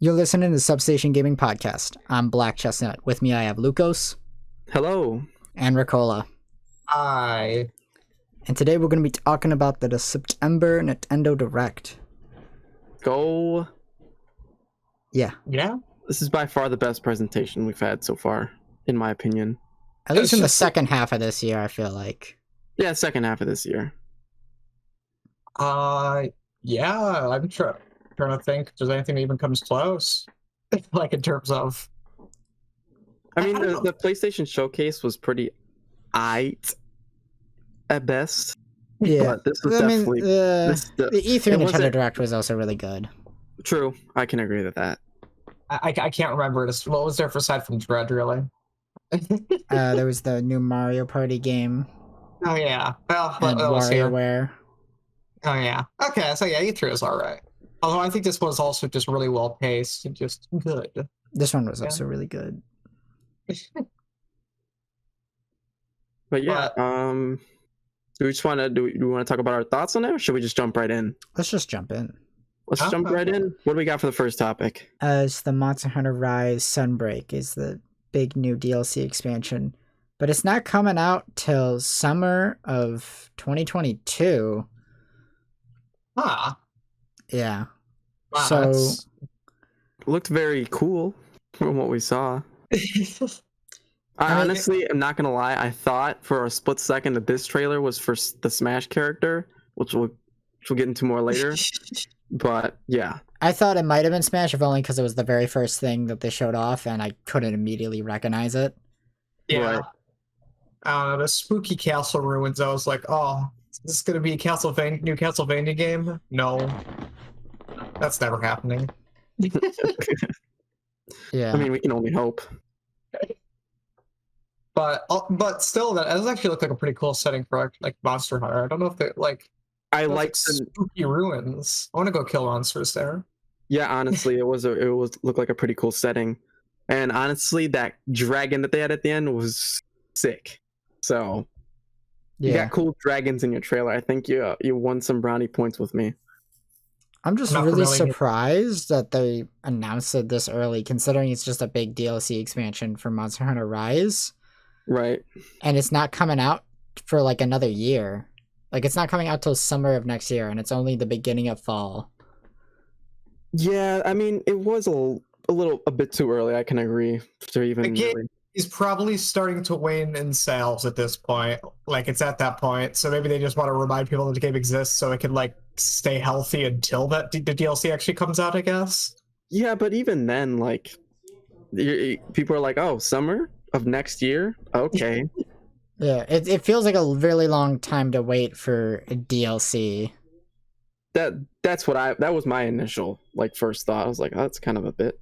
You're listening to the Substation Gaming Podcast. I'm Black Chestnut. With me, I have Lucas. Hello. And Ricola. Hi. And today we're going to be talking about the September Nintendo Direct. Go. Yeah. Yeah? This is by far the best presentation we've had so far, in my opinion. At least in the second half of this year, I feel like. Yeah, second half of this year. Yeah, I'm trying to think if there's anything that even comes close. Like, in terms of... I mean, the PlayStation Showcase was pretty aight at best. Yeah. But this was definitely... the E3 Nintendo Direct was also really good. True. I can agree with that. I can't remember. What was there for aside from Dread, really? There was the new Mario Party game. Oh, yeah. Well, and WarioWare. Oh, yeah. Okay, so yeah, E3 was alright. Although I think this was also just really well paced and just good. This one was also really good. But yeah, do we want to talk about our thoughts on it, or should we just jump right in? Let's just jump in. Let's jump right in. What do we got for the first topic? It's the Monster Hunter Rise Sunbreak is the big new DLC expansion, but it's not coming out till summer of 2022. Ah. Yeah. Wow, so looked very cool from what we saw. Honestly, I'm not gonna lie. I thought for a split second that this trailer was for the Smash character, which we'll get into more later. But yeah, I thought it might have been Smash, if only because it was the very first thing that they showed off, and I couldn't immediately recognize it. Yeah. The spooky castle ruins. I was like, oh, is this gonna be a new Castlevania game? No, that's never happening. Yeah. I mean, we can only hope. But still, that does actually look like a pretty cool setting for like Monster Hunter. I don't know if they like. I like spooky ruins. I want to go kill monsters there. Yeah, honestly, it looked like a pretty cool setting, and honestly, that dragon that they had at the end was sick. So, you got cool dragons in your trailer. I think you won some brownie points with me. I'm just really surprised that they announced it this early, considering it's just a big DLC expansion for Monster Hunter Rise. Right. And it's not coming out for like another year. Like, it's not coming out till summer of next year, and it's only the beginning of fall. Yeah, I mean, it was a bit too early. I can agree to even. Again, he's probably starting to wane in sales at this point. Like, it's at that point, so maybe they just want to remind people that the game exists so it can like stay healthy until the DLC actually comes out, I guess. Yeah, but even then, like, people are like, "Oh, summer of next year? Okay." Yeah, it feels like a really long time to wait for a DLC. That was my initial first thought. I was like, oh, that's kind of a bit.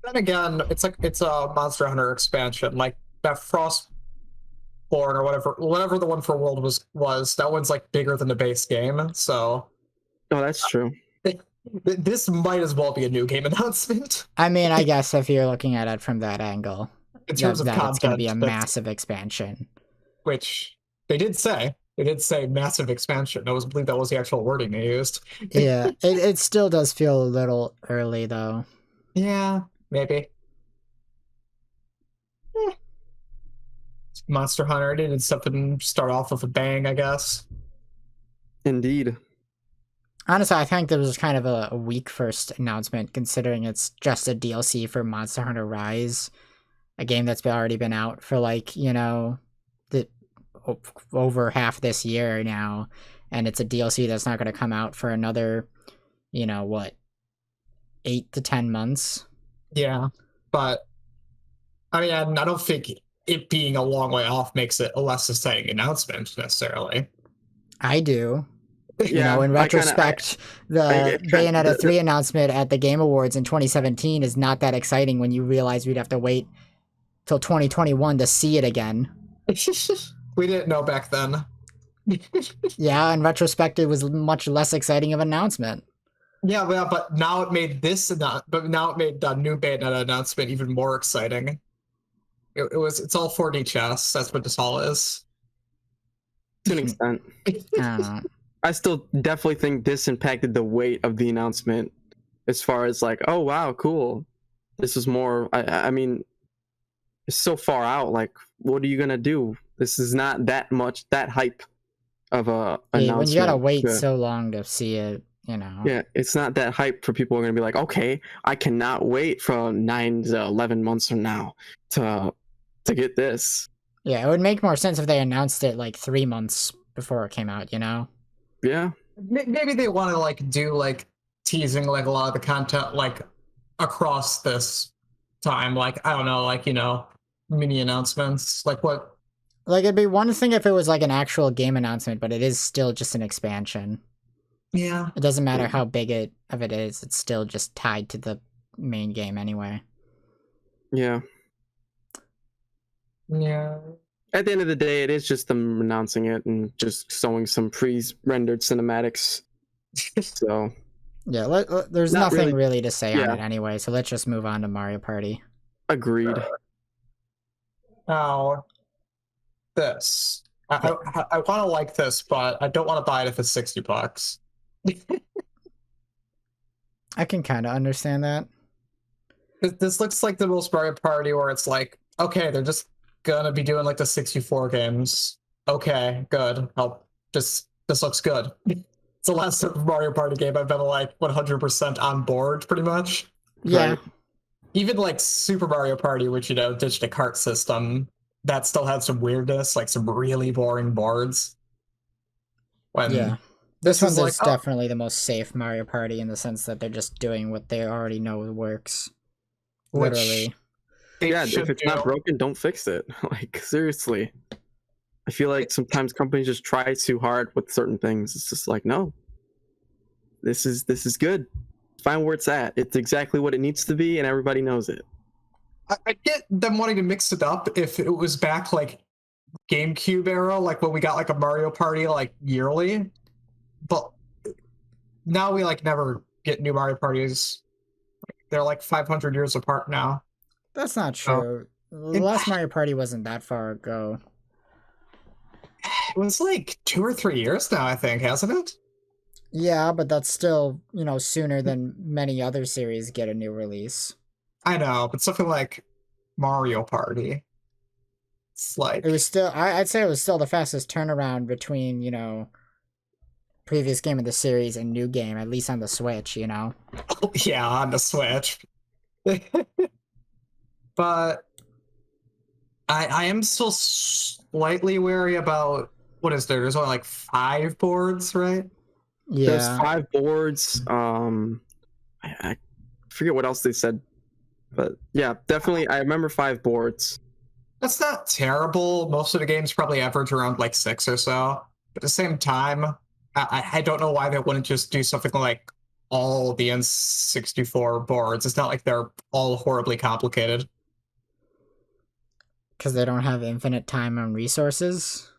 Then again, it's a Monster Hunter expansion. Like that Frostborn or whatever the one for World was. That one's like bigger than the base game. So. Oh, that's true. This might as well be a new game announcement. I mean, I guess if you're looking at it from that angle, in terms of content, it's going to be a massive expansion. Which they did say. They did say massive expansion. I believe that was the actual wording they used. Yeah, it still does feel a little early, though. Yeah, maybe. Monster Hunter did something start off with a bang, I guess. Indeed. Honestly, I think there was kind of a weak first announcement, considering it's just a DLC for Monster Hunter Rise, a game that's already been out for over half this year now, and it's a DLC that's not going to come out for another 8 to 10 months. Yeah, but I mean, I don't think it being a long way off makes it a less exciting announcement necessarily. I do. Yeah, in retrospect, the Bayonetta 3 announcement at the Game Awards in 2017 is not that exciting when you realize we'd have to wait till 2021 to see it again. We didn't know back then. Yeah, in retrospect, it was much less exciting of an announcement. Yeah, but now it made the new Bayonetta announcement even more exciting. It's all 4D chess. That's what this all is. To an extent. I still definitely think this impacted the weight of the announcement as far as like, oh wow, cool. This is more. I mean, it's so far out. Like, what are you gonna do? This is not that hype of a announcement. When you gotta wait so long to see it, you know. Yeah, it's not that hype for people who are gonna be like, okay, I cannot wait for 9 to 11 months from now to get this. Yeah, it would make more sense if they announced it like 3 months before it came out, you know? Yeah. Maybe they want to like do like teasing like a lot of the content like across this time. Like, I don't know, like, you know, mini announcements. Like what? Like, it'd be one thing if it was like an actual game announcement, but it is still just an expansion. Yeah. It doesn't matter how big it is, it's still just tied to the main game anyway. Yeah. Yeah. At the end of the day, it is just them announcing it and just showing some pre-rendered cinematics. So yeah, there's nothing really to say on it anyway. So let's just move on to Mario Party. Agreed. Now, this I want to like this, but I don't want to buy it if it's $60. I can kind of understand that. This looks like the most Mario Party where it's like, okay, they're just gonna be doing like the 64 games. Okay, good. This looks good. It's the last Super Mario Party game I've been like 100% on board, pretty much. Yeah. Right? Even like Super Mario Party, which, you know, ditched a cart system, that still had some weirdness, like some really boring boards. Yeah. This one's like, definitely the most safe Mario Party in the sense that they're just doing what they already know works. Literally. Yeah, if it's not broken, don't fix it. Like, seriously. I feel like sometimes companies just try too hard with certain things. It's just like, no. This is good. Find where it's at. It's exactly what it needs to be, and everybody knows it. I get them wanting to mix it up if it was back like GameCube era, like when we got like a Mario Party like yearly. But now we like never get new Mario Parties. They're like 500 years apart now. That's not true. The last Mario Party wasn't that far ago. It was like 2 or 3 years now, I think, hasn't it? Yeah, but that's still, you know, sooner than many other series get a new release. I know, but something like Mario Party, it's like... It was still, I'd say it was still the fastest turnaround between, you know, previous game of the series and new game, at least on the Switch, you know? Oh, yeah, on the Switch. But I am still slightly wary about, what is there? There's only like 5 boards, right? Yeah. There's 5 boards. I forget what else they said. But yeah, definitely, I remember 5 boards. That's not terrible. Most of the games probably average around like 6 or so. But at the same time, I don't know why they wouldn't just do something like all the N64 boards. It's not like they're all horribly complicated. Because they don't have infinite time and resources?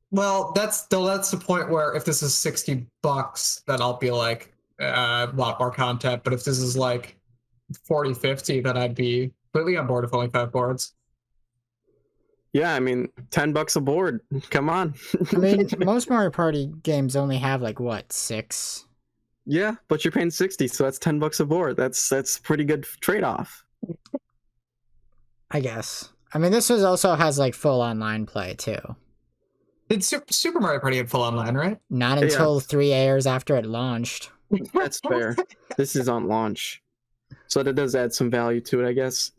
Well, that's the point where if this is $60, then I'll be like, a lot more content. But if this is like 40, 50, then I'd be completely on board with only 5 boards. Yeah, I mean, $10 a board. Come on. I mean, most Mario Party games only have like, what, 6? Yeah, but you're paying 60, so that's $10 a board. That's a pretty good trade-off. I guess. I mean, this also has like full online play too. Did Super Mario Party have full online, right? Not until 3 years after it launched. That's fair. This is on launch, so that does add some value to it, I guess.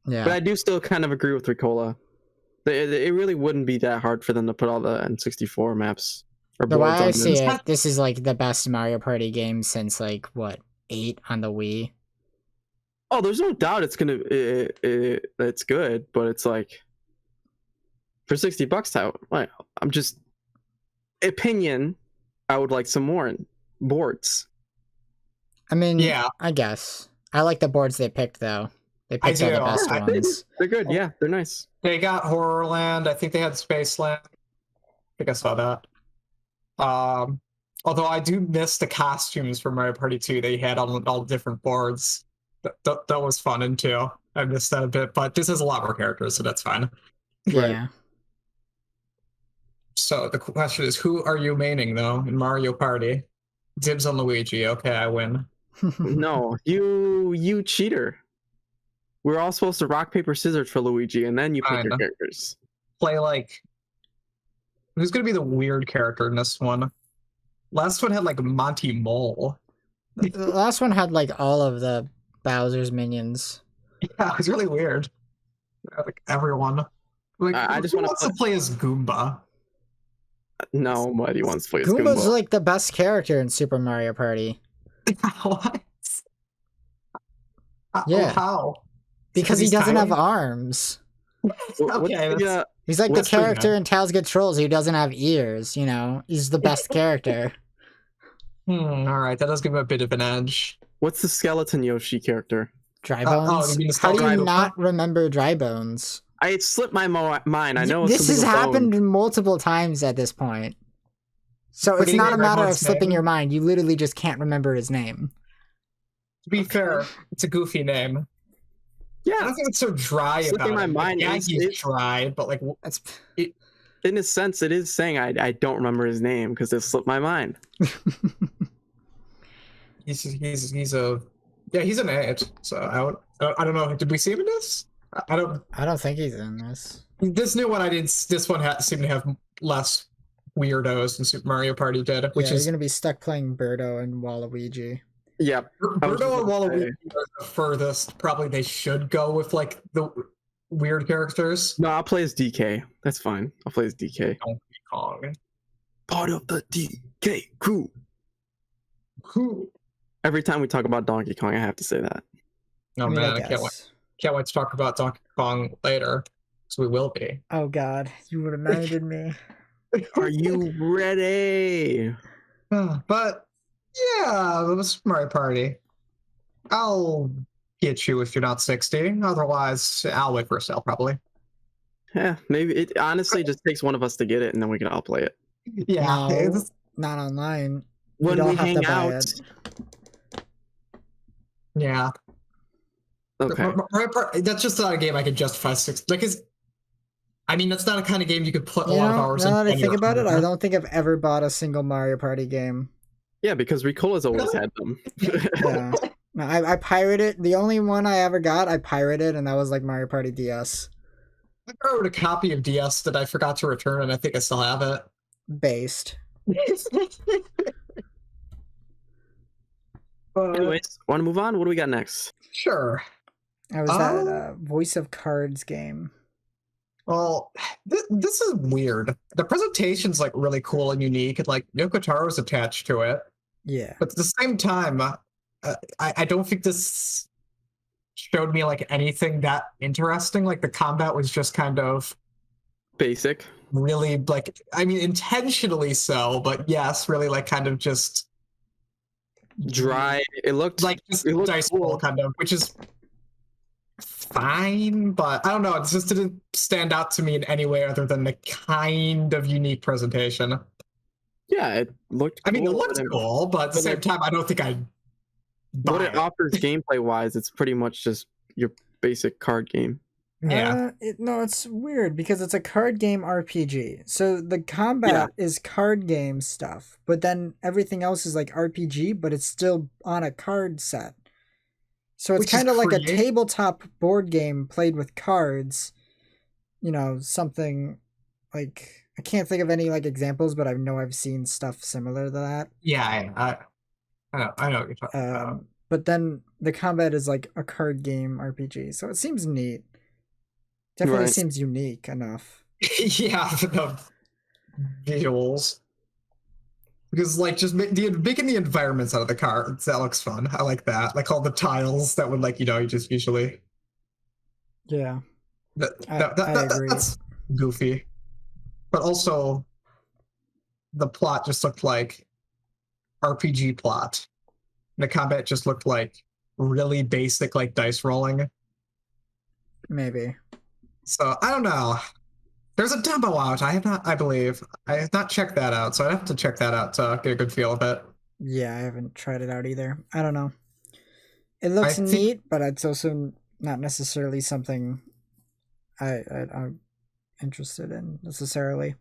Yeah. But I do still kind of agree with Ricola. It really wouldn't be that hard for them to put all the N64 maps. The way I see it, this is like the best Mario Party game since like what, 8 on the Wii. Oh, there's no doubt it's gonna it's good, but it's like for $60 out. Like, I'm just opinion. I would like some more boards. I mean, yeah, I guess I like the boards they picked though. They picked all the best ones. They're good. Yeah, they're nice. They got Horrorland. I think they had Spaceland. I think I saw that. Although I do miss the costumes from Mario Party 2 they had on all different boards. That was fun and too. I missed that a bit, but this has a lot more characters, so that's fine. Yeah. Right. So the question is, who are you maining though in Mario Party? Dibs on Luigi. Okay, I win. No, you cheater. We're all supposed to rock, paper, scissors for Luigi, and then you pick your characters. Play like... Who's going to be the weird character in this one? Last one had like Monty Mole. The last one had like all of the Bowser's minions. Yeah, it was really weird. Like everyone. Like, I just want to play as Goomba. Nobody wants to play as Goomba's Goomba. like the best character in Super Mario Party. What? Yeah. How? Because he doesn't have arms. Okay, he's like the character in Tails Get Trolls who doesn't have ears, you know? He's the best character. Alright, that does give him a bit of an edge. What's the skeleton Yoshi character? Dry Bones? How do you not remember Dry Bones? It slipped my mind. I know this has happened multiple times at this point. So it's not a matter of slipping your mind. You literally just can't remember his name. To be fair, it's a goofy name. Yeah, I don't think it's so dry about my it. mind. Like, yeah, he's dry, but like that's in a sense, it is saying I don't remember his name because it slipped my mind. he's an 8. So I don't know. Did we see him in this? I don't think he's in this. This new one This one seemed to have less weirdos than Super Mario Party did, which is you're gonna be stuck playing Birdo and Waluigi. Yeah, Birdo and Waluigi are the furthest. Probably they should go with like the weird characters. No, I'll play as DK. That's fine. I'll play as DK. Donkey Kong. Part of the DK crew. Who? Every time we talk about Donkey Kong, I have to say that. Oh man, I can't wait. Can't wait to talk about Donkey Kong later, because we will be. Oh god, you reminded me. Are you ready? But yeah, it was Mario Party. I'll get you if you're not 60. Otherwise, I'll wait for a sale probably. Yeah, maybe it honestly just takes one of us to get it, and then we can all play it. Yeah, no, not online. When we hang out. Yeah. Okay. That's just not a game I could justify 60. Like, I mean, that's not a kind of game you could put a lot of hours in. Now that I think about it, I don't think I've ever bought a single Mario Party game. Yeah, because Ricola's always had them. Yeah. No, I pirated. The only one I ever got, I pirated, and that was like Mario Party DS. I borrowed a copy of DS that I forgot to return, and I think I still have it. Based. Anyways, want to move on? What do we got next? Sure. How was that Voice of Cards game? Well, this is weird. The presentation's like really cool and unique, and like Yoko Taro's attached to it. Yeah. But at the same time, I don't think this showed me like anything that interesting. Like the combat was just kind of basic. Really, like, I mean, intentionally so, but yes, really like kind of just dry. It looked like just dice roll kind of, which is fine, but I don't know. It just didn't stand out to me in any way other than the kind of unique presentation. Yeah, it looked cool. I mean, it looked cool, but at the same time, I don't think I'd buy what it offers gameplay wise, it's pretty much just your basic card game. Yeah. No, it's weird because it's a card game RPG. So the combat is card game stuff, but then everything else is like RPG, but it's still on a card set. So it's kind of like a tabletop board game played with cards. You know, something like, I can't think of any like examples, but I know I've seen stuff similar to that. Yeah, I know what you're talking about. But then the combat is like a card game RPG, so it seems neat. Definitely seems unique enough. Yeah, the visuals. Because like just making the environments out of the cards, that looks fun. I like that. Like all the tiles that would like, you know, you just usually. Yeah. I agree. That's goofy. But also the plot just looked like RPG plot. The combat just looked like really basic like dice rolling. Maybe. So I don't know. There's a demo out. I believe I have not checked that out, so I'd have to check that out to get a good feel of it. Yeah, I haven't tried it out either. I don't know. It looks neat, but it's also not necessarily something I'm interested in necessarily.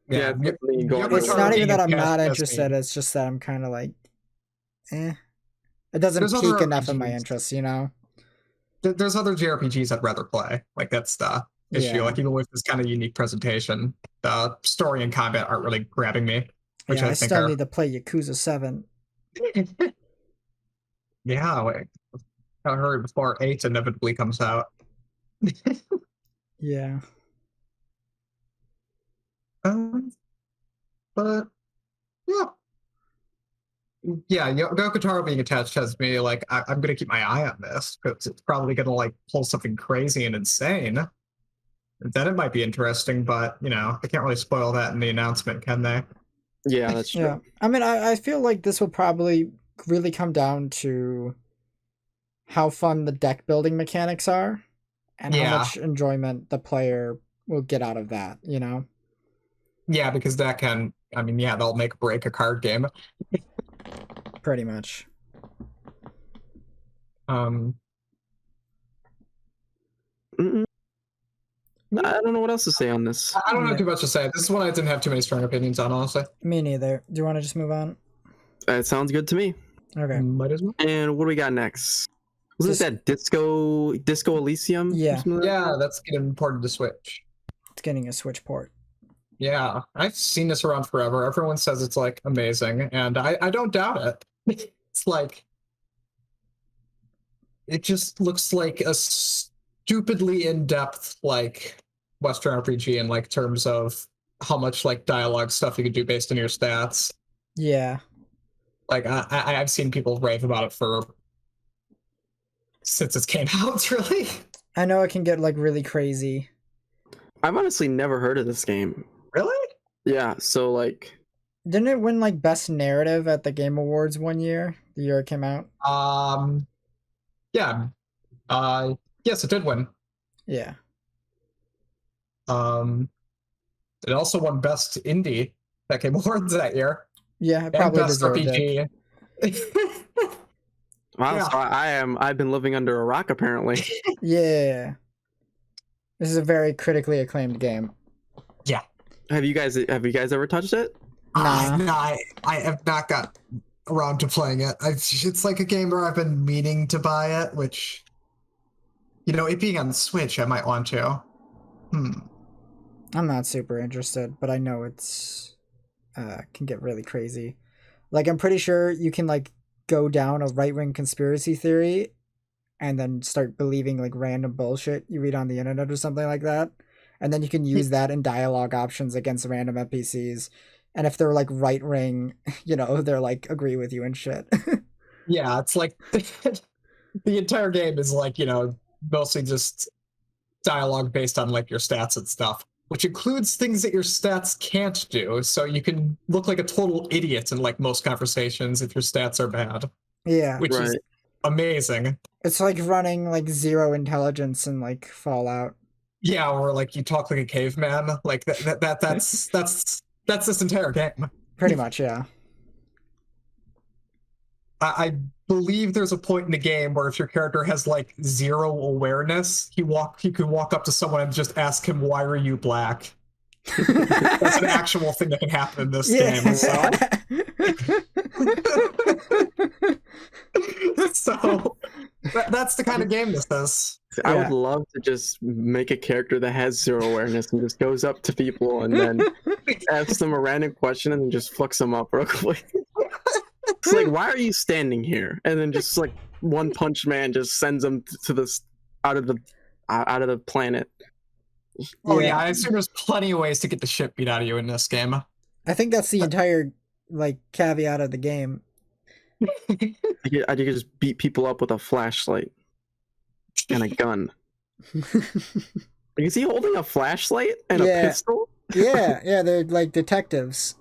Yeah, it's not even that I'm not interested. It's just that I'm kind of like, eh. It doesn't pique enough of my interest, you know? There's other JRPGs I'd rather play. Like, that's the issue. Yeah. Like, even with this kind of unique presentation, the story and combat aren't really grabbing me. Which I think still need to play Yakuza 7. Yeah, wait. I heard before 8 inevitably comes out. Yeah. But yeah, Yoko Taro being attached has me like, I'm gonna keep my eye on this because it's probably gonna like pull something crazy and insane. And then it might be interesting, but you know, they can't really spoil that in the announcement, can they? Yeah, that's true. Yeah, I mean, I feel like this will probably really come down to how fun the deck building mechanics are, and how much enjoyment the player will get out of that. You know? Yeah, because that can. I mean, yeah, they'll make or break a card game. Pretty much. I don't know what else to say on this. I don't have too much to say. This is one I didn't have too many strong opinions on, honestly. Me neither. Do you want to just move on? It sounds good to me. Okay. Might as well. And what do we got next? Was that Disco Elysium? Yeah. Yeah, that's getting ported to Switch. It's getting a Switch port. Yeah, I've seen this around forever. Everyone says it's like amazing, and I don't doubt it. It's like, it just looks like a stupidly in-depth like Western RPG in like terms of how much like dialogue stuff you could do based on your stats. Yeah. Like I've seen people rave about it since it came out, really. I know it can get like really crazy. I've honestly never heard of this game. Really? Yeah, so like, didn't it win like Best Narrative at the Game Awards one year? The year it came out? Yeah. Yes, it did win. Yeah. It also won Best Indie at Game Awards that year. Yeah, it probably Best deserved RPG. it. Wow, yeah. So I've been living under a rock apparently. Yeah. This is a very critically acclaimed game. Yeah. Have you guys ever touched it? Nah. No, I have not got around to playing it. It's like a game where I've been meaning to buy it, which, you know, it being on the Switch, I might want to. I'm not super interested, but I know it's can get really crazy. Like, I'm pretty sure you can like go down a right-wing conspiracy theory and then start believing like random bullshit you read on the internet or something like that. And then you can use that in dialogue options against random NPCs. And if they're like right wing, you know, they're like agree with you and shit. Yeah, it's like the entire game is like, you know, mostly just dialogue based on like your stats and stuff, which includes things that your stats can't do. So you can look like a total idiot in like most conversations if your stats are bad. Yeah. Which is amazing. It's like running like zero intelligence in like Fallout. Yeah, or like you talk like a caveman. Like that's this entire game. Pretty much, yeah. I believe there's a point in the game where if your character has like zero awareness, he could walk up to someone and just ask him, "Why are you black?" That's an actual thing that can happen in this game. So that's the kind of game this is. I would love to just make a character that has zero awareness and just goes up to people and then asks them a random question and then just fucks them up real quick. It's like, why are you standing here? And then just like One Punch Man just sends them to this out of the planet. Oh yeah, I assume there's plenty of ways to get the shit beat out of you in this game. I think that's the entire like caveat of the game. I could just beat people up with a flashlight and a gun. Is he holding a flashlight and a pistol? Yeah, they're like detectives.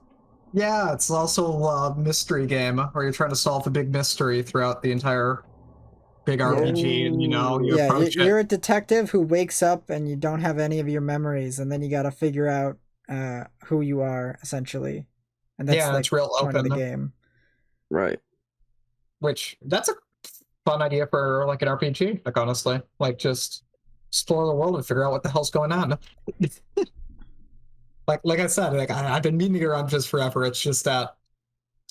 Yeah, it's also a mystery game where you're trying to solve a big mystery throughout the entire big RPG, and you know, you're a detective who wakes up and you don't have any of your memories, and then you got to figure out who you are essentially, and that's like it's real point open of the game, right? Which that's a fun idea for like an RPG. Like honestly, like just explore the world and figure out what the hell's going on. Like I said, like I've been meaning to get around just forever. It's just that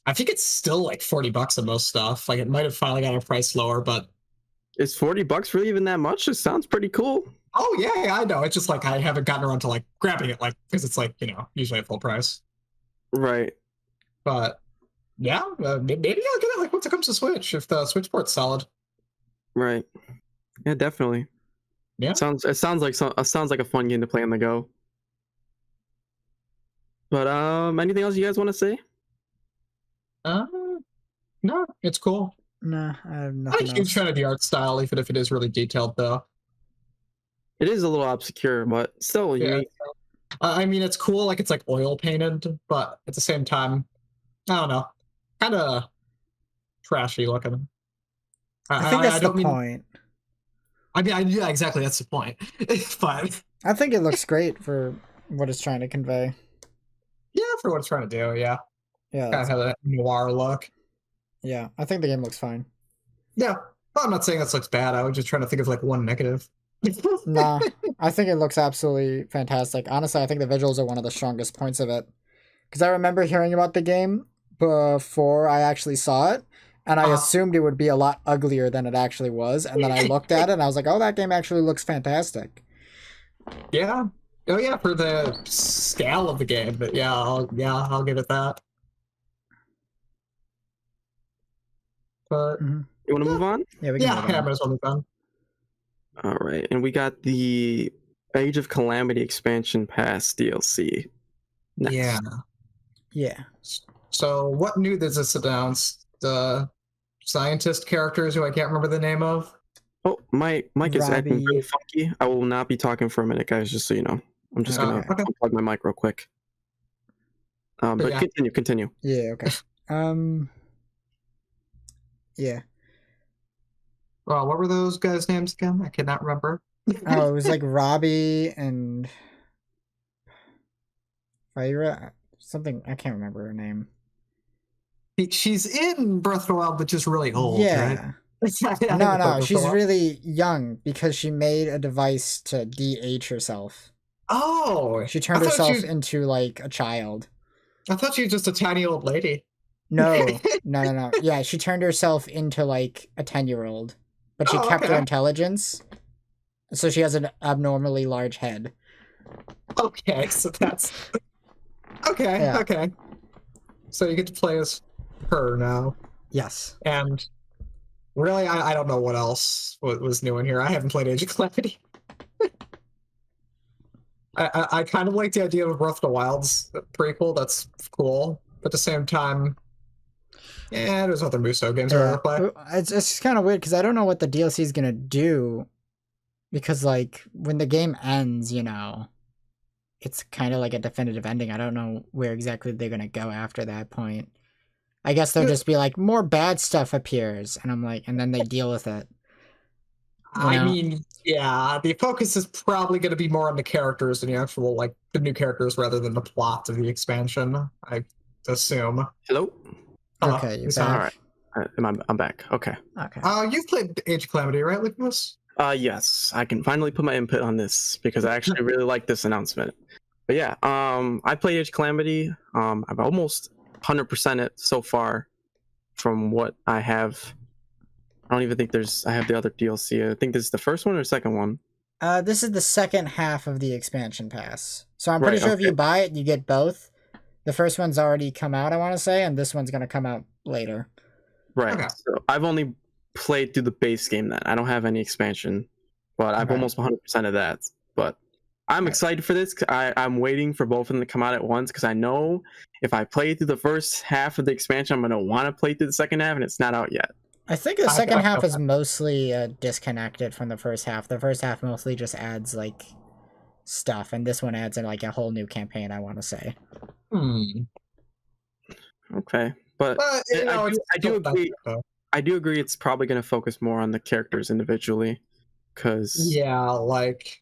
I think it's still like $40 on most stuff. Like it might have finally got a price lower, but is $40 really even that much? It sounds pretty cool. Oh yeah, I know. It's just like I haven't gotten around to like grabbing it, like because it's like usually at full price. Right. But yeah, maybe I'll get it like once it comes to Switch if the Switch port's solid. Right. Yeah, definitely. Yeah. It sounds like a fun game to play on the go. But anything else you guys want to say? No, it's cool. No, I have nothing I'm a huge else. fan of the art style, even if it is really detailed, though. It is a little obscure, but still unique. I mean, it's cool, like it's like oil painted, but at the same time, I don't know, kind of trashy looking. I think that's the point. I mean, yeah, exactly. That's the point. But I think it looks great for what it's trying to convey. Yeah, for what it's trying to do. Yeah. Yeah. Kind of have a noir look. Yeah, I think the game looks fine. Yeah, well, I'm not saying this looks bad. I was just trying to think of like one negative. Nah, I think it looks absolutely fantastic. Honestly, I think the visuals are one of the strongest points of it. Because I remember hearing about the game before I actually saw it, and I assumed it would be a lot uglier than it actually was. And then I looked at it, and I was like, oh, that game actually looks fantastic. Yeah. Oh, yeah, for the scale of the game. But yeah, I'll give it that. But you want to move on? Yeah, we can move on. Yeah, might as well move on. All right, and we got the Age of Calamity expansion pass DLC. Next. Yeah. So what new does this announce? The scientist characters who I can't remember the name of? Oh, my mic is acting really funky. I will not be talking for a minute, guys, just so you know. I'm just going to unplug my mic real quick. But yeah. Continue. Yeah, okay. Yeah. Well, what were those guys' names again? I cannot remember. Oh, it was like Robbie and Fira, something. I can't remember her name. She's in Breath of the Wild, but just really old, yeah. Right? No, she's really young because she made a device to de-age herself. Oh! She turned herself into like a child. I thought she was just a tiny old lady. No. Yeah, she turned herself into like a 10-year-old, but she kept her intelligence, so she has an abnormally large head. Okay, so that's okay. Yeah. Okay, so you get to play as her now. Yes. And really, I don't know what else was new in here. I haven't played Age of Calamity. I kind of like the idea of Breath of the Wild's prequel. That's cool. But at the same time, yeah, there's other Musou games I want to play. It's kind of weird because I don't know what the DLC is gonna do. Because like when the game ends, it's kind of like a definitive ending. I don't know where exactly they're gonna go after that point. I guess they'll just be like more bad stuff appears, and I'm like, and then they deal with it. I mean, yeah, the focus is probably going to be more on the characters and the actual, like, the new characters rather than the plot of the expansion, I assume. Hello? Okay, you're back. All right. I'm back. Okay. You've played Age of Calamity, right, Lucas? Yes. I can finally put my input on this because I actually really like this announcement. But yeah, I played Age of Calamity. I've almost 100% it so far from what I have. I don't even think I have the other DLC. I think this is the first one or second one. This is the second half of the expansion pass. So I'm pretty sure if you buy it, you get both. The first one's already come out, I want to say, and this one's going to come out later. Right. Okay. So I've only played through the base game then. I don't have any expansion, but I've almost 100% of that. But I'm excited for this. I'm waiting for both of them to come out at once because I know if I play through the first half of the expansion, I'm going to want to play through the second half, and it's not out yet. I think the second half is mostly disconnected from the first half. The first half mostly just adds like stuff, and this one adds in like a whole new campaign, I want to say. Okay, but I do agree. I do agree. It's probably going to focus more on the characters individually, because like.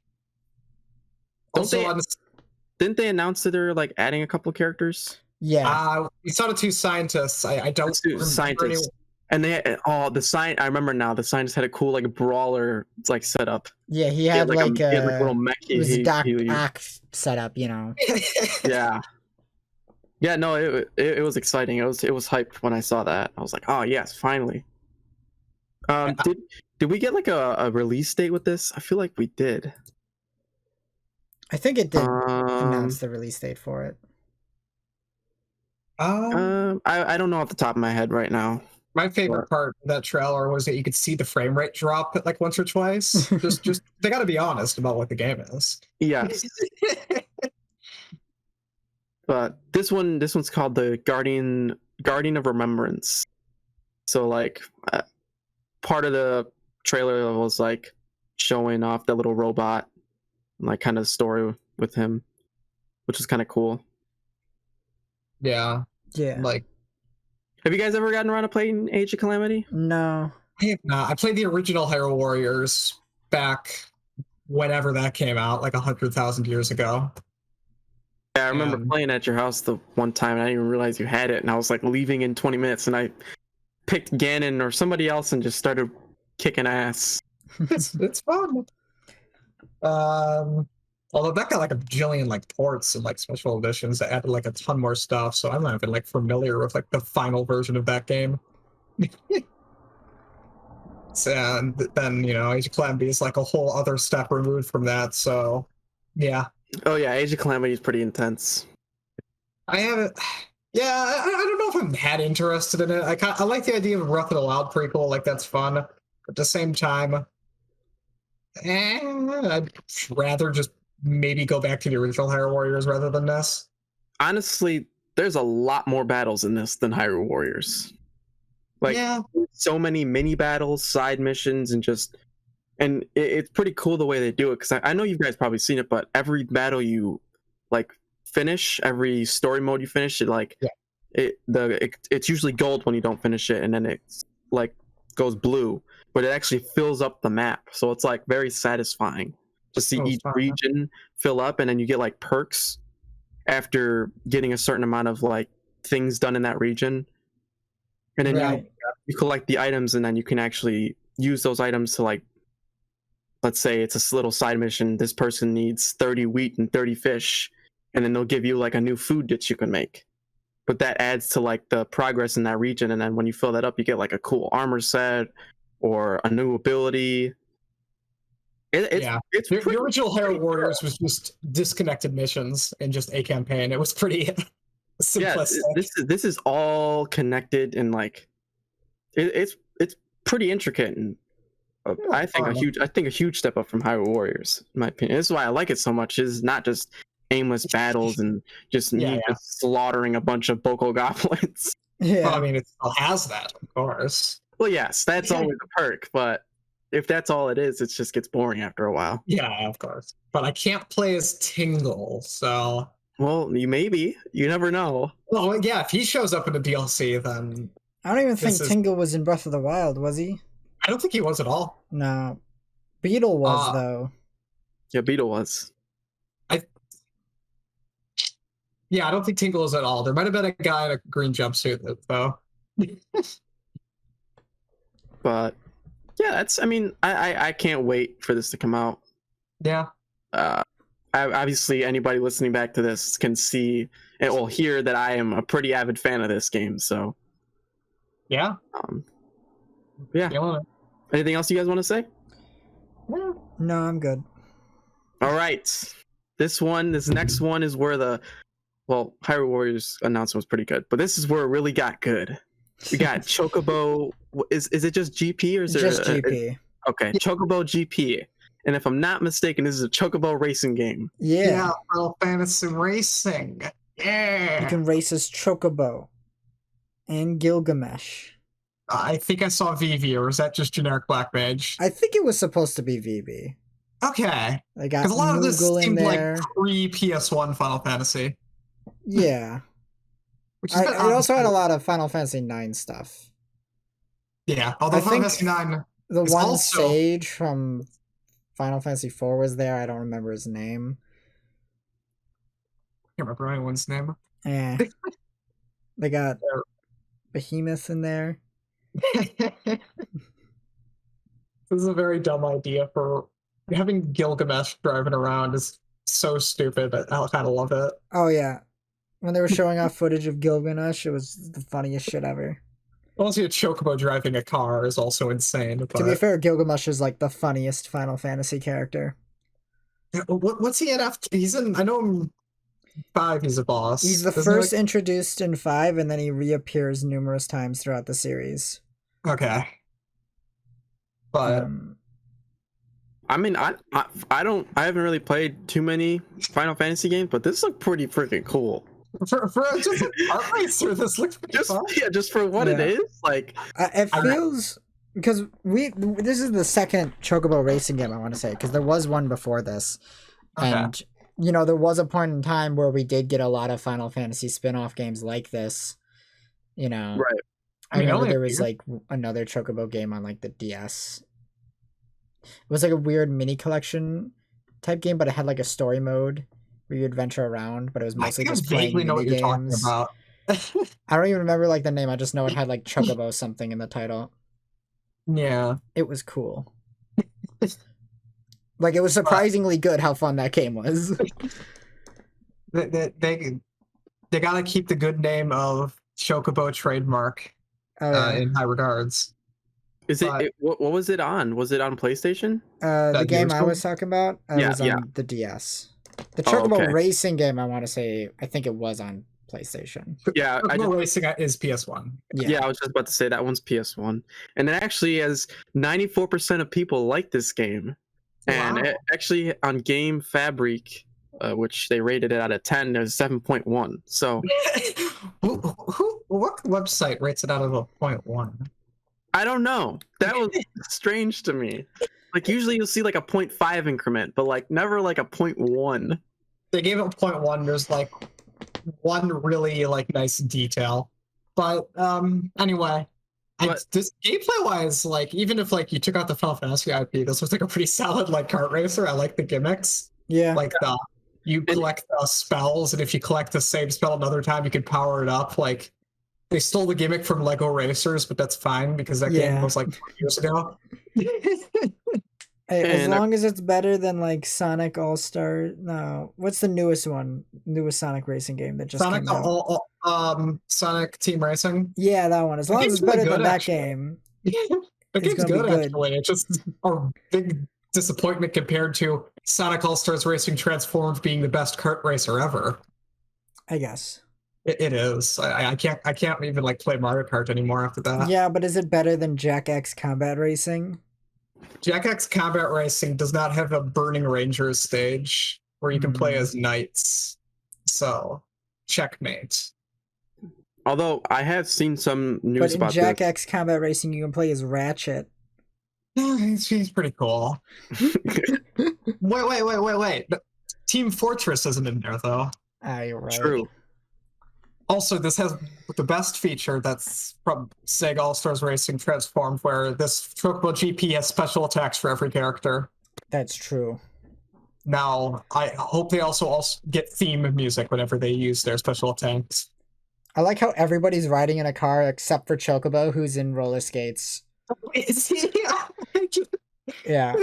Didn't they announce that they're like adding a couple of characters? Yeah. We saw the two scientists. I don't scientists. And I remember now. The scientist had a cool like brawler like setup. Yeah, he had like a little mech. It was Doc Ock setup, Yeah. Yeah, no, it was exciting. It was hyped when I saw that. I was like, oh yes, finally. Did we get like a release date with this? I feel like we did. I think it did announce the release date for it. I don't know off the top of my head right now. My favorite part of that trailer was that you could see the frame rate drop like once or twice. just they got to be honest about what the game is. Yes. But this one's called the Guardian of Remembrance. So like part of the trailer was like showing off that little robot and like kind of the story with him, which is kind of cool. Yeah. Like, have you guys ever gotten around to playing Age of Calamity? No, I have not. I played the original Hyrule Warriors back whenever that came out, like 100,000 years ago. Yeah, I remember playing at your house the one time, and I didn't even realize you had it, and I was like leaving in 20 minutes, and I picked Ganon or somebody else and just started kicking ass. It's fun. Although that got like a bajillion like ports and like special editions that added like a ton more stuff, so I'm not even like familiar with like the final version of that game. And then Age of Calamity is like a whole other step removed from that. So yeah. Oh yeah, Age of Calamity is pretty intense. I haven't. Yeah, I don't know if I'm that interested in it. I like the idea of a Breath of the Wild prequel. Like that's fun. But at the same time, I'd rather just maybe go back to the original Hyrule Warriors rather than this. Honestly, there's a lot more battles in this than Hyrule Warriors. Like, so many mini battles, side missions, and it's pretty cool the way they do it. Because I know you guys probably seen it, but every battle you like finish, every story mode you finish, it's usually gold when you don't finish it, and then it like goes blue, but it actually fills up the map. So it's like very satisfying to see each region fill up, and then you get like perks after getting a certain amount of like things done in that region. And then you collect the items, and then you can actually use those items to like, let's say it's a little side mission. This person needs 30 wheat and 30 fish, and then they'll give you like a new food that you can make. But that adds to like the progress in that region. And then when you fill that up, you get like a cool armor set or a new ability. It's the original Hyrule Warriors was just disconnected missions and just a campaign. It was pretty simplistic. Yeah, this is all connected, and like it's pretty intricate, and I think a huge step up from Hyrule Warriors, in my opinion. This is why I like it so much. Is not just aimless battles and just just slaughtering a bunch of Boko goblins. Yeah, well, I mean it still has that, of course. Well, yes, that's always a perk, but if that's all it is, it just gets boring after a while. Yeah, of course. But I can't play as Tingle, so. Well, you never know. Well, yeah, if he shows up in the DLC, then. I don't even think Tingle was in Breath of the Wild, was he? I don't think he was at all. No. Beetle was, though. Yeah, Beetle was. Yeah, I don't think Tingle is at all. There might have been a guy in a green jumpsuit, though. But yeah, I can't wait for this to come out. Yeah. Obviously, anybody listening back to this can see and will hear that I am a pretty avid fan of this game. So yeah. Yeah. Anything else you guys want to say? No, I'm good. All right. This next one is where Hyrule Warriors announcement was pretty good, but this is where it really got good. We got Chocobo. Is it just GP or is there just GP? Okay, Chocobo GP. And if I'm not mistaken, this is a Chocobo racing game. Yeah, Final Fantasy Racing. Yeah. You can race as Chocobo and Gilgamesh. I think I saw VV, or is that just generic Black Mage? I think it was supposed to be VB. Okay. They got a lot of this seemed like pre-PS1 Final Fantasy. Yeah. It also had a lot of Final Fantasy 9 stuff. Yeah, although Final Fantasy 9 the one sage from Final Fantasy 4 was there. I don't remember his name. I can't remember anyone's name. Yeah. They got Behemoth in there. This is a very dumb idea for having Gilgamesh driving around is so stupid, but I kind of love it. Oh yeah. When they were showing off footage of Gilgamesh, it was the funniest shit ever. Also, a Chocobo driving a car is also insane. But... To be fair, Gilgamesh is like the funniest Final Fantasy character. What's he in after? He's in. I know him. 5. He's a boss. He's the first introduced in 5, and then he reappears numerous times throughout the series. Okay. But I mean, I haven't really played too many Final Fantasy games, but this looked pretty freaking cool. For just a kart racer, this looks pretty fun. Just for what it is, like it feels because this is the second Chocobo racing game I want to say, because there was one before this, and there was a point in time where we did get a lot of Final Fantasy spin-off games like this. Right. I remember there was like another Chocobo game on like the DS. It was like a weird mini collection type game, but it had like a story mode where you adventure around, but it was mostly just playing mini games. I don't even remember like the name. I just know it had like Chocobo something in the title. Yeah. It was cool. Like, it was surprisingly good how fun that game was. They gotta keep the good name of Chocobo trademark in high regards. Is it what was it on? Was it on PlayStation? The game I was talking about was on the DS. The Chocobo racing game, I want to say, I think it was on PlayStation. Yeah, racing is PS1. Yeah, I was just about to say that one's PS1, and it actually has 94% of people like this game, and it actually on Game Fabric, which they rated it out of 10, there's 7.1. So, what website rates it out of a 0.1? I don't know. That was strange to me. Like usually you'll see like a 0.5 increment, but like never like a 0.1. They gave it a 0.1. There's like one really like nice detail, but anyway, this gameplay wise, like even if like you took out the Final Fantasy IP, this was like a pretty solid like kart racer. I like the gimmicks. Yeah, like you collect spells, and if you collect the same spell another time, you can power it up. Like they stole the gimmick from Lego Racers, but that's fine because that game was like 20 years ago. Hey, as long as it's better than like Sonic All-Star. No, what's the newest one? Newest Sonic racing game that just came out? Sonic Team Racing. Yeah, that one. As long as it's better than that game. That game's good, actually. It's just a big disappointment compared to Sonic All-Stars Racing Transformed being the best kart racer ever. I guess. It is. I can't even like play Mario Kart anymore after that. Yeah, but is it better than Jack X Combat Racing? Jack X Combat Racing does not have a Burning Rangers stage where you can play as knights. So, checkmate. Although I have seen some news about this. But in Jack X Combat Racing, you can play as Ratchet. Yeah, he's pretty cool. Wait. Team Fortress isn't in there, though. Ah, you're right. True. Also, this has the best feature that's from Sega All-Stars Racing Transformed, where this Chocobo GP has special attacks for every character. That's true. Now, I hope they also get theme music whenever they use their special attacks. I like how everybody's riding in a car except for Chocobo, who's in roller skates. Is he? Yeah.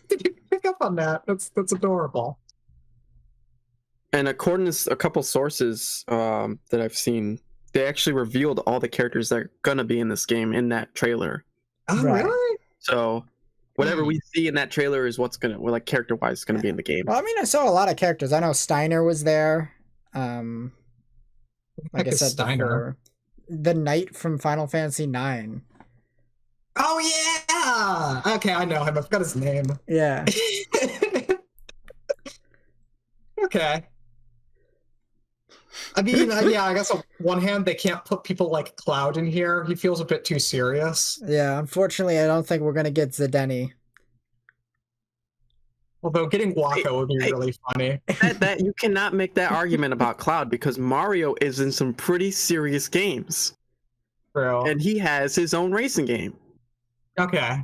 Did you pick up on that? That's adorable. And according to a couple sources that I've seen, they actually revealed all the characters that are gonna be in this game in that trailer. Oh, really? So whatever we see in that trailer is what's gonna, well, like character-wise, gonna be in the game. Well, I mean, I saw a lot of characters. I know Steiner was there. Like I said before, the knight from Final Fantasy IX. Oh yeah! Okay, I know him. I forgot his name. Yeah. Okay. I mean, yeah, I guess on one hand, they can't put people like Cloud in here. He feels a bit too serious. Yeah, unfortunately, I don't think we're going to get Zidane. Although getting Waka would be really funny. That you cannot make that argument about Cloud because Mario is in some pretty serious games. True. And he has his own racing game. Okay.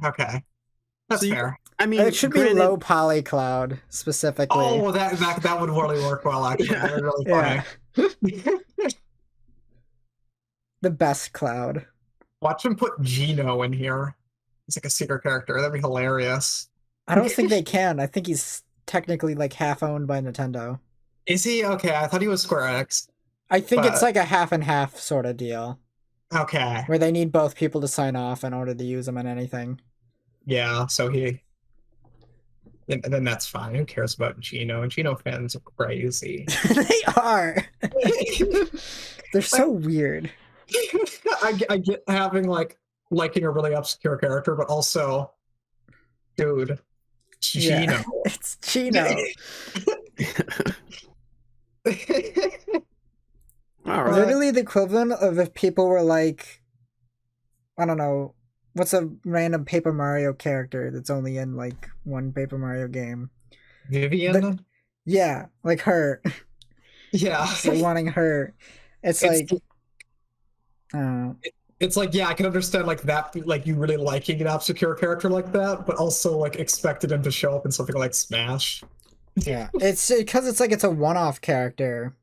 That's fair. I mean, it should be low poly Cloud specifically. Oh, that would really work well, actually. That would really funny. The best Cloud. Watch him put Gino in here. He's like a secret character. That'd be hilarious. I don't think they can. I think he's technically like half owned by Nintendo. Is he? Okay, I thought he was Square Enix. I think it's like a half and half sort of deal. Okay. Where they need both people to sign off in order to use them in anything. Yeah, so then that's fine. Who cares about Geno? Geno fans are crazy. They are. They're so weird. I get having liking a really obscure character, but also, dude, Geno. Yeah, it's Geno. All right. Literally the equivalent of if people were like, I don't know, what's a random Paper Mario character that's only in like one Paper Mario game? Vivian? Yeah, like her. Yeah. So wanting her. It's like... It's like, yeah, I can understand like that, like you really liking an obscure character like that, but also like expected him to show up in something like Smash. Yeah, it's because it's like it's a one-off character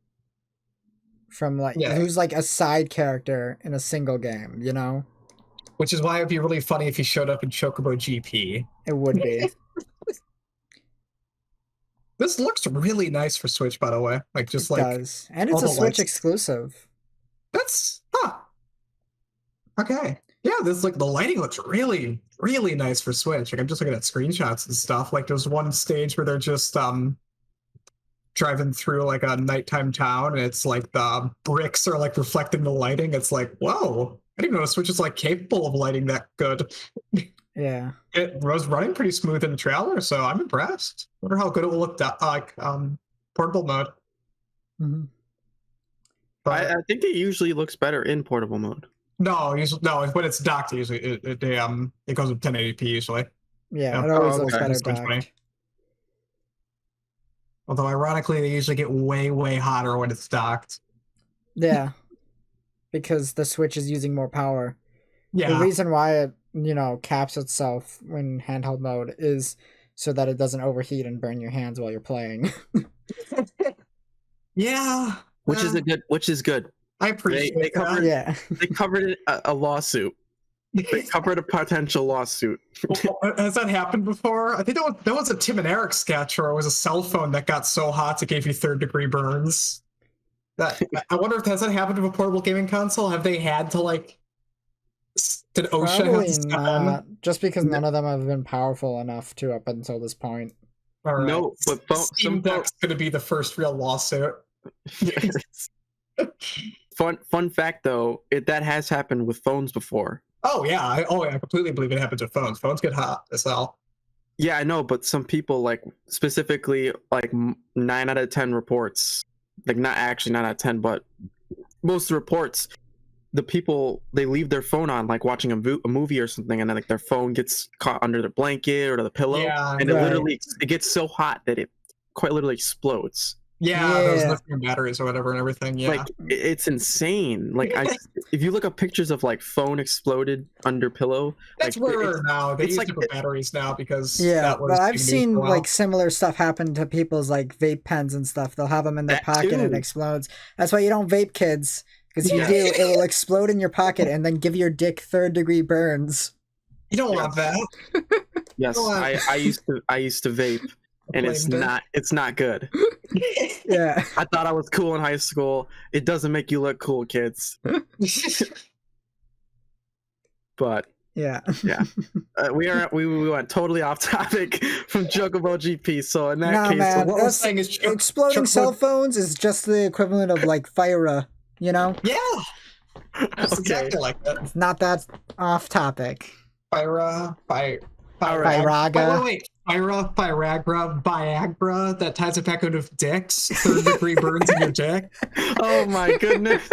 from like who's like a side character in a single game, you know? Which is why it'd be really funny if he showed up in Chocobo GP. It would be. This looks really nice for Switch, by the way. Like just it does. And it's a Switch exclusive. That's okay. Yeah, this like the lighting looks really, really nice for Switch. Like I'm just looking at screenshots and stuff. Like there's one stage where they're just driving through like a nighttime town, and it's like the bricks are like reflecting the lighting. It's like, whoa! I didn't know Switch is like capable of lighting that good. Yeah, it was running pretty smooth in the trailer, so I'm impressed. Wonder how good it will look like portable mode. Mm-hmm. But I think it usually looks better in portable mode. No, when it's docked, usually it goes with 1080p usually. Yeah, it always looks better docked. Although ironically, they usually get way, way hotter when it's docked. Yeah, because the Switch is using more power. Yeah. The reason why it, caps itself in handheld mode is so that it doesn't overheat and burn your hands while you're playing. Yeah. Which is good. I appreciate that. They covered a lawsuit. They covered a potential lawsuit. Has that happened before? I think that was a Tim and Eric sketch, or it was a cell phone that got so hot it gave you third-degree burns. I wonder if has that happened to a portable gaming console? Have they had to did OSHA Probably not, just because none of them have been powerful enough to up until this point. All right. No, but Steam Deck's going to be the first real lawsuit. Fun fact though, that has happened with phones before. Oh yeah, I completely believe it happens with phones. Phones get hot as hell. Yeah, I know, but some people specifically 9 out of 10 reports, not actually 9 out of 10, but most reports, the people they leave their phone on watching a movie or something, and then their phone gets caught under the blanket or the pillow, and it gets so hot that it quite literally explodes. Yeah, those lithium batteries or whatever and everything. Yeah, it's insane. If you look up pictures of phone exploded under pillow, that's rare now. They use different batteries now because but I've seen similar stuff happen to people's vape pens and stuff. They'll have them in their pocket and it explodes. That's why you don't vape, kids, because you do, it will explode in your pocket and then give your dick third-degree burns. You don't want that. Yes, I used to vape. And it's not good. Yeah. I thought I was cool in high school. It doesn't make you look cool, kids. But yeah. We went totally off topic from Chocobo GP. So in that case, man, what we're saying is exploding cell phones is just the equivalent of Fire, Yeah. It's exactly like that. It's not that off topic. Firaga. Wait. Viagra, that ties it back into dicks. Third-degree burns in your dick. Oh my goodness.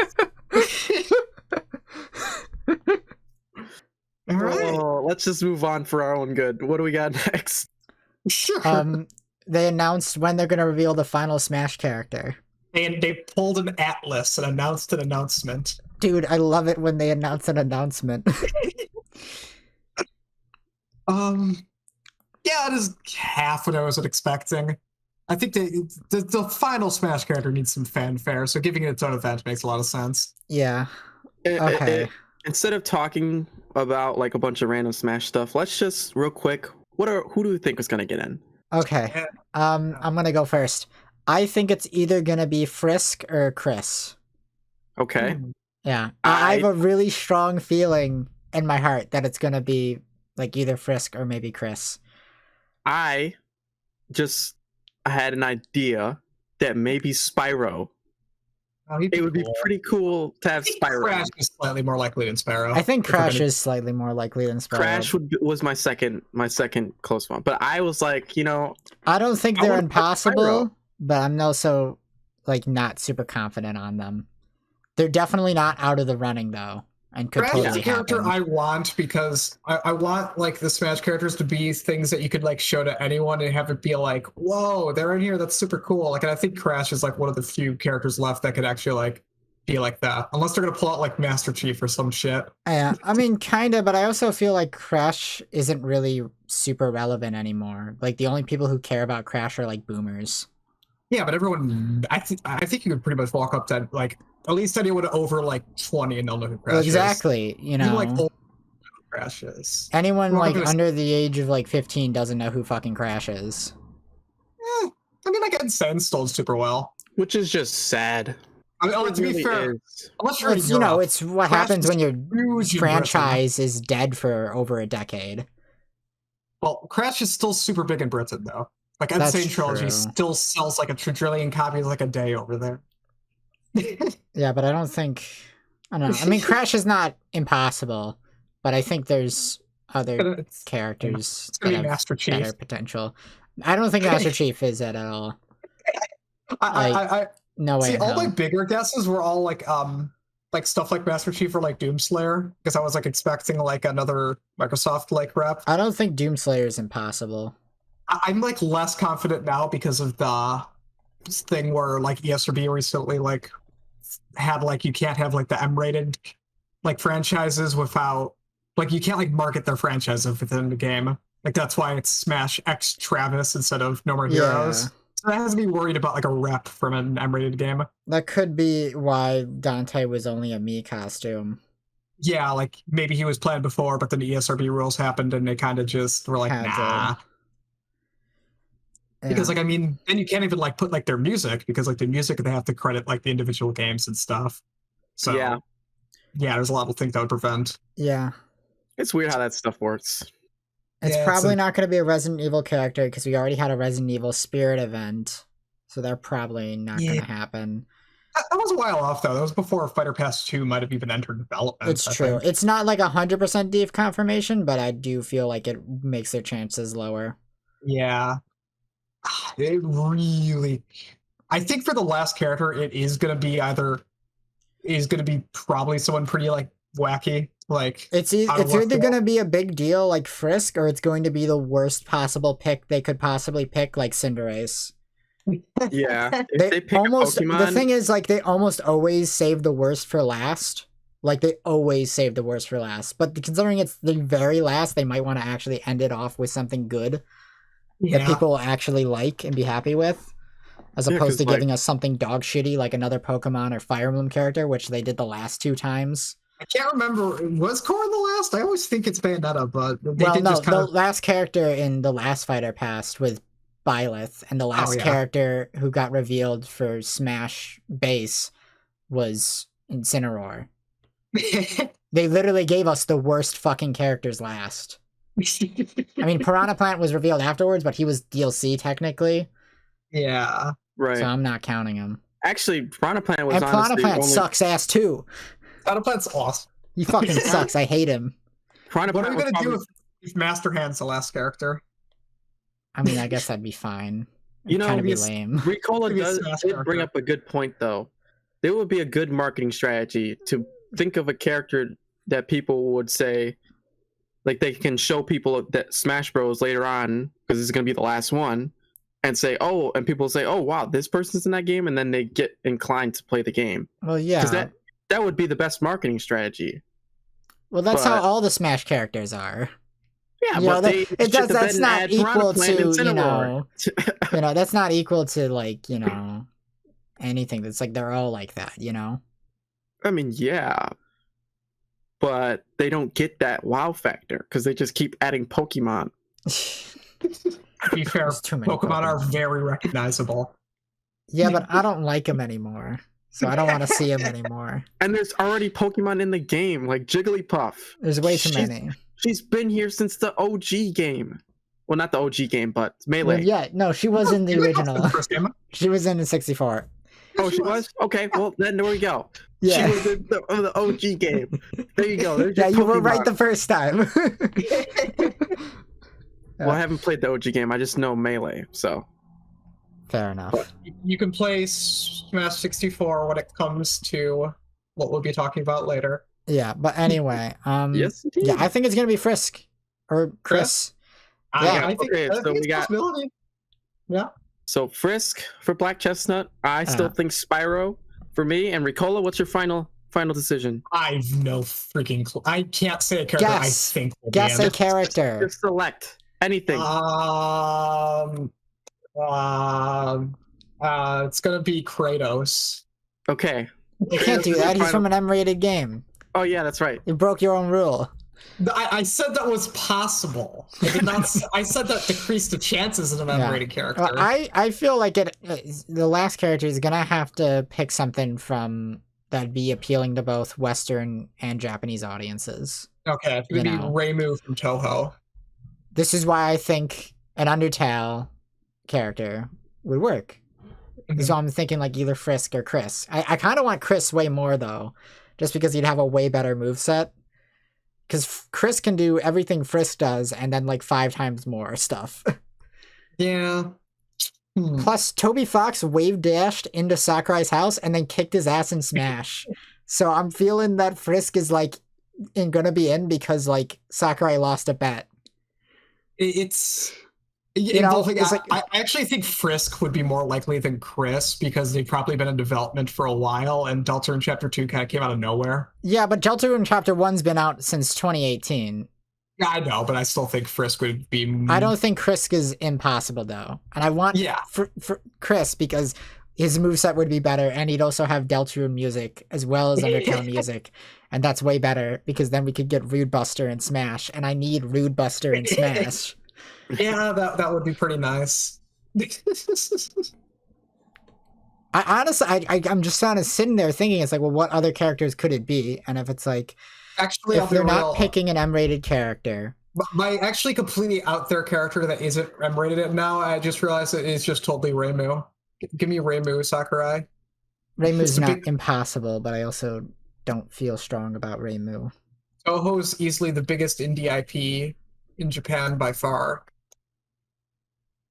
All right. Let's just move on for our own good. What do we got next? Sure. They announced when they're going to reveal the final Smash character. And they pulled an atlas and announced an announcement. Dude, I love it when they announce an announcement. Yeah, it is half what I was expecting. I think the final Smash character needs some fanfare, so giving it its own event makes a lot of sense. Yeah. Okay. Instead of talking about a bunch of random Smash stuff, let's just real quick. Who do you think is gonna get in? Okay. I'm gonna go first. I think it's either gonna be Frisk or Chris. Okay. Yeah. I have a really strong feeling in my heart that it's going to be like either Frisk or maybe Chris. I had an idea that maybe Spyro. It would be pretty cool to have Spyro. Crash is slightly more likely than Spyro. I think Crash is slightly more likely than Spyro. Crash was my second close one, but I was like, I don't think they're impossible, but I'm also like not super confident on them. They're definitely not out of the running though, and could totally happen. Character I want because I want like the Smash characters to be things that you could like show to anyone and have it be like, whoa, they're in here. That's super cool. Like, and I think Crash is like one of the few characters left that could actually like be like that, unless they're gonna pull out like Master Chief or some shit. Yeah, I mean, kind of, but I also feel like Crash isn't really super relevant anymore. Like the only people who care about Crash are like boomers. Yeah, but everyone, I think you could pretty much walk up to like at least anyone over like 20 and they'll know who Crash is. Exactly, like old Crash is. Anyone like under the age of like 15 doesn't know who fucking Crash is. I mean, like Sense sold super well, which is just sad. I mean, to be fair, unless you're it's what Crash happens when your franchise is dead for over a decade. Well, Crash is still super big in Britain, though. Like, Insane Trilogy still sells like a trillion copies like a day over there. Yeah, but I don't know. I mean, Crash is not impossible, but I think there's other characters that have Master Chief. Better potential. I don't think Master Chief is it at all. No way. See, all my bigger guesses were all like stuff like Master Chief or like Doomslayer, because I was like expecting like another Microsoft like rep. I don't think Doomslayer is impossible. I'm like less confident now because of the thing where like ESRB recently like had like you can't have like the M-rated like franchises without like you can't like market their franchises within the game. Like that's why it's Smash X Travis instead of No More Heroes. So that has me worried about like a rep from an M-rated game. That could be why Dante was only a Mii costume. Yeah, like maybe he was planned before, but then the ESRB rules happened and they kind of just were like, nah. Yeah. Because like I mean, then you can't even like put like their music because like the music they have to credit like the individual games and stuff. So yeah, there's a lot of things that would prevent. Yeah, it's weird how that stuff works. It's probably not going to be a Resident Evil character because we already had a Resident Evil Spirit event, so they're probably not going to happen. That was a while off though. That was before Fighter Pass 2 might have even entered development. It's true. It's not like 100% deep confirmation, but I do feel like it makes their chances lower. Yeah. It really, I think for the last character, it is going to be probably someone pretty like wacky. Like it's either going to be a big deal like Frisk, or it's going to be the worst possible pick they could possibly pick, like Cinderace. Yeah, they pick almost Pokemon... The thing is, like, they almost always save the worst for last. Like, they always save the worst for last. But considering it's the very last, they might want to actually end it off with something good. That people will actually like and be happy with, as opposed to giving us something dog shitty like another Pokemon or Fire Emblem character, which they did the last 2 times. I can't remember. Was Corrin the last? I always think it's Bayonetta, but the last character in the last Fighter Pass with Byleth, and the last character who got revealed for Smash Base was Incineroar. They literally gave us the worst fucking characters last. I mean, Piranha Plant was revealed afterwards, but he was DLC technically. Yeah, right. So I'm not counting him. Actually, Piranha Plant was Piranha Plant sucks ass too. Piranha Plant's awesome. He fucking sucks. I hate him. What are we gonna do if Master Hand's the last character? I mean, I guess that'd be fine. It'd kind of be lame. Ricola did bring up a good point, though. There would be a good marketing strategy to think of a character that people would say, like, they can show people that Smash Bros later on, because this is going to be the last one, and say, oh, and people say, oh, wow, this person's in that game, and then they get inclined to play the game. Well, yeah. Because that would be the best marketing strategy. Well, that's how all the Smash characters are. Yeah, but that's not equal to, that's not equal to, like, anything. That's like, they're all like that, I mean, yeah. But they don't get that wow factor because they just keep adding Pokemon. To be fair, Pokemon are very recognizable. Yeah, but I don't like them anymore. so I don't want to see him anymore. And there's already Pokemon in the game, like Jigglypuff. There's way too many. She's been here since the OG game. Well, not the OG game, but Melee. Well, yeah, no, she was in the original. She was in the 64. Oh, she was? Okay, well, then there we go. Yeah. She was in the OG game. There you go. Yeah, you were right the first time. Well, I haven't played the OG game. I just know Melee, so. Fair enough. You can play Smash 64 when it comes to what we'll be talking about later. Yeah, but anyway, yes, indeed. Yeah, I think it's gonna be Frisk or Chris. Yeah, I think, okay, so we got. Yeah. So Frisk for Black Chestnut. I still think Spyro for me. And Ricola, what's your final decision? I've no freaking clue. I can't say a character. Guess. I think. Guess a character. Just select anything. It's gonna be Kratos. Okay. You can't do that. He's from an M-rated game. Oh yeah, that's right. You broke your own rule. I said that was possible. I did not. I said that decreased the chances of an M-rated character. Well, I feel like the last character is gonna have to pick something from that'd be appealing to both Western and Japanese audiences. Okay, it's gonna be Reimu from Toho. This is why I think an Undertale character would work. Mm-hmm. So I'm thinking like either Frisk or Chris. I kind of want Chris way more though, just because he'd have a way better moveset. Because Chris can do everything Frisk does and then like 5 times more stuff. Yeah. Plus, Toby Fox wave dashed into Sakurai's house and then kicked his ass in Smash. So I'm feeling that Frisk is like gonna be in because like Sakurai lost a bet. I actually think Frisk would be more likely than Chris because they've probably been in development for a while, and Deltarune Chapter 2 kind of came out of nowhere. Yeah, but Deltarune Chapter 1's been out since 2018. Yeah, I know, but I still think Frisk would be... I don't think Frisk is impossible, though. And I want for Chris because his moveset would be better, and he'd also have Deltarune music as well as Undertale music. And that's way better, because then we could get Rude Buster in Smash, and I need Rude Buster in Smash. Yeah, that would be pretty nice. I'm just kind of sitting there thinking, it's like, well, what other characters could it be? And if it's like, actually, if you're not picking an M-rated character, my actually completely out there character that isn't M-rated now, I just realized it is just totally Reimu. Give me Reimu, Sakurai. Reimu's not impossible, but I also don't feel strong about Reimu. Toho's easily the biggest indie IP in Japan by far.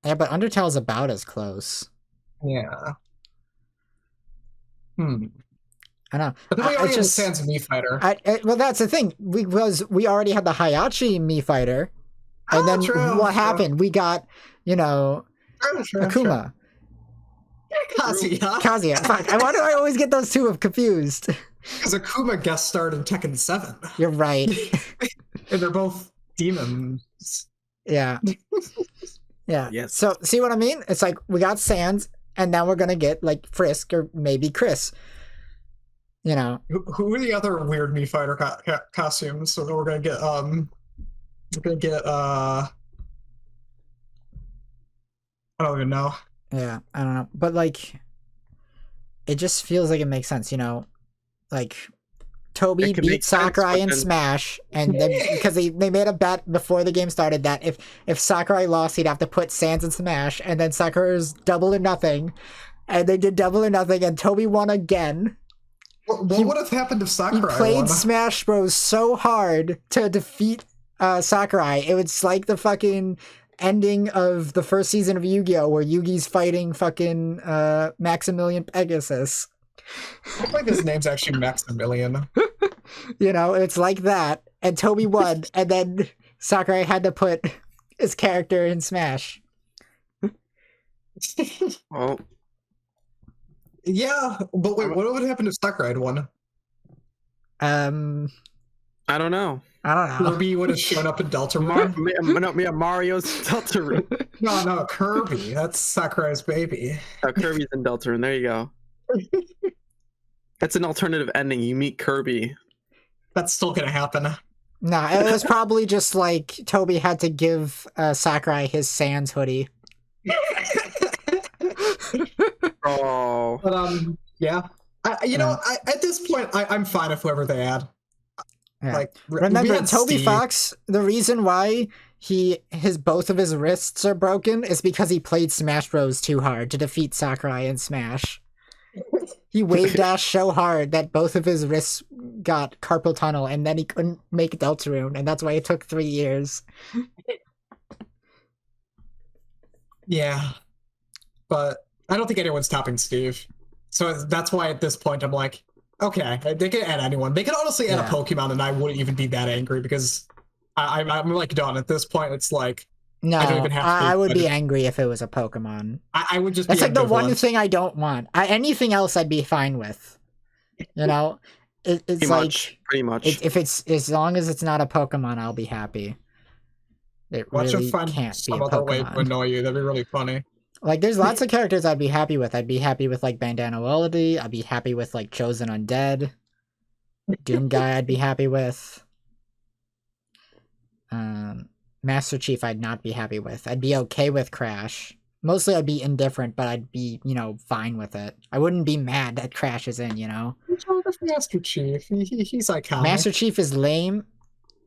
Yeah, but Undertale's about as close. Yeah. I know. But then we already have Sans Mii Fighter. Well, that's the thing. We already had the Hayachi Mii Fighter. And then what happened? We got, Akuma. Kazuya. Fuck. Why do I always get those two confused? Because Akuma guest starred in Tekken 7. You're right. And they're both demons. Yeah. Yeah. Yes. So, see what I mean? It's like, we got Sans, and now we're going to get, like, Frisk or maybe Chris. Who are the other weird Mii Fighter costumes? So we're going to get, I don't even know. Yeah, I don't know. But, like, it just feels like it makes sense, Like, Toby beat Sakurai in Smash, and then because they made a bet before the game started that if Sakurai lost, he'd have to put Sans in Smash, and then Sakurai's double or nothing, and they did double or nothing, and Toby won again. What would have happened if Sakurai He played won? Smash Bros. So hard to defeat Sakurai. It was like the fucking ending of the first season of Yu-Gi-Oh! Where Yugi's fighting fucking Maximilian Pegasus. I think his name's actually Maximilian. It's like that. And Toby won, and then Sakurai had to put his character in Smash. Oh. Yeah, but wait, what would happen if Sakurai had won? I don't know. Kirby would have shown up in Deltarune. Mario's Deltarune. No, Kirby. That's Sakurai's baby. Oh, Kirby's in Deltarune. There you go. That's an alternative ending. You meet Kirby. That's still gonna happen. No, it was probably just like Toby had to give Sakurai his Sans hoodie. Oh. But yeah. At this point, I'm fine with whoever they add. Yeah. Like, remember, Toby Fox, the reason why both of his wrists are broken is because he played Smash Bros. Too hard to defeat Sakurai in Smash. He wave dashed so hard that both of his wrists got carpal tunnel, and then he couldn't make Deltarune, and that's why it took 3 years. Yeah. But I don't think anyone's topping Steve. So that's why at this point I'm like, okay, they can add anyone. They could honestly add a Pokemon and I wouldn't even be that angry because I'm like done. At this point, it's like, no, I don't even have to I would be angry if it was a Pokemon. I would just That's like the one thing I don't want. Anything else I'd be fine with. You know? It's pretty much. If it's, as long as it's not a Pokemon, I'll be happy. It Watch really find can't be a some other Pokemon. way to annoy you. That'd be really funny. Like, there's lots of characters I'd be happy with. I'd be happy with, like, Bandana Lolity. I'd be happy with, like, Chosen Undead. Doom Guy I'd be happy with. Master Chief I'd not be happy with. I'd be okay with Crash. Mostly I'd be indifferent, but I'd be, fine with it. I wouldn't be mad that Crash is in, What's wrong with Master Chief? He's iconic. Master Chief is lame.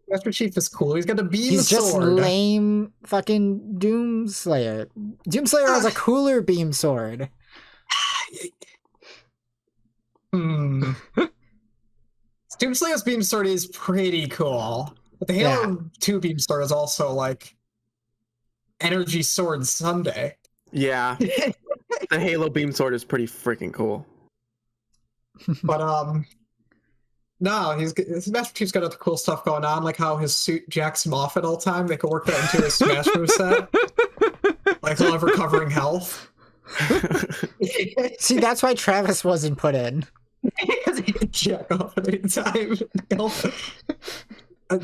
Master Chief is cool. He's got a beam sword. He's just lame fucking Doomslayer. Doomslayer has a cooler beam sword. Doomslayer's beam sword is pretty cool. But the Halo 2 beam sword is also like Energy Sword Sunday. Yeah. The Halo beam sword is pretty freaking cool. But no, Master Chief's got other cool stuff going on, like how his suit jacks him off at all time. They can work that into his Smash moveset. Like he'll have recovering health. See, that's why Travis wasn't put in. Because he can jack off at any time.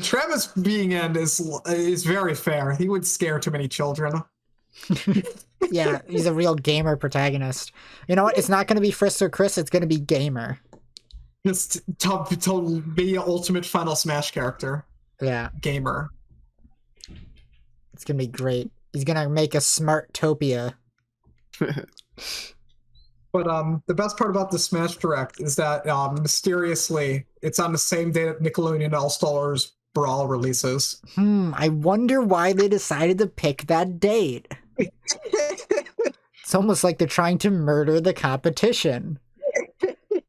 Travis being in is very fair. He would scare too many children. Yeah, he's a real gamer protagonist. You know what? It's not going to be Frisk or Chris. It's going to be Gamer. Just to be an ultimate Final Smash character. Yeah. Gamer. It's going to be great. He's going to make a Smartopia. But the best part about the Smash Direct is that mysteriously it's on the same day that Nickelodeon All-Stars Brawl releases. I wonder why they decided to pick that date. It's almost like they're trying to murder the competition.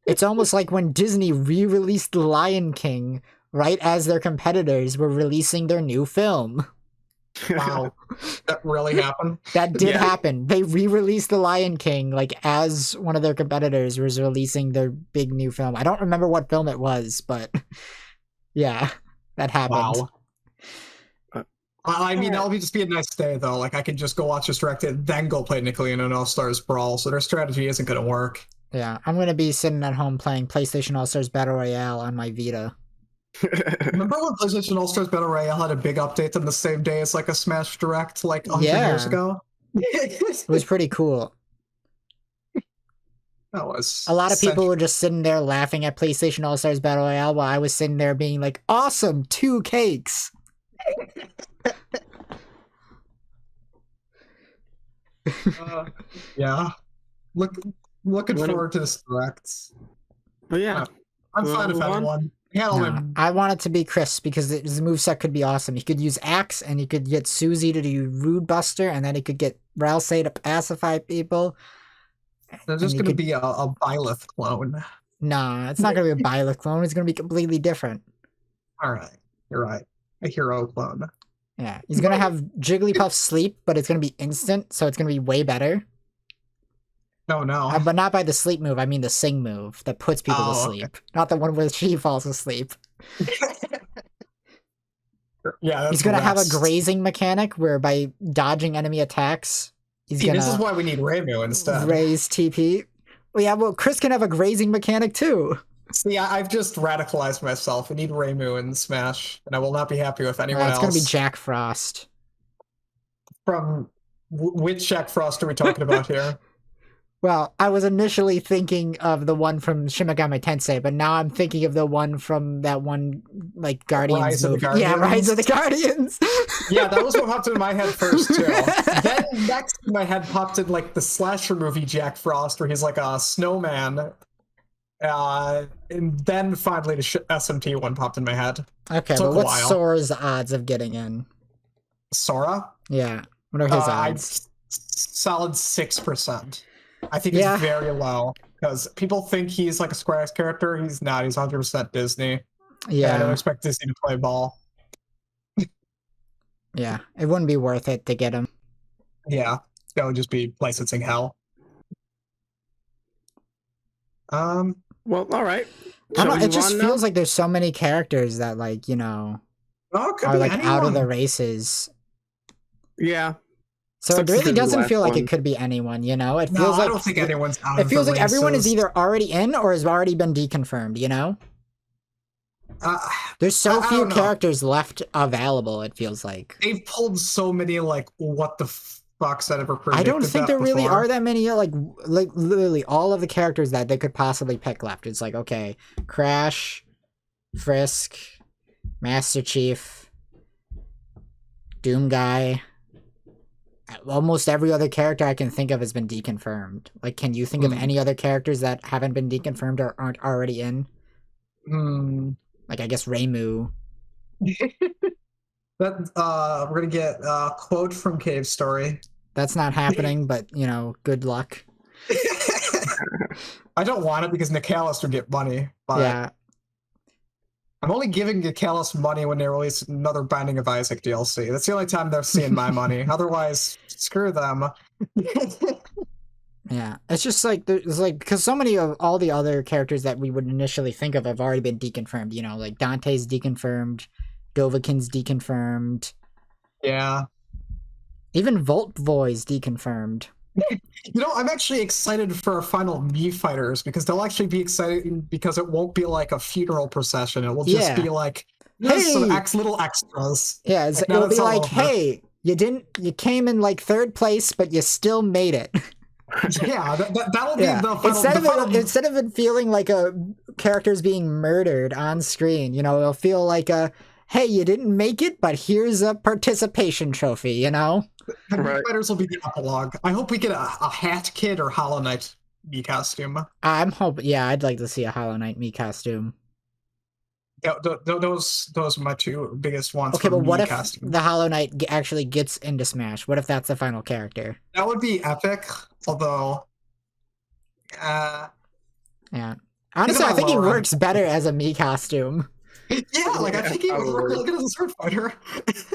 It's almost like when Disney re-released The Lion King right as their competitors were releasing their new film. Wow. That really happened? That did happen. They re-released The Lion King like as one of their competitors was releasing their big new film. I don't remember what film it was, but yeah, that happened. Wow. I mean, that'll just be a nice day, though. Like, I could just go watch this direct and then go play Nickelodeon All-Stars Brawl, so their strategy isn't going to work. Yeah, I'm going to be sitting at home playing PlayStation All-Stars Battle Royale on my Vita. Remember when PlayStation All-Stars Battle Royale had a big update on the same day as, like, a Smash Direct, like, 100 years ago? It was pretty cool. That was... A lot of people were just sitting there laughing at PlayStation All-Stars Battle Royale while I was sitting there being like, awesome, 2 cakes! Yeah. Looking forward to this direct. But yeah. I'm fine if anyone. I want it to be Chris because his moveset could be awesome. He could use Axe and he could get Susie to do Rude Buster and then he could get Ralsei to pacify people. There's just going to be a Byleth clone. Nah, it's not going to be a Byleth clone. It's going to be completely different. Alright. You're right. A hero clone. Yeah. He's going to have Jigglypuff sleep, but it's going to be instant, so it's going to be way better. No. But not by the sleep move, I mean the sing move that puts people to sleep. Okay. Not the one where she falls asleep. Yeah, he's going to have a grazing mechanic where by dodging enemy attacks, he's going to... This is why we need Raymu instead. Raise TP. Well, yeah, well, Chris can have a grazing mechanic too. See, I've just radicalized myself. I need Raymu in Smash, and I will not be happy with anyone else. It's going to be Jack Frost. From... Which Jack Frost are we talking about here? Well, I was initially thinking of the one from Shin Megami Tensei, but now I'm thinking of the one from that one, like, Guardians movie. Yeah, Rise of the Guardians. Yeah, that was what popped in my head first, too. Then next in my head popped in, like, the slasher movie Jack Frost, where he's, like, a snowman. And then finally the SMT one popped in my head. Okay, but what's Sora's odds of getting in? Sora? Yeah. What are his odds? Solid 6%. I think it's very low because people think he's like a Square Enix character. He's not. He's 100% Disney. Yeah. I don't expect Disney to play ball. Yeah, it wouldn't be worth it to get him. Yeah, that would just be licensing hell. Well, all right. It just feels like there's so many characters that, like, you know, are like out of the races. Yeah. So it really doesn't feel like it could be anyone, you know? It feels like I don't think anyone's out of the races. It feels like everyone is either already in or has already been deconfirmed, you know? There's so few characters left available, it feels like. They've pulled so many, like, what the fucks that ever predicted. I don't think there really are that many, like literally all of the characters that they could possibly pick left. It's like, okay, Crash, Frisk, Master Chief, Doom Guy. Almost every other character I can think of has been deconfirmed. Like, can you think of any other characters that haven't been deconfirmed or aren't already in? Like, I guess Reimu. We're gonna get a quote from Cave Story. That's not happening, but, you know, good luck. I don't want it because Nicalis would get money. But yeah. I'm only giving Nicalis money when they release another Binding of Isaac DLC. That's the only time they're seeing my money. Otherwise, screw them. Yeah, it's just like, there's like, because so many of all the other characters that we would initially think of have already been deconfirmed, you know, like Dante's deconfirmed, Dovahkiin's deconfirmed. Yeah. Even Voltvoy's deconfirmed. You know, I'm actually excited for our final Mii fighters because they'll actually be exciting because it won't be like a funeral procession. It will just be like, hey, some little extras. Yeah, it'll be like, hey, you came in like 3rd place, but you still made it. Yeah, that'll be the final. Instead of it feeling like a character's being murdered on screen, you know, it'll feel like a, hey, you didn't make it, but here's a participation trophy, you know? The Mii fighters will be the epilogue. I hope we get a Hat Kid or Hollow Knight Mii costume. I'm hoping, yeah, I'd like to see a Hollow Knight Mii costume. Yeah, those are my two biggest ones. Okay, but what if the Hollow Knight actually gets into Smash? What if that's the final character? That would be epic, although... yeah. Honestly, I think he works better as a Mii costume. Yeah, like, I think he would work really good as a sword fighter.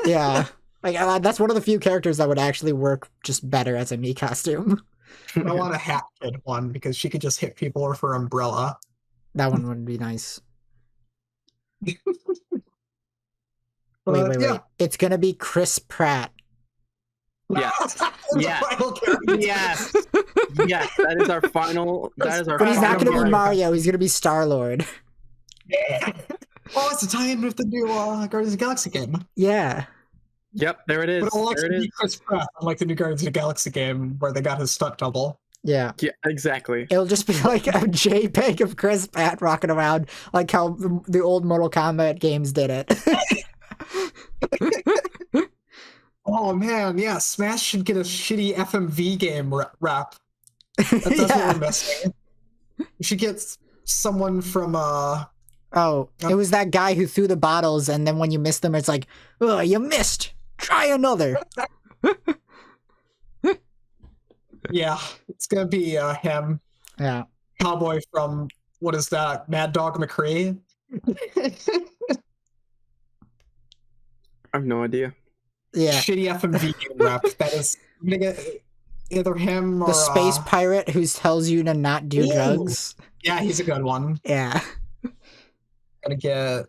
Yeah. Like, that's one of the few characters that would actually work just better as a Mii costume. I want a Hat Kid one, because she could just hit people with her umbrella. That one would be nice. Wait. Yeah. It's gonna be Chris Pratt. Yes. Yes. Yes. That is our final. But he's not gonna be Mario. He's gonna be Star-Lord. Yeah. Oh, it's a tie-in with the new Guardians of the Galaxy game. Yeah. Yep. There it is. But it'll actually be Chris Pratt, unlike the new Guardians of the Galaxy game, where they got his stunt double. Yeah. Yeah. Exactly. It'll just be like a JPEG of Chris Pratt rocking around, like how the old Mortal Kombat games did it. Oh man, yeah, Smash should get a shitty FMV game rap. That's what we're missing. We should get someone from it was that guy who threw the bottles, and then when you missed them, it's like, oh, you missed. Try another. Yeah, it's gonna be him. Yeah. Cowboy from, what is that, Mad Dog McCree? I have no idea. Yeah. Shitty FMV rep. That is, I'm gonna get either him or... The space pirate who tells you to not do drugs. Yeah, he's a good one. Yeah. Gonna get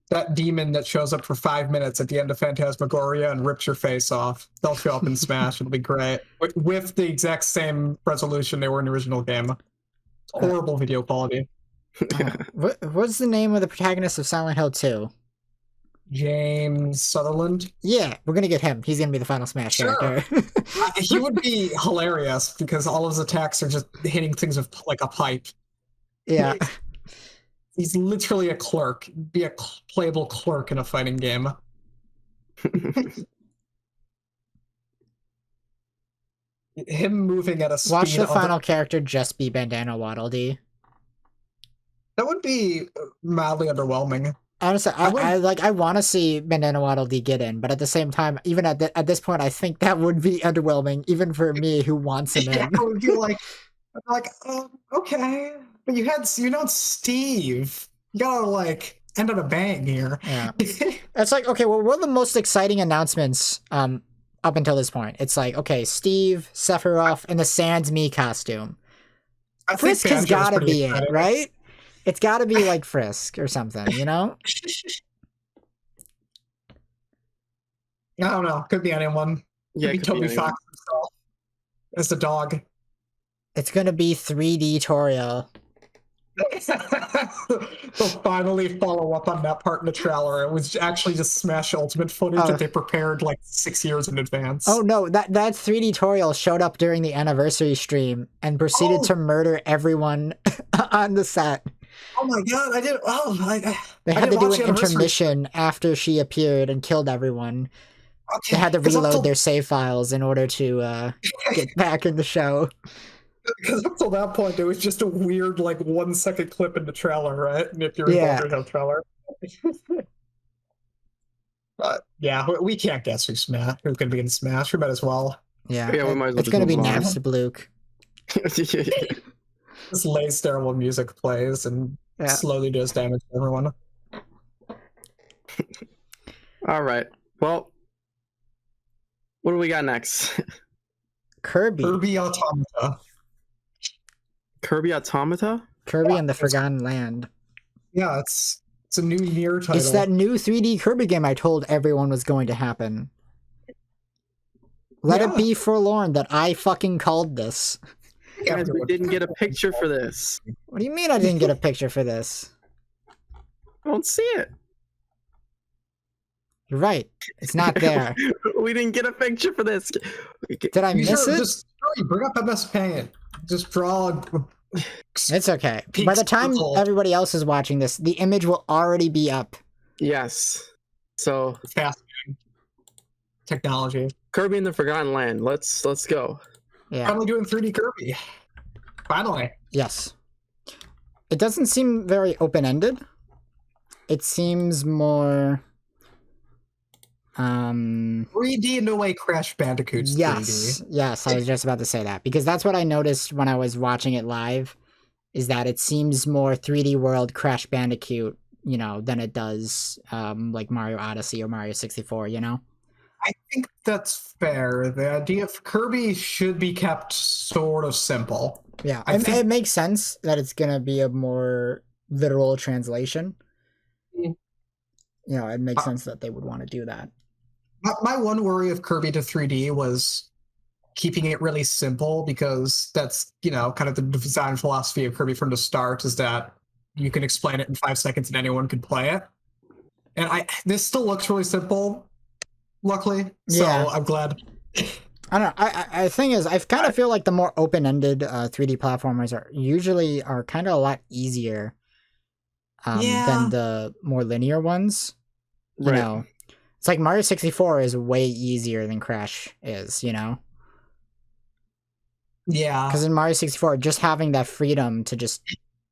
that demon that shows up for 5 minutes at the end of Phantasmagoria and rips your face off. They'll show up in Smash. It'll be great. With the exact same resolution they were in the original game. Horrible video quality. What's the name of the protagonist of Silent Hill 2? James Sutherland? Yeah, we're gonna get him. He's gonna be the final Smash character. He would be hilarious because all of his attacks are just hitting things with like a pipe. Yeah. He's literally a clerk. Be a playable clerk in a fighting game. him moving at a speed. Watch the final character just be Bandana Waddle Dee. That would be mildly underwhelming. Honestly, I want to see Bandana Waddle Dee get in, but at the same time, even at this point, I think that would be underwhelming, even for me who wants him in. It would be like, okay, but you know Steve. You gotta like end on a bang here. Yeah, it's like, okay, well, what are the most exciting announcements up until this point? It's like, okay, Steve, Sephiroth, and the Sans Me costume. Frisk has got to be it, right? It's got to be like Frisk or something, you know? I don't know. Could be anyone. Yeah, could be Toby Fox himself as the dog. It's going to be 3D Toriel. They'll finally follow up on that part in the trailer. It was actually just Smash Ultimate footage that they prepared like 6 years in advance. Oh no, that 3D Toriel showed up during the anniversary stream and proceeded to murder everyone on the set. Oh my god, I did. They had to do an intermission after she appeared and killed everyone. Okay, they had to reload their save files in order to get back in the show. Because up till that point, it was just a weird, like, 1 second clip in the trailer, right? And if you're involved in the trailer. But yeah, we can't guess who's going to be in Smash. We might as well. Yeah, we might as well. It's going to be Napstablook. This lays terrible music plays and slowly does damage to everyone. All right. Well, what do we got next? Kirby Automata. Kirby Automata? Kirby and the Forgotten Land. Yeah, it's a new Nier title. It's that new 3D Kirby game I told everyone was going to happen. Let it be forlorn that I fucking called this. Guys, we didn't get a picture for this. What do you mean I didn't get a picture for this? I don't see it. You're right. It's not there. We didn't get a picture for this. Did I miss it? Just bring up MS Paint. Just draw. It's okay. By the time everybody else is watching this, the image will already be up. Yes. So fascinating technology. Kirby and the Forgotten Land. Let's go. Yeah. Finally doing 3D Kirby. Finally. Yes. It doesn't seem very open-ended. It seems more 3D in a way Crash Bandicoot's 3D. Yes, I was just about to say that. Because that's what I noticed when I was watching it live, is that it seems more 3D World Crash Bandicoot, you know, than it does like Mario Odyssey or Mario 64, you know? I think that's fair. The idea of Kirby should be kept sort of simple. Yeah, it makes sense that it's going to be a more literal translation. You know, it makes sense that they would want to do that. My one worry of Kirby to 3D was keeping it really simple, because that's, you know, kind of the design philosophy of Kirby from the start, is that you can explain it in 5 seconds and anyone can play it. And this still looks really simple, luckily. So I'm glad. I don't know. I thing is, I kind of feel like the more open-ended 3D platformers are kind of a lot easier than the more linear ones. You know, it's like Mario 64 is way easier than Crash is, you know? Yeah. Because in Mario 64, just having that freedom to just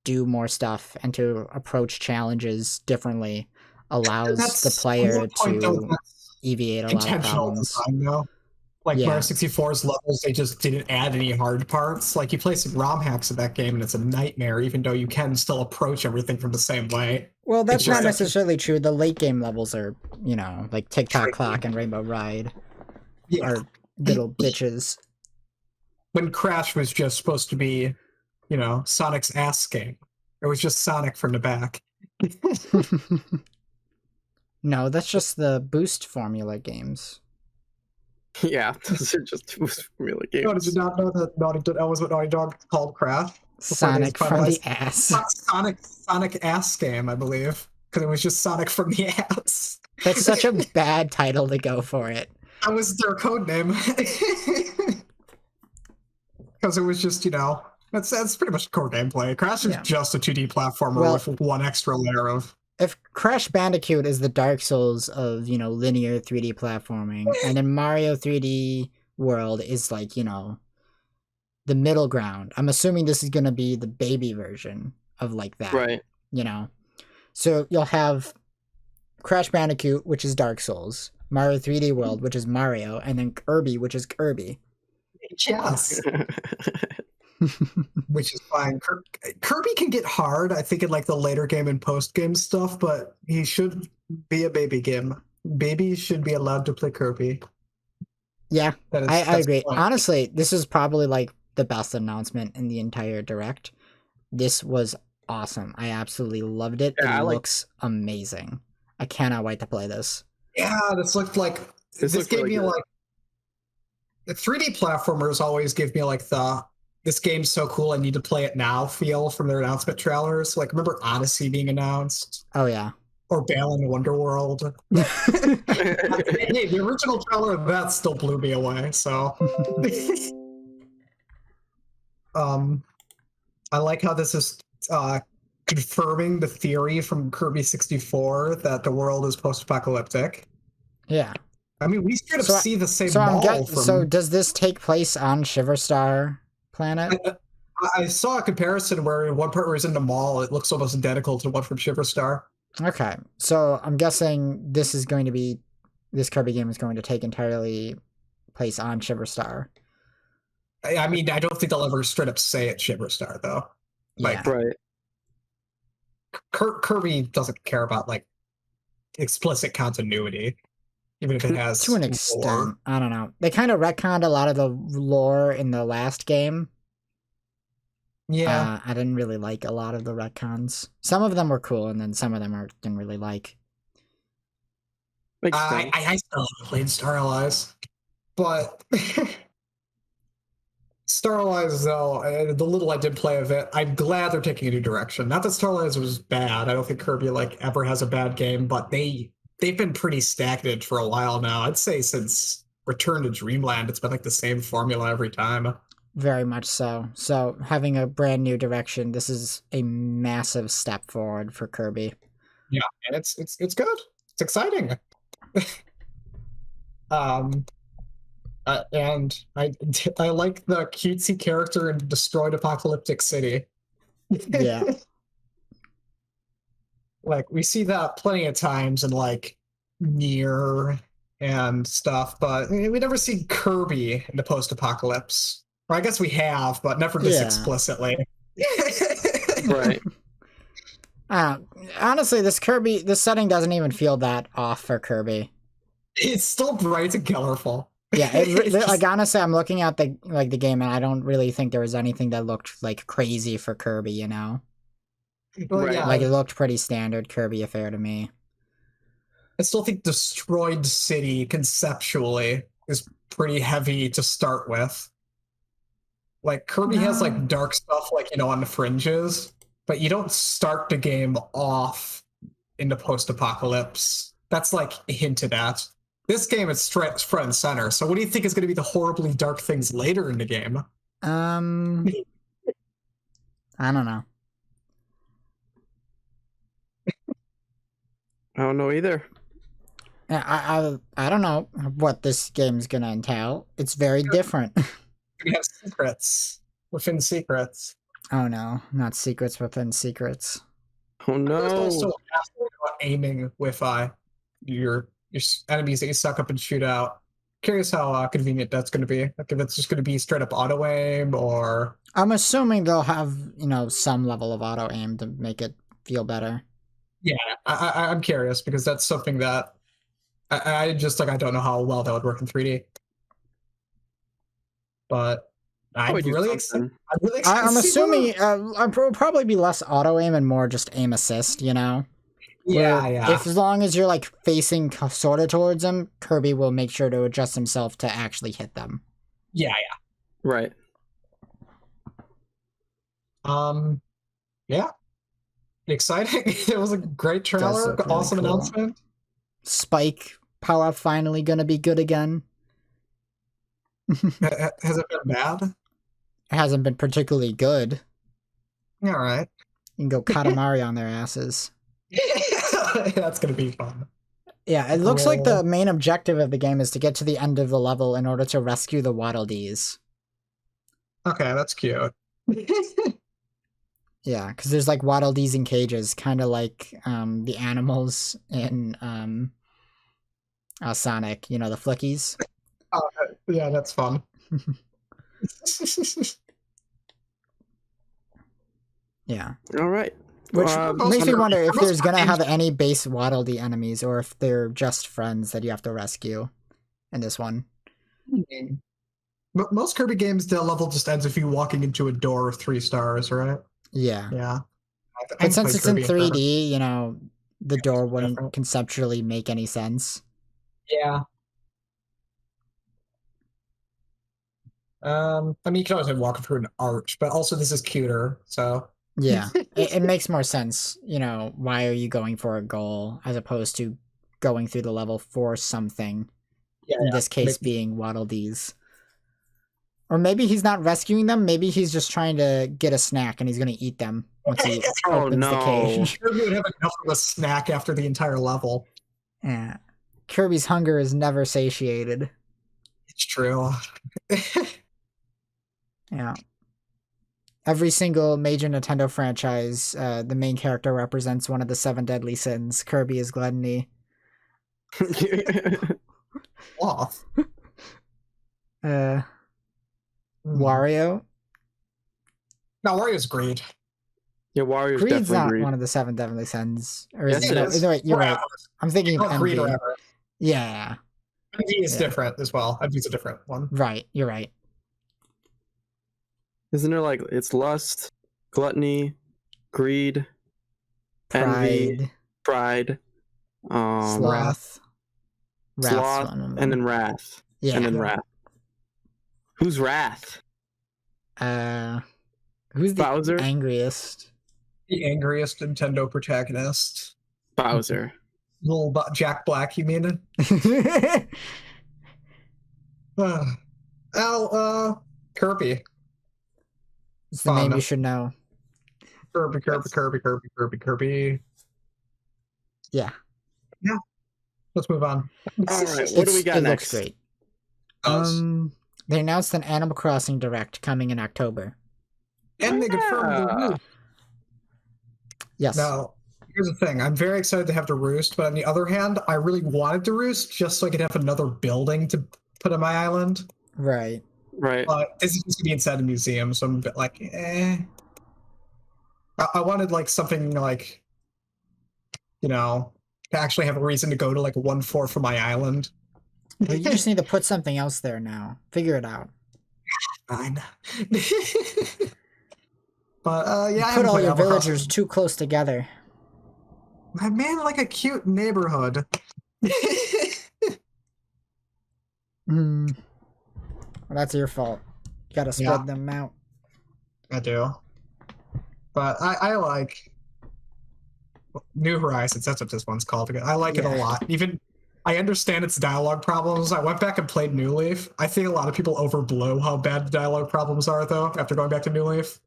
do more stuff and to approach challenges differently allows the player to alleviate a lot of problems. Like Mario 64's levels, they just didn't add any hard parts. Like, you play some ROM hacks in that game and it's a nightmare, even though you can still approach everything from the same way. Well, that's not necessarily true. The late game levels are, you know, like Tick-Tock Clock and Rainbow Ride are little bitches. When Crash was just supposed to be, you know, Sonic's ass game. It was just Sonic from the back. No, that's just the Boost Formula games. Yeah, those are just Boost Formula games. No, did you not know that that was what Naughty Dog called Crash? Sonic from the ass. Sonic ass game, I believe. Because it was just Sonic from the ass. That's such a bad title to go for it. That was their code name. Because it was just, you know, that's pretty much core gameplay. Crash is just a 2D platformer with one extra layer of... If Crash Bandicoot is the Dark Souls of, you know, linear 3D platforming, and then Mario 3D World is like, you know, the middle ground. I'm assuming this is going to be the baby version of like that. Right. You know? So you'll have Crash Bandicoot, which is Dark Souls, Mario 3D World, which is Mario, and then Kirby, which is Kirby. Yes. Which is fine. Kirby can get hard, I think, in like the later game and post-game stuff, but he should be a baby game. Babies should be allowed to play Kirby. Yeah, I agree. Honestly, this is probably like the best announcement in the entire Direct. This was awesome. I absolutely loved it. It looks amazing. I cannot wait to play this. Yeah, this looked like this gave me like the 3D platformers always give me like the this game's so cool I need to play it now feel from their announcement trailers. Like remember Odyssey being announced? Oh yeah. Or Balan Wonderworld. Hey, the original trailer of that still blew me away, so I like how this is confirming the theory from Kirby 64 that the world is post-apocalyptic. Yeah. I mean, we straight up see the same mall So does this take place on Shiverstar planet? I saw a comparison where in one part where he's in the mall, it looks almost identical to one from Shiverstar. Okay. So I'm guessing this Kirby game is going to take entirely place on Shiverstar. I mean, I don't think they'll ever straight up say it's Shiverstar, though. Like, yeah. Right. Kirby doesn't care about, like, explicit continuity, even if it has to an extent. Lore. I don't know. They kind of retconned a lot of the lore in the last game. Yeah. I didn't really like a lot of the retcons. Some of them were cool, and then some of them I didn't really like. I still haven't played Star Allies, but Star Allies, though, the little I did play of it, I'm glad they're taking a new direction. Not that Star Allies was bad. I don't think Kirby like ever has a bad game, but they've been pretty stagnant for a while now. I'd say since Return to Dreamland, it's been like the same formula every time. Very much so. So having a brand new direction, this is a massive step forward for Kirby. Yeah, and it's good. It's exciting. And I like the cutesy character in Destroyed Apocalyptic City. Yeah. Like we see that plenty of times in like Nier and stuff, but we never see Kirby in the post-apocalypse. Or I guess we have, but never this explicitly. Right. Honestly, this setting doesn't even feel that off for Kirby. It's still bright and colorful. Yeah, like honestly, I'm looking at the game, and I don't really think there was anything that looked like crazy for Kirby. You know, well, yeah. Like it looked pretty standard Kirby affair to me. I still think Destroyed City conceptually is pretty heavy to start with. Like Kirby has like dark stuff, like on the fringes, but you don't start the game off in the post-apocalypse. That's like hinted at. This game is straight front and center. So what do you think is going to be the horribly dark things later in the game? I don't know. I don't know either. I don't know what this game's going to entail. It's very different. We have secrets within secrets. Oh no, not secrets within secrets. Oh no. There's also aiming with your enemies that you suck up and shoot out. Curious how convenient that's going to be. Like if it's just going to be straight up auto aim, or I'm assuming they'll have some level of auto aim to make it feel better. Yeah, I'm curious because that's something that I just I don't know how well that would work in 3D. But I'm really excited. I'm assuming it will probably be less auto aim and more just aim assist. Yeah. If as long as you're like facing sort of towards them, Kirby will make sure to adjust himself to actually hit them. Yeah. Right. Yeah. Exciting. It was a great trailer. Really awesome cool announcement. Spike power finally gonna be good again. Has it been bad? It hasn't been particularly good. All right. You can go Katamari on their asses. That's going to be fun. Yeah, it looks like the main objective of the game is to get to the end of the level in order to rescue the Waddle Dees. Okay, that's cute. Yeah, because there's like Waddle Dees in cages, kind of like the animals in Sonic, the Flickies. Yeah, that's fun. Yeah. All right. Which makes me wonder if there's going to have any base Waddle Dee enemies or if they're just friends that you have to rescue in this one. But most Kirby games, the level just ends if you walking into a door of 3 stars, right? Yeah. Yeah. But since it's in 3D, the door wouldn't conceptually make any sense. Yeah. I mean, you can always walk through an arch, but also this is cuter, so. Yeah, it makes more sense. Why are you going for a goal as opposed to going through the level for something? In this case, being Waddle Dees. Or maybe he's not rescuing them. Maybe he's just trying to get a snack and he's going to eat them once he opens the cage. Kirby would have enough of a snack after the entire level. Yeah. Kirby's hunger is never satiated. It's true. Yeah. Every single major Nintendo franchise, the main character represents one of the 7 deadly sins. Kirby is gluttony. Off. Wario? No, Wario's greed. Yeah, Wario's Greed's definitely not greed. one of the 7 deadly sins. Or yes, it is. You're right. I'm thinking of greed envy. Yeah. Envy is different as well. Envy's a different one. Right, you're right. Isn't there it's lust, gluttony, greed, envy, pride, sloth, and then wrath. Yeah. And then wrath. Who's Wrath? Who's the Bowser? angriest? The angriest Nintendo protagonist. Bowser. Little Jack Black, you mean? Kirby. It's the name you should know. Kirby. Yeah. Yeah. Let's move on. All right, what do we got next? Looks great. They announced an Animal Crossing Direct coming in October. And they confirmed the Roost. Yes. Now, here's the thing. I'm very excited to have the Roost, but on the other hand, I really wanted the Roost just so I could have another building to put on my island. Right. Right. But this is just to be inside a museum, so I'm a bit like, I wanted something to actually have a reason to go to 1/4 of my island. Well, you just need to put something else there now. Figure it out. Fine. But yeah, put all your villagers too close together. I made a cute neighborhood. Well, that's your fault. You gotta spread them out. I do. But I like New Horizons. That's what this one's called. I like it a lot. Even I understand its dialogue problems. I went back and played New Leaf. I think a lot of people overblow how bad the dialogue problems are, though, after going back to New Leaf.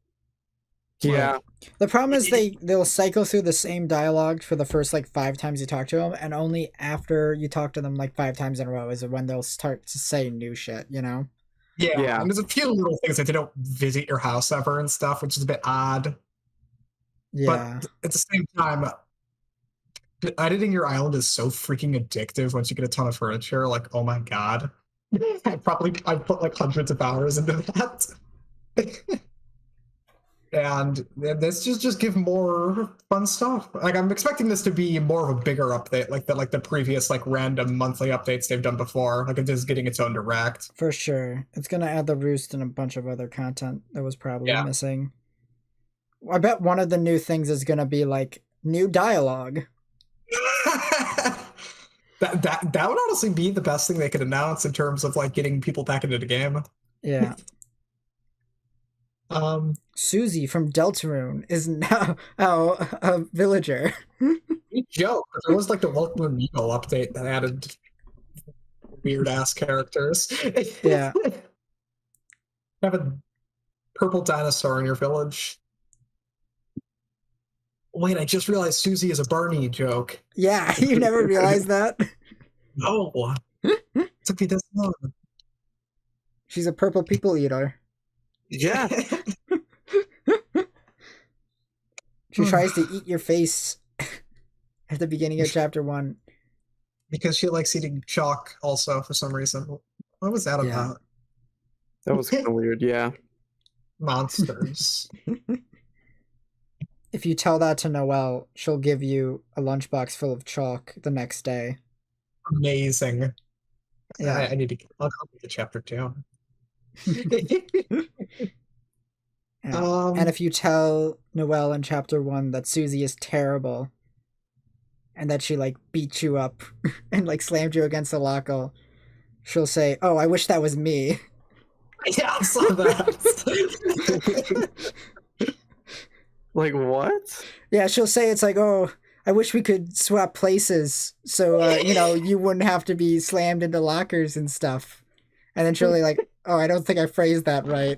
Yeah. The problem is they'll cycle through the same dialogue for the first 5 times you talk to them, and only after you talk to them 5 times in a row is when they'll start to say new shit, Yeah. And there's a few little things they don't visit your house ever and stuff, which is a bit odd. Yeah. But at the same time, editing your island is so freaking addictive once you get a ton of furniture. Oh my god. I put hundreds of hours into that. And this just give more fun stuff. I'm expecting this to be more of a bigger update, the previous random monthly updates they've done before. It is getting its own direct. For sure. It's gonna add the Roost and a bunch of other content that was probably missing. I bet one of the new things is gonna be new dialogue. That would honestly be the best thing they could announce in terms of getting people back into the game. Yeah. Susie from Deltarune is now a villager. Joke. There was the Welcome Amiibo update that added weird ass characters. Yeah. Have a purple dinosaur in your village. Wait, I just realized Susie is a Barney joke. Yeah, you never realized that? No. It took me this long. She's a purple people eater. Yeah. She tries to eat your face at the beginning of chapter 1. Because she likes eating chalk also for some reason. What was that about? That was kind of weird, yeah. Monsters. If you tell that to Noelle, she'll give you a lunchbox full of chalk the next day. Amazing. Yeah. I need to. I'll read the chapter 2. And if you tell Noelle in chapter 1 that Susie is terrible and that she like beat you up and like slammed you against the locker, she'll say, "Oh, I wish that was me." Yeah, I saw that. Like what? Yeah, she'll say it's like, "Oh, I wish we could swap places so you wouldn't have to be slammed into lockers and stuff." And then she'll be like, "Oh, I don't think I phrased that right."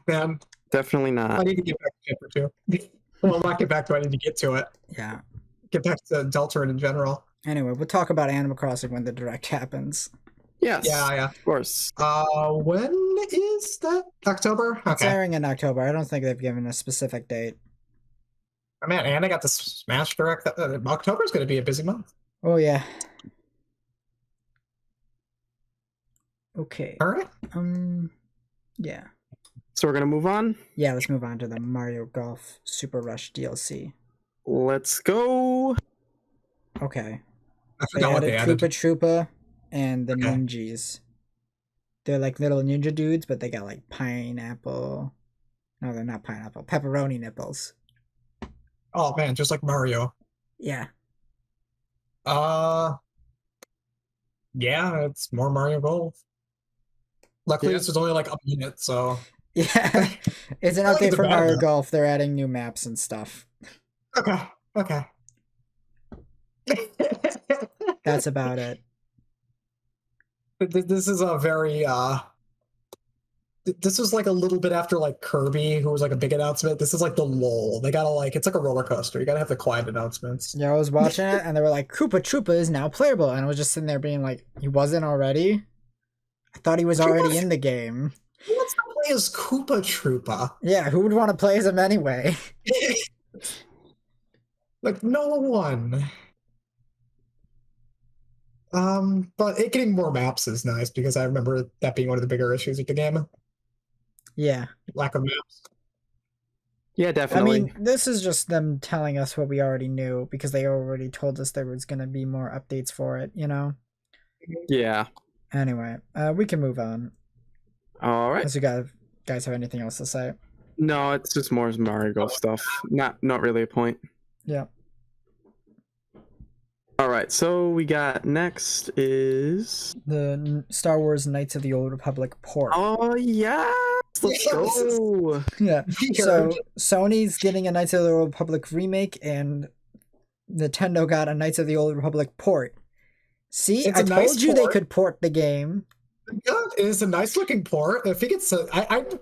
Man, definitely not. I need to get back to chapter 2. Well, not get back to. I need to get to it. Yeah. Get back to Deltarune in general. Anyway, we'll talk about Animal Crossing when the direct happens. Yes. Yeah. Of course. When is that? October? It's airing in October. I don't think they've given a specific date. Oh, man, and I got the Smash Direct. October's going to be a busy month. Oh, yeah. Okay. All right. Yeah. So we're going to move on? Yeah, let's move on to the Mario Golf Super Rush DLC. Let's go. Okay. I forgot what they added. Koopa Troopa and the Ninjas. They're like little ninja dudes, but they got like pineapple. No, they're not pineapple. Pepperoni nipples. Oh, man, just like Mario. Yeah. Yeah, it's more Mario Golf. Luckily, this was only like a minute, so... Yeah, it's an update for Mario Golf. They're adding new maps and stuff. Okay. That's about it. This is a very, this was like a little bit after like Kirby, who was like a big announcement. This is like the lull. They gotta like, it's like a roller coaster. You gotta have the quiet announcements. Yeah, I was watching it and they were like, Koopa Troopa is now playable. And I was just sitting there being like, he wasn't already? I thought he was already in the game. Who wants to play as Koopa Troopa? Yeah, who would want to play as him anyway? Like, no one. But it getting more maps is nice because I remember that being one of the bigger issues with the game. Yeah. Lack of maps. Yeah, definitely. I mean, this is just them telling us what we already knew because they already told us there was going to be more updates for it, you know? Yeah. Anyway, we can move on. All right. Unless you guys have anything else to say. No, it's just more Mario Golf stuff. Not really a point. Yeah. All right, so we got next is the Star Wars Knights of the Old Republic port. Oh yeah, let's go. Yeah. So Sony's getting a Knights of the Old Republic remake, and Nintendo got a Knights of the Old Republic port. See, I told you they could port the game. Yeah, it is a nice looking port. I think it's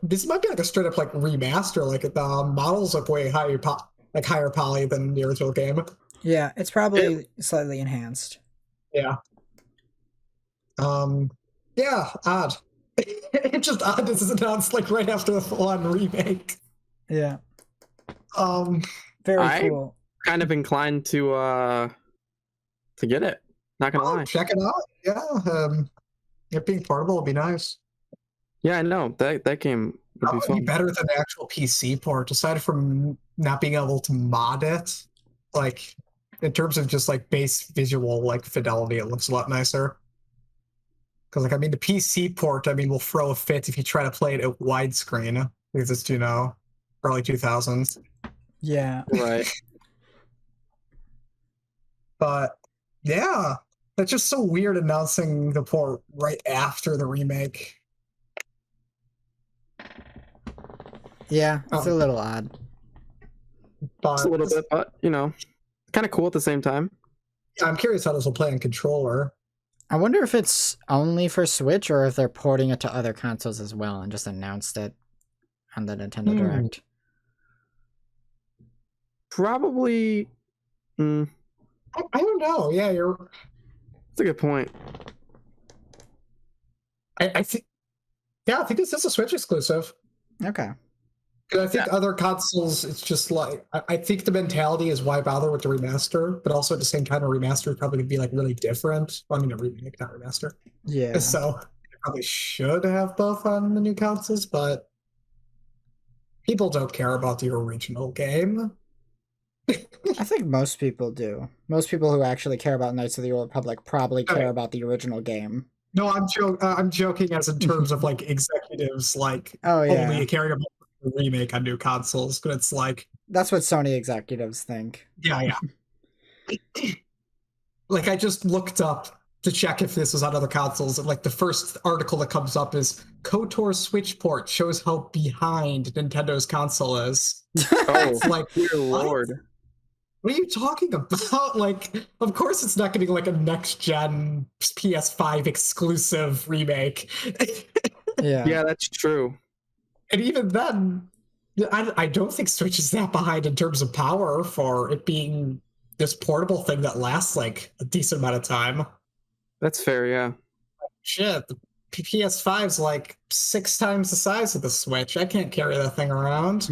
this might be like a straight up like remaster. Like the models look way higher poly than the original game. Yeah, it's probably slightly enhanced. Yeah. Yeah, odd. It's just odd this is announced like right after the full-on remake. Yeah. Very cool. Kind of inclined to get it. Not gonna lie. Check it out. Yeah. It being portable would be nice. Yeah, I know. That game would be fun. Be better than the actual PC port, aside from not being able to mod it. Like, in terms of just like base visual like fidelity, it looks a lot nicer. Because like, I mean, the PC port, I mean, will throw a fit if you try to play it at widescreen because it's early 2000s. Yeah. Right. But yeah, it's just so weird announcing the port right after the remake. Yeah, it's a little odd. But it's a little bit, but kind of cool at the same time. I'm curious how this will play on controller. I wonder if it's only for Switch or if they're porting it to other consoles as well and just announced it on the Nintendo Direct. Probably. I don't know. Yeah, That's a good point. I think, yeah, I think this is a Switch exclusive. Okay. I think other consoles, it's just like, I think the mentality is why bother with the remaster, but also at the same time, a remaster would probably be like really different. Well, I mean, a remake, not remaster. Yeah. So they probably should have both on the new consoles, but people don't care about the original game. I think most people do. Most people who actually care about Knights of the Old Republic probably care about the original game. No, I'm joking as in terms of like executives like only caring about the remake on new consoles, but it's like that's what Sony executives think. Yeah. Like I just looked up to check if this was on other consoles, and like the first article that comes up is KOTOR Switch port shows how behind Nintendo's console is. It's like, dear Lord. What are you talking about? Like, of course it's not getting like a next-gen PS5 exclusive remake. Yeah, that's true. And even then, I don't think Switch is that behind in terms of power for it being this portable thing that lasts like a decent amount of time. That's fair, yeah. Shit, the PS5's like 6 times the size of the Switch. I can't carry that thing around.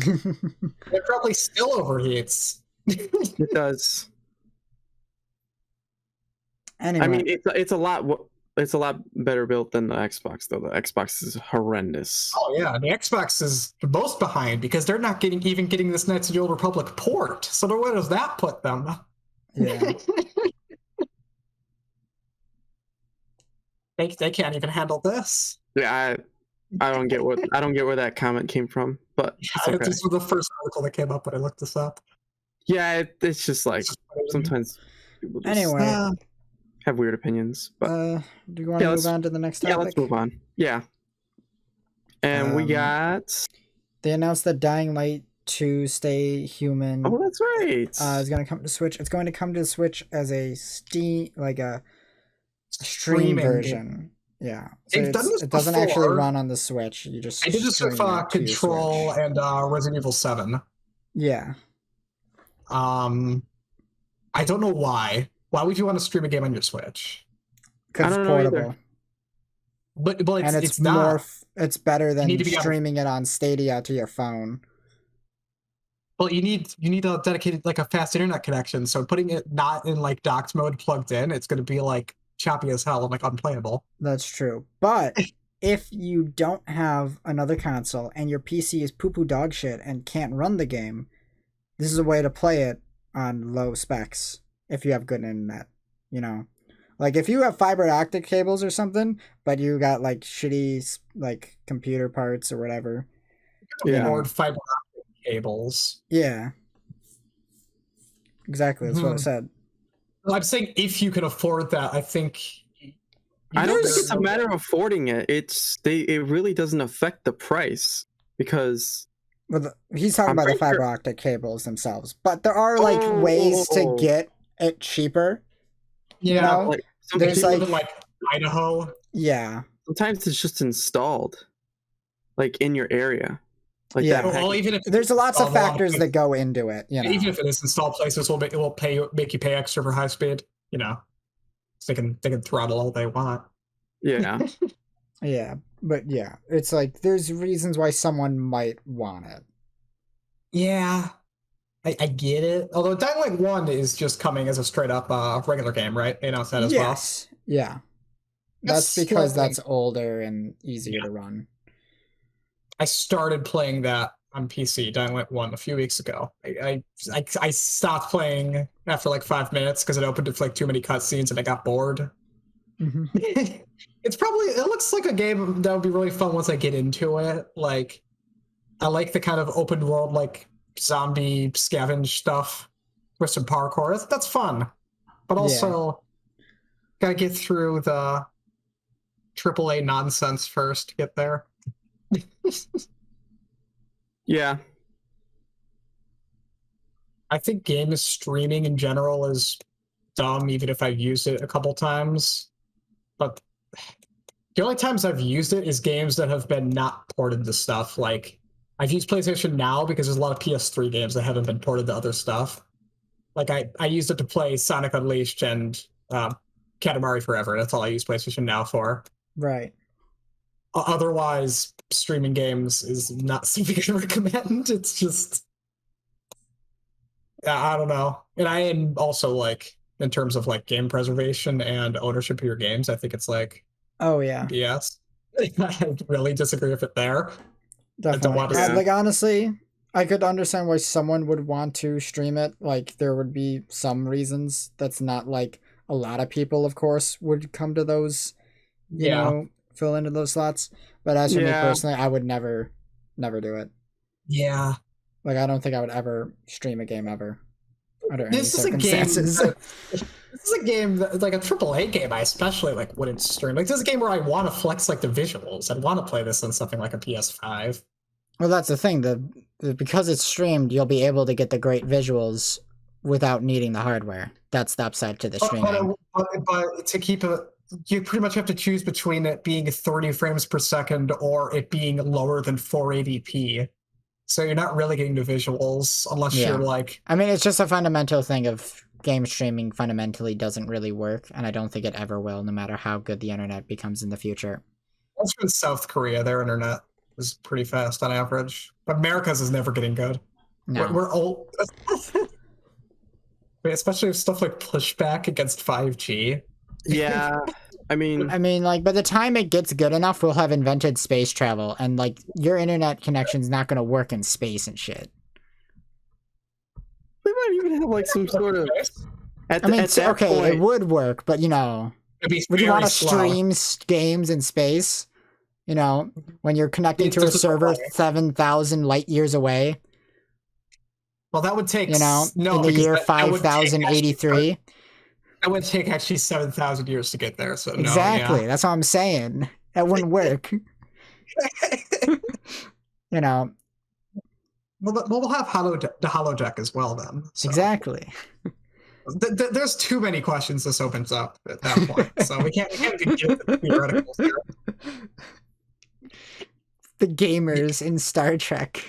It probably still overheats. It does. Anyway. I mean, it's a lot better built than the Xbox, though. The Xbox is horrendous. Oh yeah, the Xbox is the most behind because they're not even getting this Knights of the Old Republic port. So where does that put them? Yeah. They can't even handle this. Yeah, I don't get where that comment came from, but it's okay. This was the first article that came up when I looked this up. Yeah, it's just like sometimes people just have weird opinions. But do you want to move on to the next topic? Yeah, let's move on. Yeah. And we got... They announced that Dying Light 2 Stay Human... Oh, that's right. Is going to come to Switch. It's going to come to Switch as a Steam, like a stream version. Yeah. So it doesn't actually run on the Switch. You just I did this with Control and Resident Evil 7. Yeah. I don't know why. Why would you want to stream a game on your Switch? Because it's portable. But it's not. It's better than streaming it on Stadia to your phone. Well, you need a dedicated, like a fast internet connection. So putting it not in like docked mode plugged in, it's going to be like choppy as hell and like unplayable. That's true. But if you don't have another console and your PC is poo-poo dog shit and can't run the game, this is a way to play it on low specs if you have good internet, you know? Like, if you have fiber optic cables or something, but you got, like, shitty, like, computer parts or whatever. Yeah. Or fiber optic cables. Yeah. Exactly, that's what I said. Well, I'm saying if you can afford that, I think... I don't think it's a matter of affording it. It really doesn't affect the price, because... Well, he's talking about the fiber optic cables themselves, but there are like ways to get it cheaper. Yeah, you know? like there's like Idaho. Yeah, sometimes it's just installed, like in your area. Like yeah, that well, even if there's lots of factors that go into it. You know, even if it is installed, places will make you pay extra for high speed. You know, so they can throttle all they want. Yeah. Yeah, but yeah, it's like there's reasons why someone might want it. Yeah, I get it. Although Dying Light 1 is just coming as a straight up regular game, right? They announced that as well. Yes, yeah. That's because that's older and easier to run. I started playing that on PC, Dying Light 1, a few weeks ago. I stopped playing after like 5 minutes because it opened with like too many cutscenes and I got bored. Mm-hmm. It looks like a game that would be really fun once I get into it. Like, I like the kind of open world, like zombie scavenge stuff with some parkour. That's fun. But also, gotta get through the AAA nonsense first to get there. Yeah. I think game streaming in general is dumb, even if I've used it a couple times. But the only times I've used it is games that have been not ported to stuff. Like, I've used PlayStation Now because there's a lot of PS3 games that haven't been ported to other stuff. Like, I used it to play Sonic Unleashed and Katamari Forever. That's all I use PlayStation Now for. Right. Otherwise, streaming games is not something I recommend. It's just, I don't know. And I am also like, in terms of like game preservation and ownership of your games, I think it's like, oh yeah, BS. I really disagree with it there. Definitely. Like honestly, I could understand why someone would want to stream it. Like there would be some reasons. That's not like a lot of people, of course, would come to those, you know, fill into those slots. But as for me personally, I would never do it. Yeah. Like I don't think I would ever stream a game ever under any This circumstances. This is a game that, like a AAA game, I especially like wouldn't stream. Like this is a game where I want to flex like the visuals. I'd want to play this on something like a PS5. Well, that's the thing. Because it's streamed, you'll be able to get the great visuals without needing the hardware. That's the upside to the streaming. But to keep it, you pretty much have to choose between it being 30 frames per second or it being lower than 480p. So you're not really getting the visuals unless you're like... I mean, it's just a fundamental thing of game streaming fundamentally doesn't really work, and I don't think it ever will, no matter how good the internet becomes in the future. Also in South Korea, their internet is pretty fast on average. But America's is never getting good. No. We're old. Especially with stuff like pushback against 5G. Yeah. I mean, like, by the time it gets good enough, we'll have invented space travel, and, like, your internet connection's not gonna work in space and shit. They might even have, like, some sort of... It would work, but, you know... Would you want to stream games in space? You know, when you're connecting to a server 7,000 light years away? Well, that would take... You know, in the year 5083? That would take actually 7,000 years to get there. So exactly, that's what I'm saying. That wouldn't work. You know. Well, we'll have the holodeck as well then. So. Exactly. There's too many questions this opens up at that point, so we can't even get the theoreticals here. The gamers in Star Trek.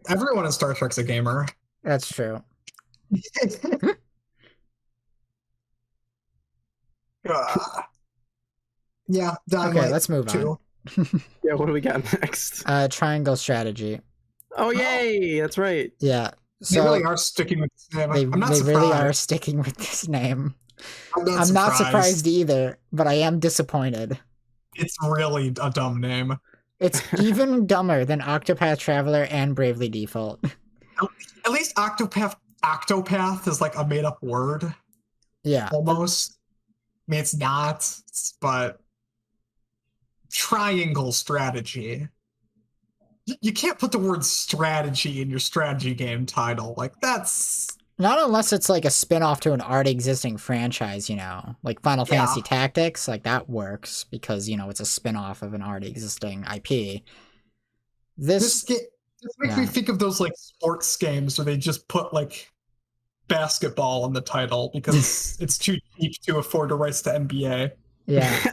Everyone in Star Trek's a gamer. That's true. Yeah. Okay, let's move on. Yeah, what do we got next? Triangle strategy. Oh, yay! That's right. Yeah. So they really are sticking with this name. I'm not surprised. They really are sticking with this name. I'm not surprised either, but I am disappointed. It's really a dumb name. It's even dumber than Octopath Traveler and Bravely Default. At least Octopath is like a made-up word. Yeah. Almost. I mean, it's not, but triangle strategy. You can't put the word strategy in your strategy game title. Like, that's... Not unless it's like a spin-off to an already existing franchise, you know? Like Final Fantasy Tactics, like that works because, you know, it's a spin-off of an already existing IP. This makes me think of those, like, sports games where they just put, like, basketball in the title because it's too cheap to afford the rights to NBA. Yeah.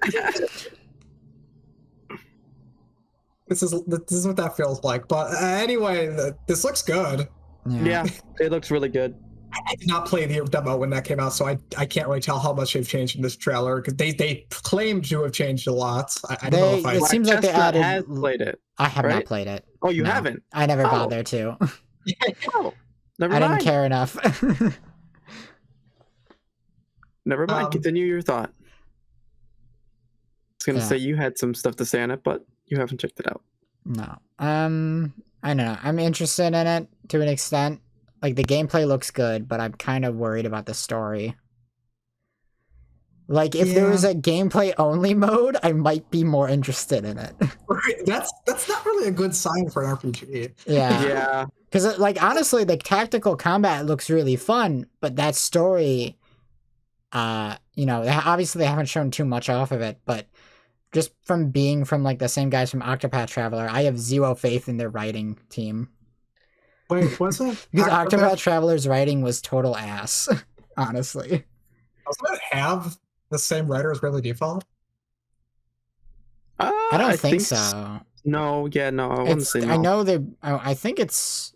This is what that feels like. But anyway, this looks good. Yeah, it looks really good. I did not play the demo when that came out, so I can't really tell how much they've changed in this trailer because they claim to have changed a lot. I don't know if it seems like they added. Has played it. I have not played it. Oh, you haven't? I never bothered to. Oh, never mind. I didn't care enough. Never mind. Continue your thought. I was gonna say you had some stuff to say on it, but you haven't checked it out. No. I don't know. I'm interested in it to an extent. Like, the gameplay looks good, but I'm kind of worried about the story. Like, if there was a gameplay-only mode, I might be more interested in it. That's not really a good sign for an RPG. Yeah. Yeah. Because, like, honestly, the tactical combat looks really fun, but that story, you know, obviously they haven't shown too much off of it, but just from being from, like, the same guys from Octopath Traveler, I have zero faith in their writing team. Wait, what's it? Because Octopath Traveler's writing was total ass, honestly. Doesn't it have the same writer as Bravely Default? I don't think so. No, I wouldn't say no. I know I think it's,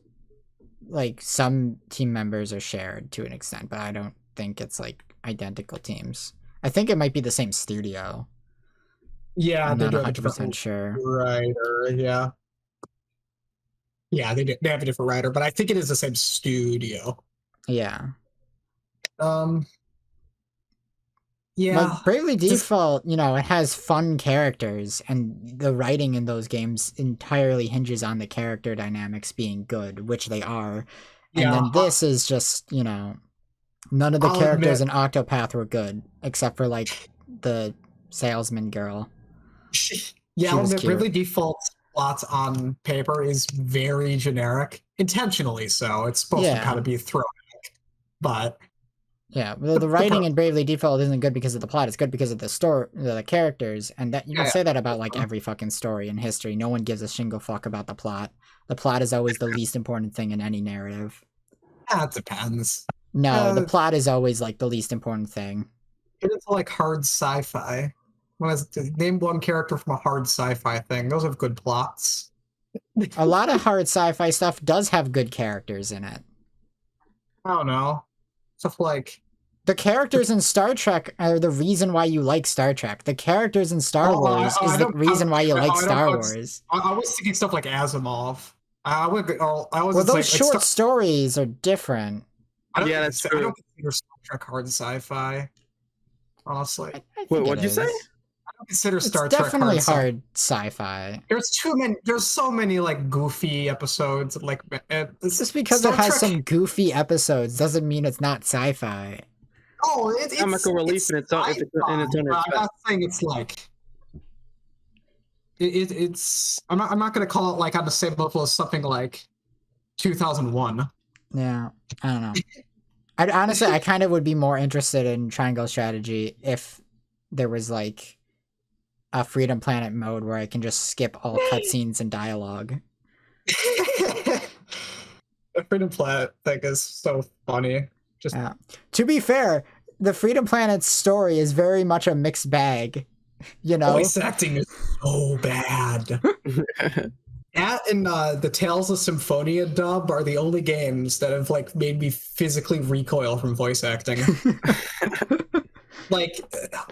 like, some team members are shared to an extent, but I don't think it's, like, identical teams. I think it might be the same studio. Yeah, I'm they not do have a 100% different sure. writer. Yeah. Yeah, they have a different writer, but I think it is the same studio. Yeah. Yeah. But Bravely Default, you know, it has fun characters, and the writing in those games entirely hinges on the character dynamics being good, which they are. And then this is just, you know, none of the characters in Octopath were good, except for, like, the salesman girl. Yeah, I'll admit, Bravely Default's plots on paper is very generic, intentionally so. It's supposed to kind of be throwback, but... Yeah, well, the writing in Bravely Default isn't good because of the plot. It's good because of the story, the characters, and that you can say that about like every fucking story in history. No one gives a shingle fuck about the plot. The plot is always the least important thing in any narrative. That depends. No, the plot is always like the least important thing. Get into like hard sci-fi. Name one character from a hard sci-fi thing. Those have good plots. A lot of hard sci-fi stuff does have good characters in it. I don't know. Stuff like the characters in Star Trek are the reason why you like Star Trek. The characters in Star Wars is the reason why you like Star Wars. I was thinking stuff like Asimov. Well, those short stories are different. Yeah, that's true. I don't consider Star Trek hard sci-fi, honestly. Wait, what'd you say? I don't consider Star Trek definitely hard sci-fi. There's so many like goofy episodes. Like just because it has some goofy episodes doesn't mean it's not sci-fi. Oh, it's comical relief in its own. I'm not saying it's like it's. I'm not going to call it like on the same level as something like 2001. Yeah, I don't know. Honestly, I kind of would be more interested in Triangle Strategy if there was like a Freedom Planet mode where I can just skip all cutscenes and dialogue. The Freedom Planet thing is so funny. Just to be fair, the Freedom Planet's story is very much a mixed bag. You know, voice acting is so bad. That and the Tales of Symphonia dub are the only games that have like made me physically recoil from voice acting. Like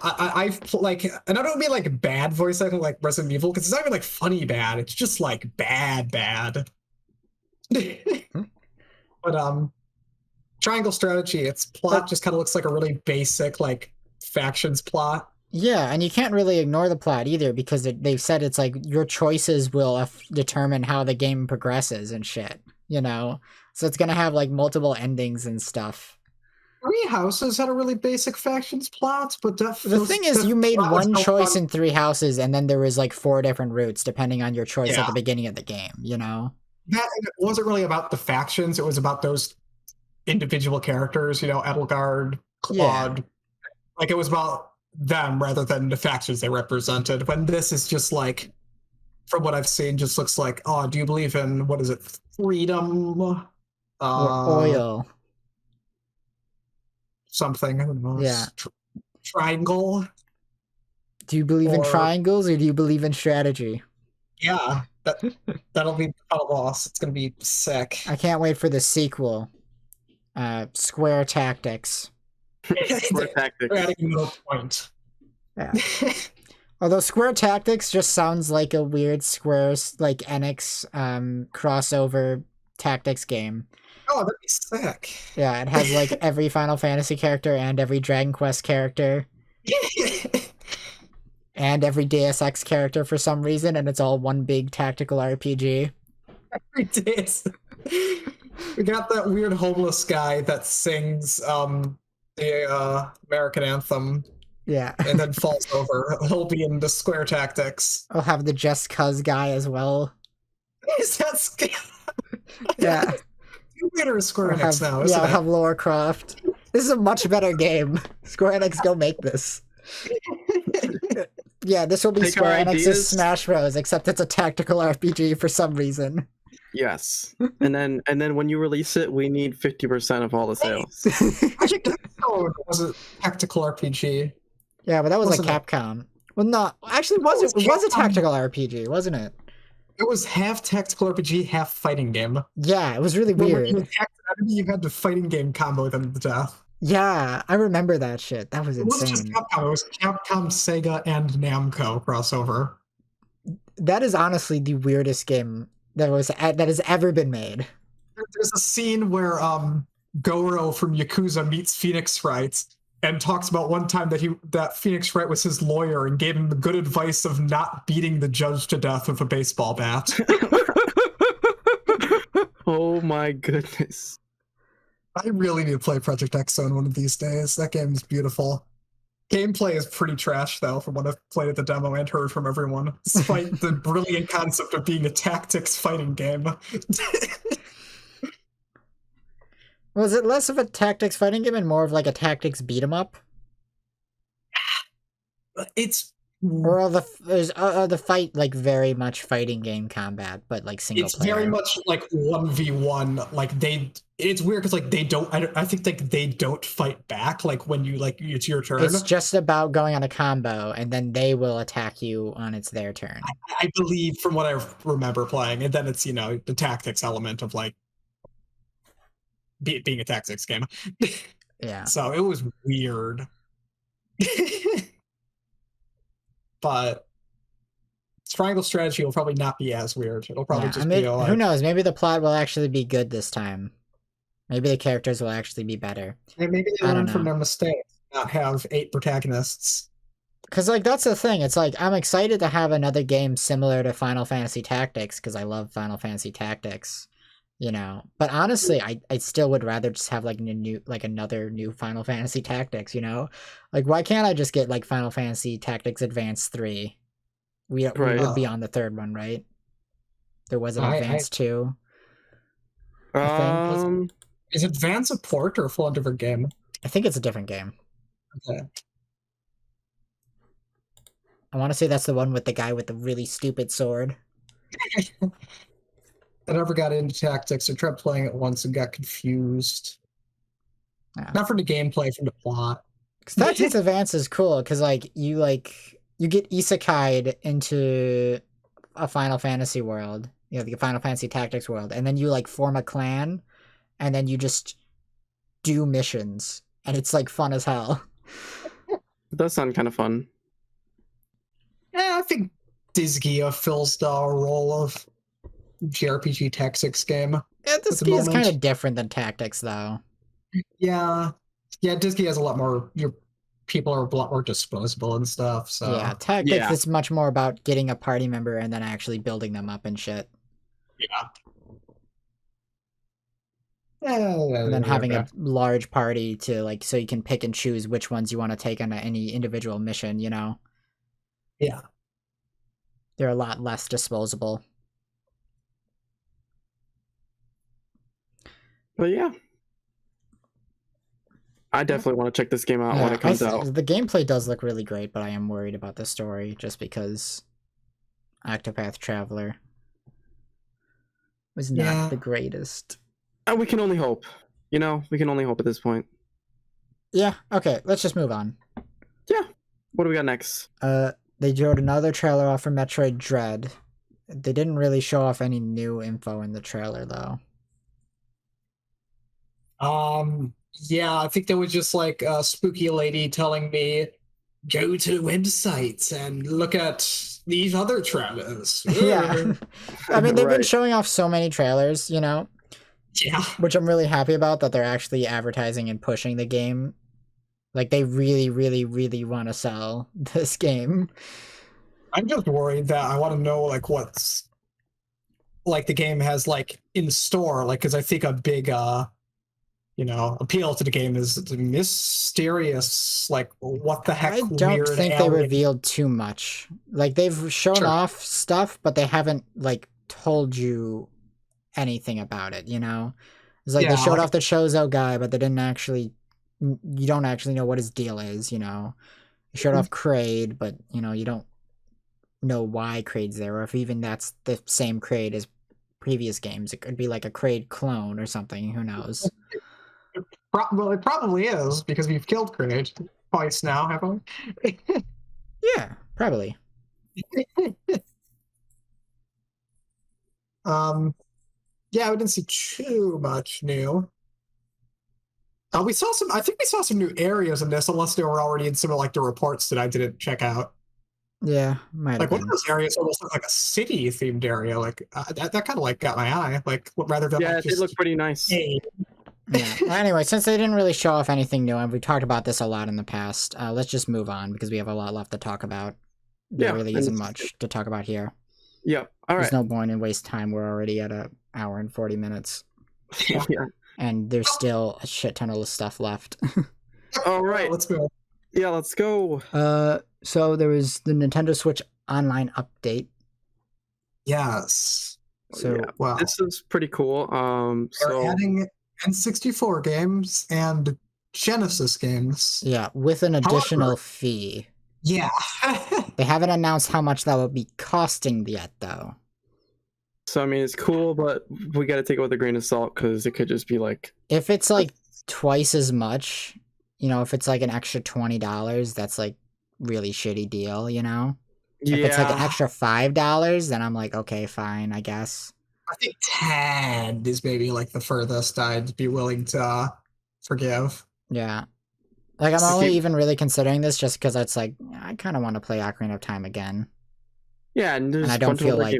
I've like, and I don't mean like bad voice acting like Resident Evil, because it's not even like funny bad. It's just like bad. But Triangle Strategy, its plot just kind of looks like a really basic like factions plot. Yeah, and you can't really ignore the plot either, because they've said it's like your choices will determine how the game progresses and shit, you know? So it's gonna have like multiple endings and stuff. Three Houses had a really basic factions plot, but the thing is, you made one choice in Three Houses, and then there was like 4 different routes depending on your choice at the beginning of the game, you know? That it wasn't really about the factions, it was about those individual characters, you know, Edelgard, Claude. Yeah. Like it was about them rather than the factions they represented. When this is just like, from what I've seen, just looks like, oh, do you believe in, what is it, freedom? Or oil. Something. I don't know. Yeah. Triangle. Do you believe in triangles or do you believe in strategy? Yeah. That'll be the final boss. It's gonna be sick. I can't wait for the sequel. Square Tactics. Square Tactics. We're adding a middle point. Yeah. Although Square Tactics just sounds like a weird Square like Enix crossover tactics game. Oh, that'd be sick. Yeah, it has like every Final Fantasy character and every Dragon Quest character. And every Deus Ex character for some reason, and it's all one big tactical RPG. Every Deus. We got that weird homeless guy that sings the American anthem. Yeah. And then falls over. He'll be in the Square Tactics. I'll have the Just Cuz guy as well. Is that yeah. Later Square Enix now, isn't I'll have Lara Croft. This is a much better game. Square Enix, go make this. Yeah, this will be Square Enix's Smash Bros, except it's a tactical RPG for some reason. Yes. And then when you release it, we need 50% of all the sales. Actually, that was a tactical RPG. Yeah, but that was like Capcom. Well, no, actually, it was a tactical RPG, wasn't it? It was half tactical RPG, half fighting game. Yeah, it was really weird. When you attacked an enemy, you had to fighting game combo them to death. Yeah, I remember that shit. That was It wasn't just insane. Capcom. It was Capcom, Sega, and Namco crossover. That is honestly the weirdest game that has ever been made. There's a scene where Goro from Yakuza meets Phoenix Wright and talks about one time that Phoenix Wright was his lawyer and gave him the good advice of not beating the judge to death with a baseball bat. Oh my goodness. I really need to play Project X Zone one of these days. That game is beautiful. Gameplay is pretty trash, though, from what I've played at the demo and heard from everyone, despite the brilliant concept of being a tactics fighting game. Was it less of a tactics fighting game and more of like a tactics beat 'em up? It's or are the fight like very much fighting game combat, but like single player? It's very much like 1v1. Like it's weird because like they don't. I think like they don't fight back. Like when you like it's your turn. It's just about going on a combo, and then they will attack you on their turn. I believe from what I remember playing, and then it's the tactics element of like being a tactics game. Yeah. So it was weird. But triangle strategy will probably not be as weird. It'll probably just be like, who knows? Maybe the plot will actually be good this time. Maybe the characters will actually be better. And maybe they learn from their mistakes, not have 8 protagonists. Because like that's the thing. It's like I'm excited to have another game similar to Final Fantasy Tactics because I love Final Fantasy Tactics. But honestly, I still would rather just have like another new Final Fantasy Tactics. Like why can't I just get like Final Fantasy Tactics Advance 3? We would be on the third one, right? There was an Advance 2. I think. Is Advance a port or a full different game? I think it's a different game. Okay. I want to say that's the one with the guy with the really stupid sword. I never got into Tactics. I tried playing it once and got confused. Yeah. Not from the gameplay, from the plot. Tactics Advance is cool because like you get isekai'd into a Final Fantasy world, the Final Fantasy Tactics world, and then you like form a clan, and then you just do missions, and it's like fun as hell. It does sound kind of fun. Yeah, I think Disgaea fills the role of JRPG Tactics game. Yeah, Disgaea is kind of different than Tactics, though. Yeah, Disgaea has a lot more. Your people are a lot more disposable and stuff. So yeah, Tactics is much more about getting a party member and then actually building them up and shit. Yeah. And then having a large party to so you can pick and choose which ones you want to take on any individual mission. Yeah. They're a lot less disposable. But yeah, I definitely want to check this game out when it comes out. The gameplay does look really great, but I am worried about the story just because Octopath Traveler was not the greatest. We can only hope. We can only hope at this point. Yeah, okay, let's just move on. Yeah. What do we got next? They showed another trailer off for Metroid Dread. They didn't really show off any new info in the trailer, though. Yeah, I think there was just like a spooky lady telling me, go to the websites and look at these other trailers. Yeah. I mean, they've been showing off so many trailers, Yeah. Which I'm really happy about, that they're actually advertising and pushing the game. Like, they really, really, really want to sell this game. I'm just worried that I want to know, like, what's, like, the game has, like, in store. Like, because I think a big, appeal to the game is the mysterious, like, what the heck. I don't think they revealed too much. Like, they've shown off stuff, but they haven't, like, told you anything about it, It's like they showed off the Chozo guy, but they didn't actually. You don't actually know what his deal is, They showed off Kraid, but, you don't know why Kraid's there, or if even that's the same Kraid as previous games. It could be like a Kraid clone or something, who knows? Well, it probably is, because we've killed Kraid twice now, haven't we? Yeah, probably. Yeah, we didn't see too much new. We saw some. I think we saw some new areas in this, unless they were already in some of like the reports that I didn't check out. Yeah, might like have one been. of those areas almost looked like a city themed area. Like that kind of like got my eye. Like rather than yeah, like, they look pretty nice. Yeah. Well, anyway, since they didn't really show off anything new, and we talked about this a lot in the past, let's just move on because we have a lot left to talk about. There really isn't much to talk about here. Yeah. All right. There's no point in waste time. We're already at an hour and 40 minutes. Yeah. And there's still a shit ton of stuff left. All right. Let's go. Yeah, let's go. So there was the Nintendo Switch Online update. Yes. So wow, this is pretty cool. They're adding N64 games and Genesis games. Yeah, with an additional fee. Yeah. They haven't announced how much that will be costing yet, though. So, I mean, it's cool, but we got to take it with a grain of salt because it could just be like... If it's like twice as much, you know, if it's like an extra $20, that's like really shitty deal, you know? Yeah. If it's like an extra $5, then I'm like, okay, fine, I guess. I think 10 is maybe like the furthest I'd be willing to forgive. Yeah. Like, I'm only even really considering this just because it's like, I kind of want to play Ocarina of Time again. Yeah, and I don't feel like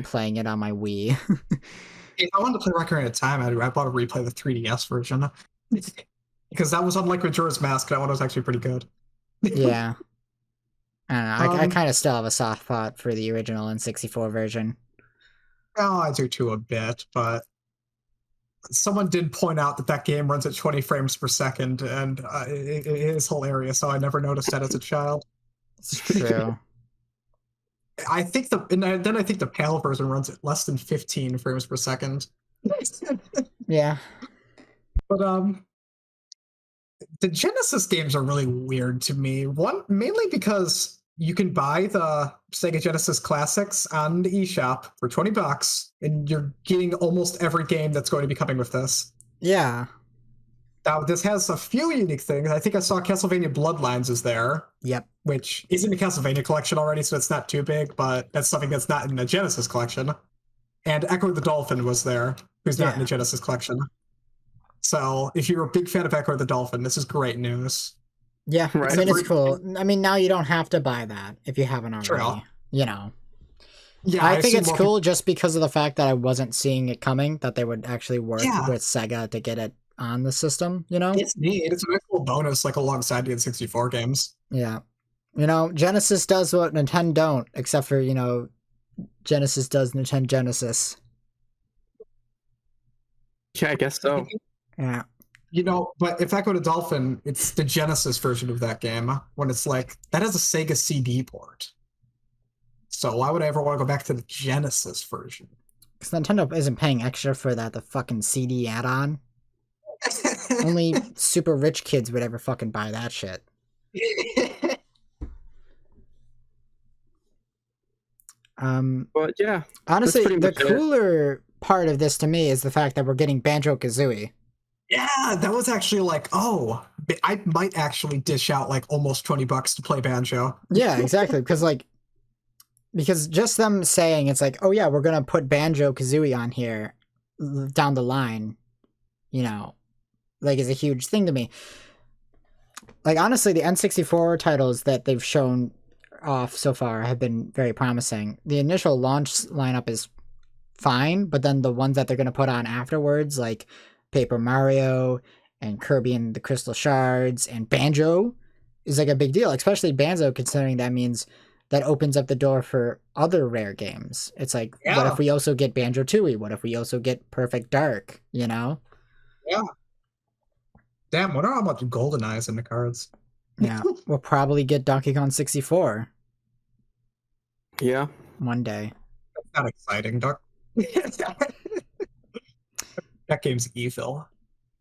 playing it on my Wii. If I wanted to play Ocarina of Time, I'd want to replay the 3DS version. Because that was unlike Majora's Mask, that one was actually pretty good. Yeah. I don't know, I kind of still have a soft spot for the original N64 version. Oh, I do too a bit, but someone did point out that game runs at 20 frames per second, and it is hilarious, so I never noticed that as a child. It's true. I think the PAL version runs at less than 15 frames per second. Yeah. But the Genesis games are really weird to me. One, mainly because you can buy the Sega Genesis Classics on the eShop for $20, and you're getting almost every game that's going to be coming with this. Yeah. Now, this has a few unique things. I think I saw Castlevania Bloodlines is there. Yep. Which is in the Castlevania collection already, so it's not too big, but that's something that's not in the Genesis collection. And Echo the Dolphin was there, who's not in the Genesis collection. So if you're a big fan of Echo the Dolphin, this is great news. Yeah, right. I mean, it's cool. I mean, now you don't have to buy that if you haven't already. True. You know. Yeah, I think it's cool just because of the fact that I wasn't seeing it coming, that they would actually work with Sega to get it on the system, you know? It's neat. It's a nice little bonus, like alongside the N64 games. Yeah. You know, Genesis does what Nintendo don't, except for, you know, Genesis does Nintendo Genesis. Yeah, I guess so. Yeah. You know, but if Echo the Dolphin, it's the Genesis version of that game, when it's like, that has a Sega CD port. So why would I ever want to go back to the Genesis version? Because Nintendo isn't paying extra for the fucking CD add-on. Only super rich kids would ever fucking buy that shit. But yeah. Honestly, the cooler part of this to me is the fact that we're getting Banjo-Kazooie. Yeah, that was actually like, oh, I might actually dish out like almost $20 to play Banjo. Yeah, exactly. Because just them saying it's like, oh yeah, we're gonna put Banjo-Kazooie on here down the line, you know, like is a huge thing to me. Like honestly, the N64 titles that they've shown off so far have been very promising. The initial launch lineup is fine, but then the ones that they're gonna put on afterwards, like Paper Mario and Kirby and the Crystal Shards and Banjo, is like a big deal, especially Banjo, considering that means that opens up the door for other rare games. It's like, what if we also get Banjo-Tooie? What if we also get Perfect Dark, you know? Yeah. Damn, wonder how much GoldenEye is in the cards. Yeah, we'll probably get Donkey Kong 64. Yeah. One day. That's not exciting, Doc. That game's evil.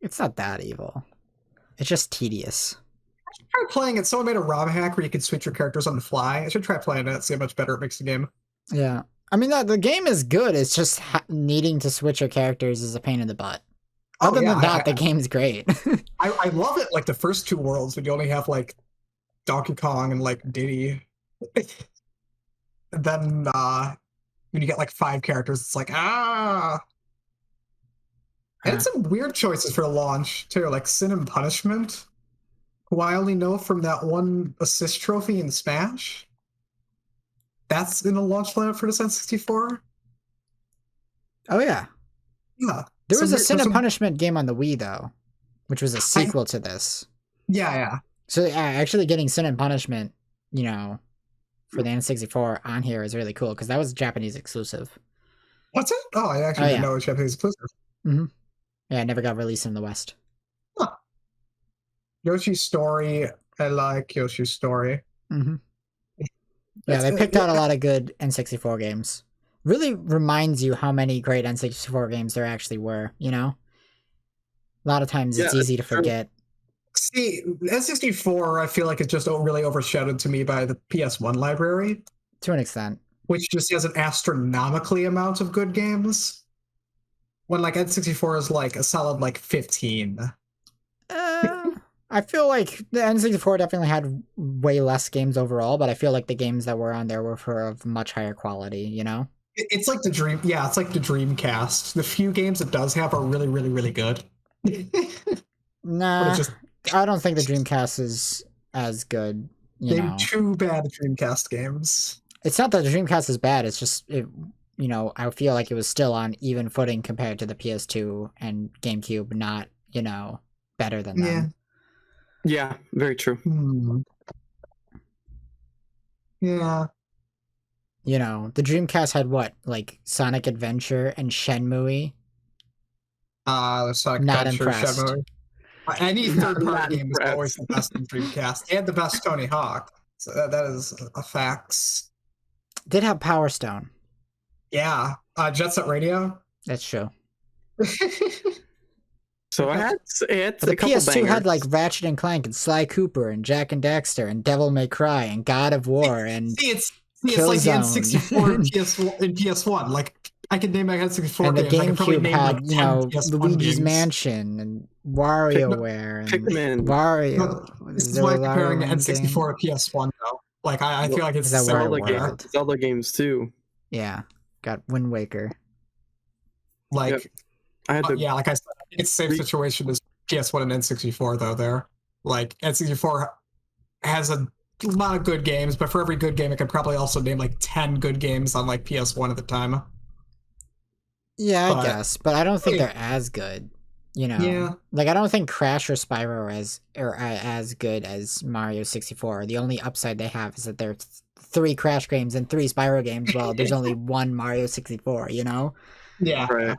It's not that evil. It's just tedious. I should try playing it. Someone made a ROM hack where you could switch your characters on the fly. I should try playing it, see how much better it makes the game. Yeah. I mean, the game is good. It's just needing to switch your characters is a pain in the butt. Other than that, the game's great. I love it, like the first two worlds when you only have like Donkey Kong and like Diddy. And then when you get like 5 characters, it's like, And some weird choices for launch too, like Sin and Punishment, who I only know from that one assist trophy in Smash. That's in the launch lineup for the N64. Oh yeah. Yeah. There was a Sin and Punishment game on the Wii though, which was a sequel to this. Yeah. So actually getting Sin and Punishment, you know, for the N64 on here is really cool because that was Japanese exclusive. What's it? Oh, I actually didn't know it was Japanese exclusive. Mm-hmm. Yeah, it never got released in the West. Huh. Yoshi's Story. I like Yoshi's Story. Mm-hmm. Yeah, they picked out a lot of good N64 games. Really reminds you how many great N64 games there actually were, you know? A lot of times it's easy to forget. See, N64, I feel like it's just really overshadowed to me by the PS1 library. To an extent. Which just has an astronomically amount of good games. When like N64 is like a solid like 15. I feel like the N64 definitely had way less games overall, but I feel like the games that were on there were for of much higher quality, you know? It's like the it's like the Dreamcast. The few games it does have are really, really, really good. Nah, I don't think the Dreamcast is as good, you know? Too bad Dreamcast games. It's not that the Dreamcast is bad, it's just, you know, I feel like it was still on even footing compared to the PS2 and GameCube, not, you know, better than them. Yeah, very true. Yeah. You know, the Dreamcast had what? Like Sonic Adventure and Shenmue? Sonic Not Adventure, impressed. Shenmue. Any third-party game is always the best in Dreamcast. And the best Tony Hawk. So that is a fact. Did have Power Stone. Yeah. Jet Set Radio. That's true. So I had the PS2 had like Ratchet and Clank and Sly Cooper and Jack and Daxter and Devil May Cry and God of War and it's like the N64 in PS1. Like I could name my N64 and the games. GameCube had, you know, Luigi's Mansion and WarioWare and Pikmin. Wario. This is why comparing N64 to PS1 though. Like I feel like it's Zelda games too. Yeah, got Wind Waker. Like I had like I said, it's the same situation as PS1 and N64 though. There, like N64 has a lot of good games, but for every good game, it could probably also name like 10 good games on like PS1 at the time. Yeah, I guess, but I don't think they're as good. You know, yeah. Like I don't think Crash or Spyro are as good as Mario 64. The only upside they have is that there's 3 Crash games and 3 Spyro games. Well, there's only 1 Mario 64. You know? Yeah. Right.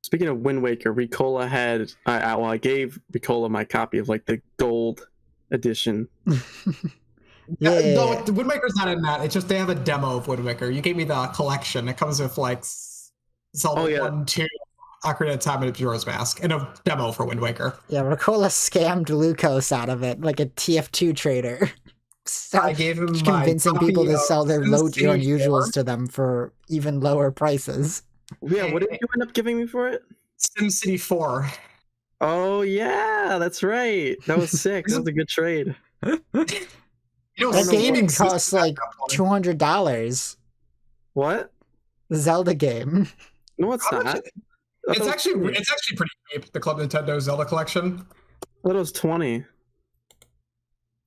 Speaking of Wind Waker, Ricola had I gave Ricola my copy of like the gold edition. Yeah. No, Wind Waker's not in that. It's just they have a demo of Wind Waker. You gave me the collection. It comes with like Zelda 1, 2, Ocarina of Time, and Majora's Mask, and a demo for Wind Waker. Yeah, Ricola scammed Lucas out of it like a TF2 trader. I gave him convincing people to sell their low-tier unusuals to them for even lower prices. Yeah, what did you end up giving me for it? SimCity 4. Oh yeah, that's right. That was sick. That was a good trade. That game costs like $200. What? The Zelda game. No, it's not. It's actually pretty cheap. The Club Nintendo Zelda collection. I thought it was 20.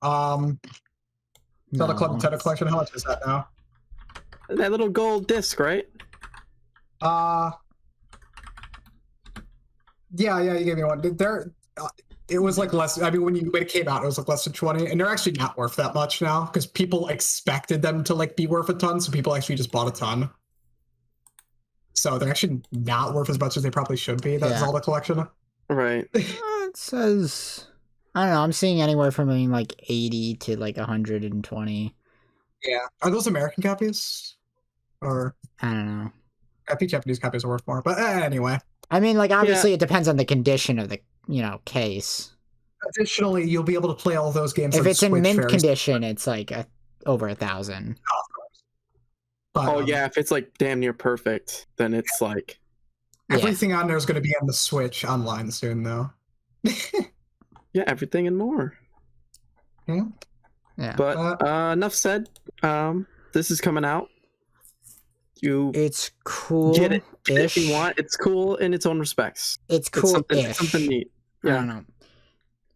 Zelda Club Nintendo collection. How much is that now? That little gold disc, right? Yeah, you gave me one. It was like less. I mean, when it came out, it was like less than 20, and they're actually not worth that much now because people expected them to like be worth a ton, so people actually just bought a ton. So they're actually not worth as much as they probably should be. That Zelda collection, right? It says, I don't know. I'm seeing anywhere from like 80 to like 120. Yeah, are those American copies, or I don't know. I think Japanese copies are worth more, but anyway. I mean, like obviously it depends on the condition of the case. Additionally, you'll be able to play all those games. If it's in mint condition, it's like over 1,000. But, yeah, if it's like damn near perfect, then it's like everything on there is going to be on the Switch online soon, though. Yeah, everything and more. Yeah. But enough said. This is coming out It's cool. Get it if you want. It's cool in its own respects. It's cool. It's something neat. Yeah. I don't know.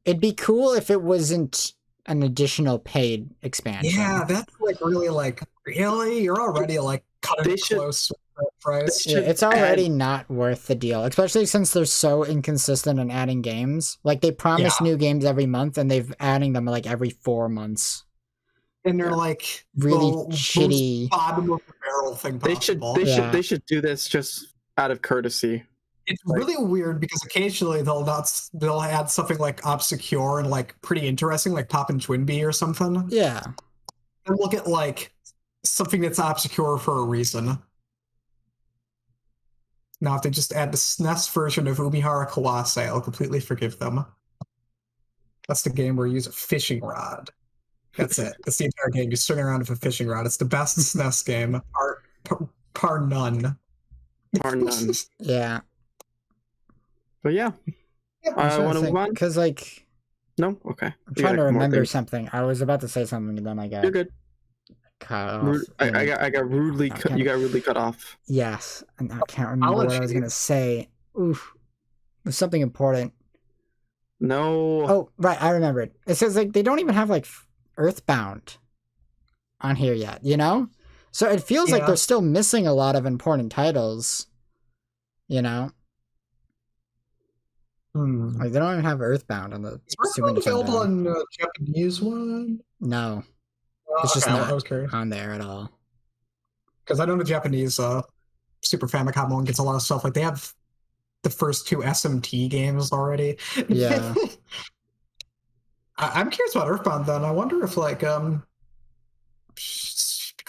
It'd be cool if it wasn't an additional paid expansion. Yeah, that's like really like really. You're already like cutting it close with the price. Yeah, it's already not worth the deal, especially since they're so inconsistent in adding games. Like they promise new games every month, and they've adding them like every 4 months. And they're like really shitty bottom of the barrel thing possible. They should do this just out of courtesy. It's really weird because occasionally they'll add something like obscure and like pretty interesting, like Pop and Twinbee or something. Yeah. And we'll get like something that's obscure for a reason. Now, if they just add the SNES version of Umihara Kawase, I'll completely forgive them. That's the game where you use a fishing rod. That's it. That's the entire game. You swing around with a fishing rod. It's the best SNES game, par none. Par none. Yeah. But yeah. I want to move on? Because, like... No? Okay. I'm trying to remember something. I was about to say something, and then I got... You're good. Cut off. I got rudely cut. You got rudely cut off. Yes. And I can't remember what I was going to say. Oof. It was something important. No. Oh, right. I remembered. It says, like, they don't even have, like, Earthbound on here yet, you know? So it feels like they're still missing a lot of important titles, you know? Like they don't even have Earthbound on the Super Nintendo. Is available on the Japanese one? No, it's just not on there at all. Because I know the Japanese Super Famicom one gets a lot of stuff. Like they have the first 2 SMT games already. Yeah. I'm curious about Earthbound then. I wonder if like because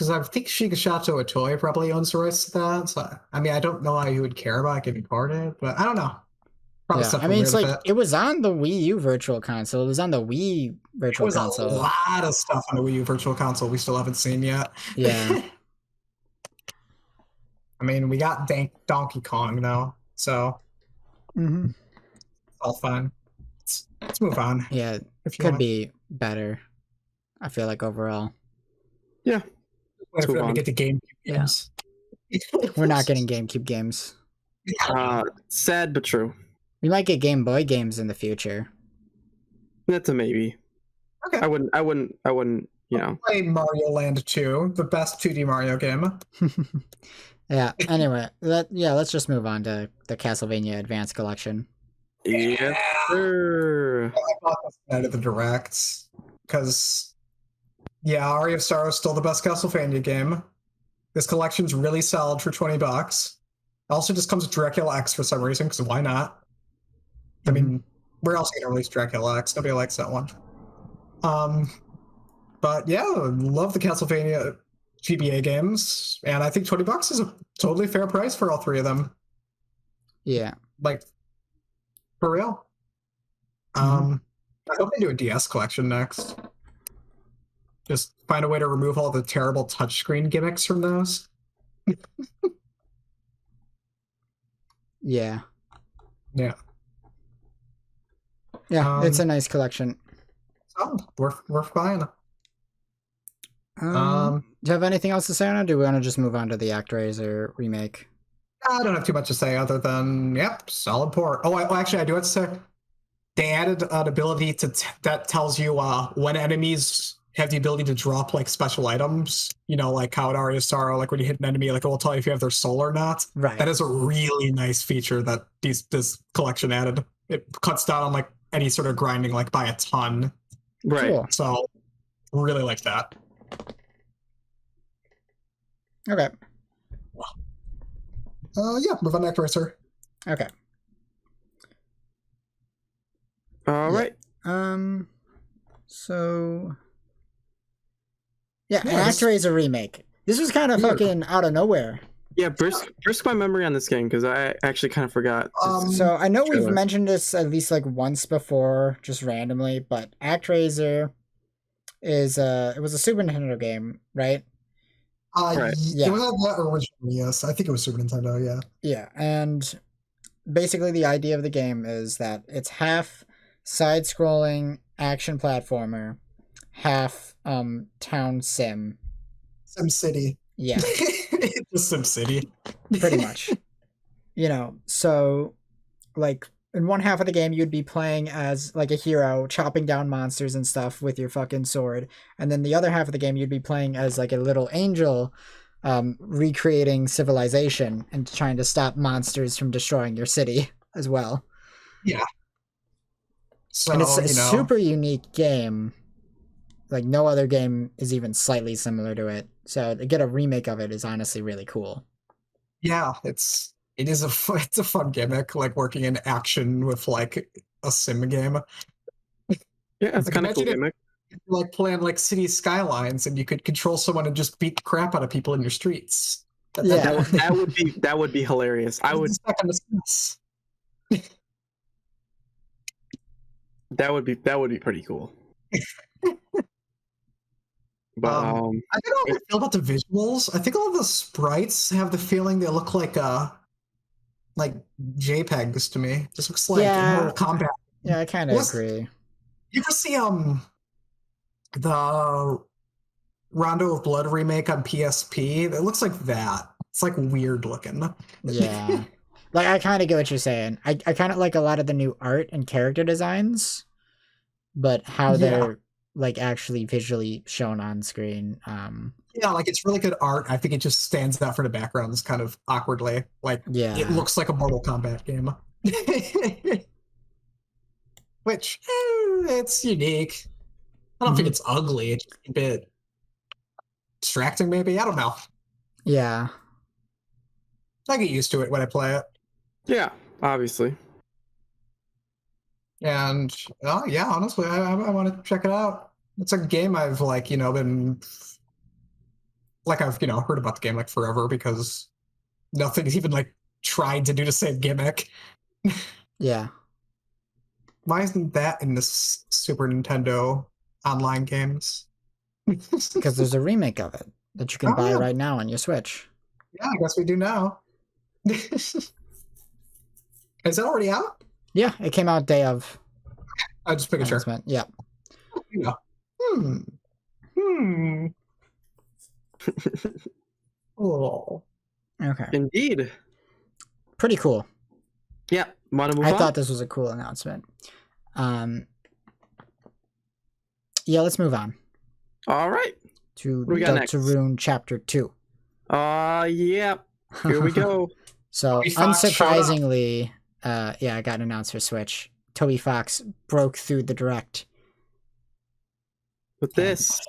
I think Shigesato Otoy probably owns the rights to that. So I mean I don't know how you would care about getting ported, but I don't know. Yeah, I mean, it's like it was on the Wii U Virtual Console. It was on the Wii Virtual Console. A lot of stuff on the Wii U Virtual Console we still haven't seen yet. Yeah. I mean, we got Donkey Kong though, so it's all fine. Let's move on. Yeah, it could be better. I feel like overall. Yeah. If we're gonna get the GameCube games. We're not getting GameCube games. Sad but true. We might get Game Boy games in the future. That's a maybe. Okay. I wouldn't, you know. Play Mario Land 2, the best 2D Mario game. Yeah, anyway, let's just move on to the Castlevania Advance Collection. Yeah. Sure. I bought this night of the Direct, because, Aria of Sorrow is still the best Castlevania game. This collection's really solid for $20. It also just comes with Dracula X for some reason, because why not? I mean, where else are you going to release Dracula X? Nobody likes that one. But yeah, love the Castlevania GBA games, and I think $20 is a totally fair price for all 3 of them. Yeah. Like, for real. I hope they do a DS collection next. Just find a way to remove all the terrible touchscreen gimmicks from those. Yeah. Yeah. Yeah, it's a nice collection. Oh, worth buying. Do you have anything else to say on it, or do we want to just move on to the ActRaiser remake? I don't have too much to say other than, solid port. Actually, I do have to say, they added an ability that tells you when enemies have the ability to drop like special items, you know, like how at Aria of Sorrow, like when you hit an enemy, like it will tell you if you have their soul or not. Right. That is a really nice feature that this collection added. It cuts down on like any sort of grinding like by a ton. Right. Cool. So really like that. Okay. Move on to ActRaiser. Okay. All right. So an ActRaiser remake. This was kind of fucking out of nowhere. Yeah, burst my memory on this game because I actually kind of forgot. So I know we've mentioned this at least like once before, just randomly, but ActRaiser is it was a Super Nintendo game, right? Right. Yeah. It was not originally, yes. I think it was Super Nintendo, yeah. Yeah, and basically the idea of the game is that it's half side-scrolling action platformer, half town sim. Sim City. Yeah. It's Just SimCity. Pretty much. So like in one half of the game you'd be playing as like a hero chopping down monsters and stuff with your fucking sword, and then the other half of the game you'd be playing as like a little angel recreating civilization and trying to stop monsters from destroying your city as well. Yeah. So, and it's a super unique game. Like no other game is even slightly similar to it. So to get a remake of it is honestly really cool. Yeah, it's a fun gimmick, like working in action with like a sim game. Yeah, it's kind of cool gimmick. Like playing like City Skylines, and you could control someone and just beat the crap out of people in your streets. That would be hilarious. I would. That would be pretty cool. But I don't know how I feel about the visuals. I think all of the sprites have the feeling they look like JPEGs to me. Just looks like Mortal Kombat. Yeah, I kind of agree. You ever see the Rondo of Blood remake on PSP? It looks like that. It's like weird looking. Yeah. Like I kind of get what you're saying. I kind of like a lot of the new art and character designs, but how they're like actually visually shown on screen. Yeah, like it's really good art. I think it just stands out for the backgrounds kind of awkwardly. Like it looks like a Mortal Kombat game. Which it's unique. I don't think it's ugly. It's just a bit distracting, maybe. I don't know. Yeah. I get used to it when I play it. Yeah, obviously. And honestly, I want to check it out. It's a game I've been I've heard about the game like forever because nothing's even like tried to do the same gimmick. Yeah. Why isn't that in the Super Nintendo online games? Because there's a remake of it that you can buy right now on your Switch. Yeah, I guess we do now. Is it already out? Yeah, it came out day of. I just pick a sure. Yeah. Oh. Okay. Indeed. Pretty cool. Yeah. Want to move on? I thought this was a cool announcement. Yeah, let's move on. All right. To Deltarune Chapter 2. Yeah. Here we go. So, unsurprisingly, I got announced for Switch. Toby Fox broke through the Direct. With this.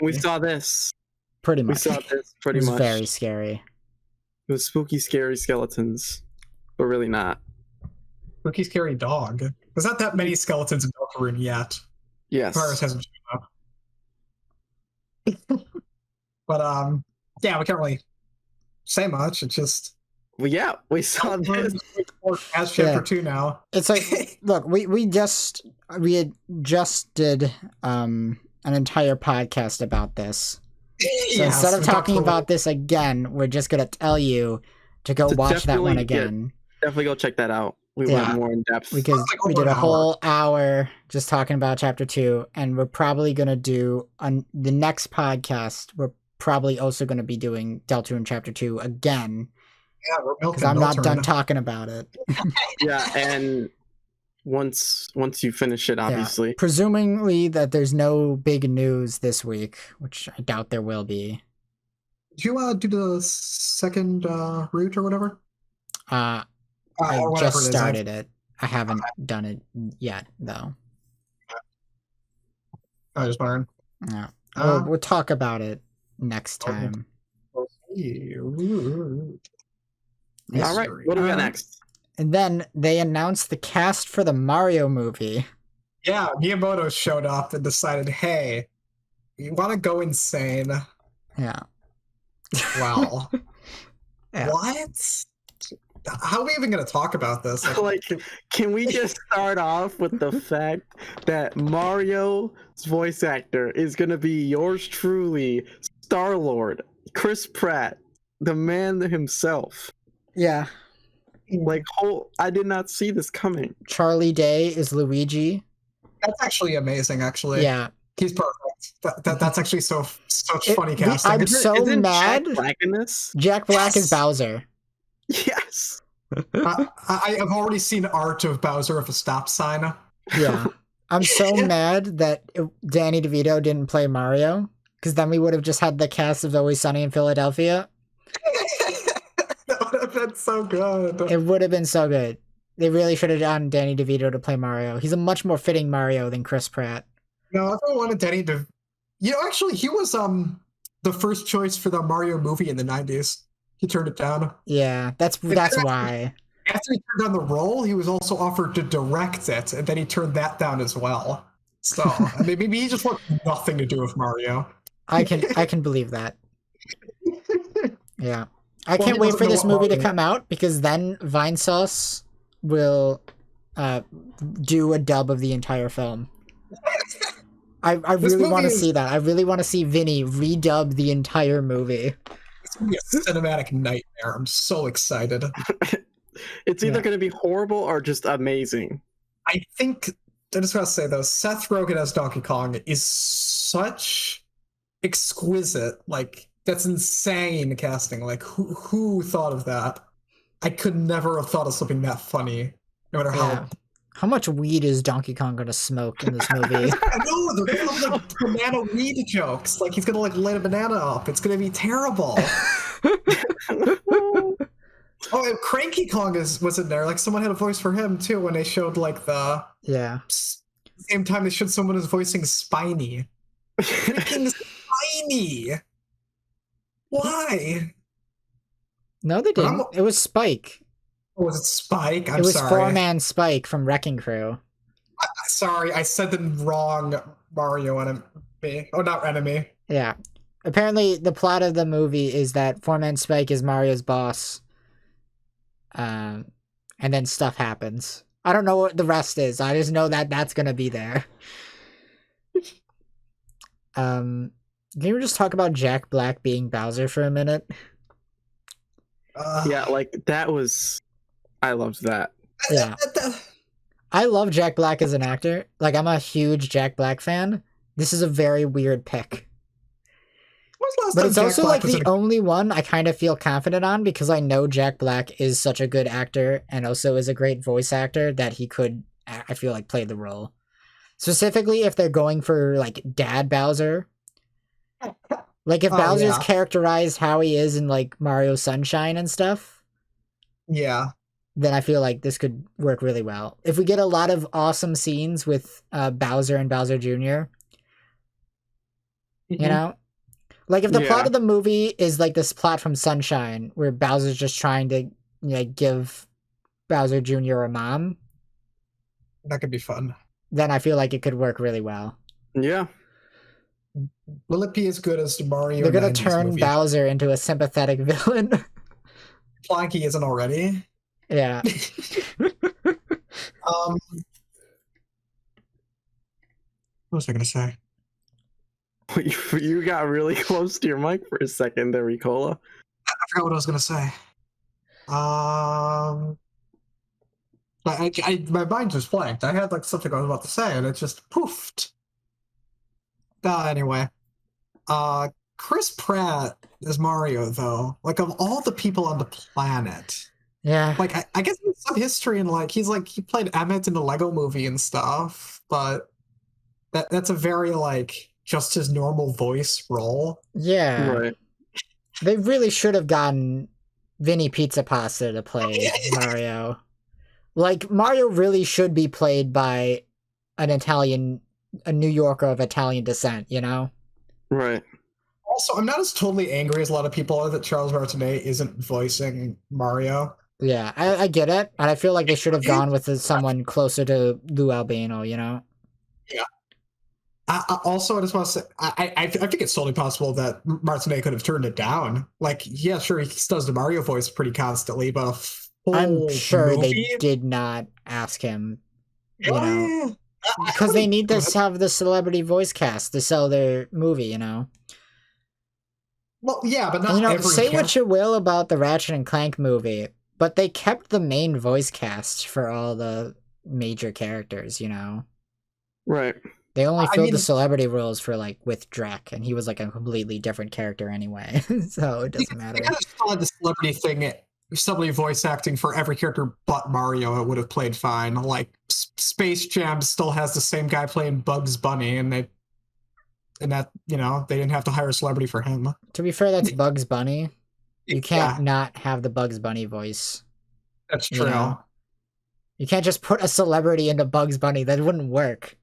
We saw this. Pretty much. We saw this pretty much. It was very scary. It was spooky, scary skeletons. But really not. Spooky, scary dog. There's not that many skeletons in Deltarune yet. Yes. Virus hasn't shown up. But, we can't really say much. It's just... Well, yeah, we saw this. As Chapter 2 now. It's like, look, we had just did an entire podcast about this. So instead of talking about this again, we're just gonna tell you to go watch that one again. Definitely go check that out. We went more in depth. Because we did a whole hour just talking about Chapter 2, and we're probably gonna do on the next podcast. We're probably also gonna be doing Deltarune Chapter 2 again. Yeah, we're milking. Because I'm not done talking about it. Yeah, and once you finish it, obviously. Yeah. Presumably that there's no big news this week, which I doubt there will be. Did you do the second route or whatever? I just started it. I haven't done it yet, though. I just learned. Yeah. We'll talk about it next time. All right, what do we got next? And then they announced the cast for the Mario movie. Yeah, Miyamoto showed up and decided, hey, you want to go insane? Yeah. Wow. Yeah. What? How are we even going to talk about this? Like, can we just start off with the fact that Mario's voice actor is going to be yours truly, Star-Lord, Chris Pratt, the man himself. Yeah. Like, I did not see this coming. Charlie Day is Luigi. That's actually amazing, actually. Yeah. He's perfect. That's actually such funny casting. I'm so mad. Jack Black in this? Jack Black is Bowser. Yes. I've already seen art of Bowser with a stop sign. Yeah. I'm so mad that Danny DeVito didn't play Mario, because then we would have just had the cast of Always Sunny in Philadelphia. That would have been so good. It would have been so good. They really should have gotten Danny DeVito to play Mario. He's a much more fitting Mario than Chris Pratt. No, I don't want Danny DeVito. Actually, he was the first choice for the Mario movie in the 90s. He turned it down. Yeah, that's why. After he turned down the role, he was also offered to direct it, and then he turned that down as well. So I mean, maybe he just wants nothing to do with Mario. I can believe that. Yeah, I can't wait for this movie to come out, because then Vinesauce will do a dub of the entire film. I really want to see that. I really want to see Vinny redub the entire movie. It's going to be a cinematic nightmare. I'm so excited. It's either going to be horrible or just amazing. I think, I just want to say though, Seth Rogen as Donkey Kong is such exquisite, like, that's insane casting. Like, who thought of that? I could never have thought of something that funny, no matter how. How much weed is Donkey Kong gonna smoke in this movie? I know, they're gonna have like banana weed jokes. Like, he's gonna like light a banana up. It's gonna be terrible. Oh, and Cranky Kong was in there. Like, someone had a voice for him too when they showed like the same time they showed someone who's voicing Spiny. Freaking Spiny. Why? No, they didn't. It was Spike. Oh, was it Spike? It was Four-Man Spike from Wrecking Crew. Sorry, I said the wrong Mario enemy. Oh, not enemy. Yeah. Apparently, the plot of the movie is that Four-Man Spike is Mario's boss. And then stuff happens. I don't know what the rest is. I just know that that's gonna be there. Can you just talk about Jack Black being Bowser for a minute? Yeah, like, that was... I loved that. Yeah. I love Jack Black as an actor. Like, I'm a huge Jack Black fan. This is a very weird pick. But it's also like the only one I kind of feel confident on, because I know Jack Black is such a good actor and also is a great voice actor that he could, I feel like, play the role. Specifically if they're going for like Dad Bowser. Like if Bowser's characterized how he is in like Mario Sunshine and stuff. Yeah. Then I feel like this could work really well. If we get a lot of awesome scenes with Bowser and Bowser Jr., you know? Like, if the plot of the movie is like this plot from Sunshine, where Bowser's just trying to give Bowser Jr. a mom. That could be fun. Then I feel like it could work really well. Yeah. Will it be as good as Mario? They're going to turn Bowser into a sympathetic villain. Plonky isn't already. Yeah. What was I going to say? You got really close to your mic for a second there, Ricola. I forgot what I was going to say. My mind just blanked. I had like something I was about to say, and it just poofed. Anyway, Chris Pratt is Mario, though. Like, of all the people on the planet, like I guess there's some history in like he played Emmett in the Lego Movie and stuff, but that's a very like just his normal voice role. Yeah, right. They really should have gotten Vinny Pizza Pasta to play Mario. Like, Mario really should be played by a New Yorker of Italian descent, you know? Right. Also, I'm not as totally angry as a lot of people are that Charles Martinet isn't voicing Mario. Yeah, I get it, and I feel like they should have gone with someone closer to Lou Albano, you know? Yeah. Also, I just want to say, I think it's totally possible that Martinet could have turned it down. Like, yeah, sure, he does the Mario voice pretty constantly, but I'm sure they did not ask him, you know? Because they need to have the celebrity voice cast to sell their movie, you know? Well, yeah, but not every say what you will about the Ratchet and Clank movie, but they kept the main voice cast for all the major characters, you know? Right. They only filled the celebrity roles for like with Drek, and he was like a completely different character anyway, so it doesn't matter. They kind of still had the celebrity thing, celebrity voice acting for every character but Mario. It would have played fine. Like Space Jam still has the same guy playing Bugs Bunny, and that they didn't have to hire a celebrity for him. To be fair, that's Bugs Bunny. You can't not have the Bugs Bunny voice. That's true. You can't just put a celebrity into Bugs Bunny. That wouldn't work.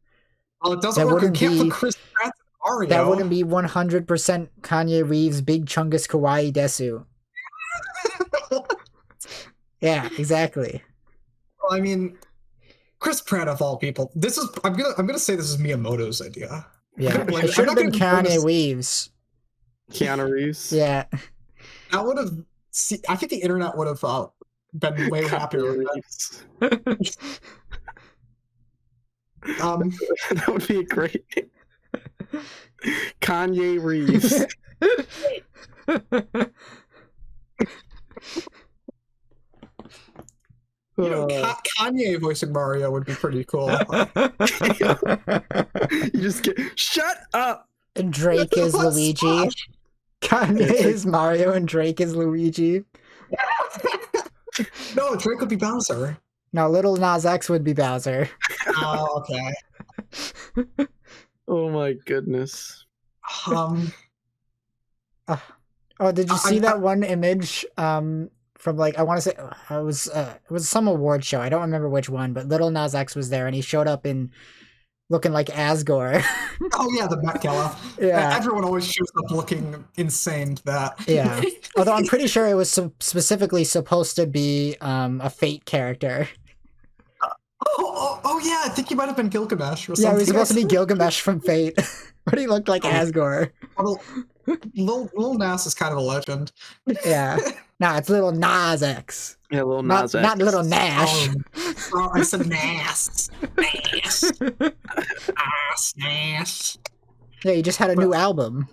Well, it doesn't work. You can't put Chris Pratt in Mario. That wouldn't be 100% Kanye Reeves' Big Chungus Kawaii Desu. Yeah, exactly. Well, I mean, Chris Pratt of all people. I'm gonna say this is Miyamoto's idea. Yeah, it should have been Keanu Reeves. Keanu Reeves. Yeah. That would have. I think the internet would have been way happier with that. That would be great. Kanye Reeves. Kanye voicing Mario would be pretty cool. You just get shut up. And Drake is Luigi. Kanye is Mario, and Drake is Luigi. No, Drake would be Bowser. No, Little Nas X would be Bowser. Oh, okay. Oh my goodness. Did you see that one image from like, I want to say it was some award show. I don't remember which one, but Little Nas X was there and he showed up in looking like Asgore. Oh yeah, the Met Gala. Yeah, everyone always shows up looking insane to that. Yeah, although I'm pretty sure it was specifically supposed to be a Fate character. Oh yeah, I think he might have been Gilgamesh or something. Yeah, he was supposed to be Gilgamesh from Fate, but he looked like Asgore. Lil Nas is kind of a legend. Yeah. Nah, it's Little Nas X. Yeah, Little Nas X. Not Little Nash. I said Nas. Nash. Yeah, he just had a new album.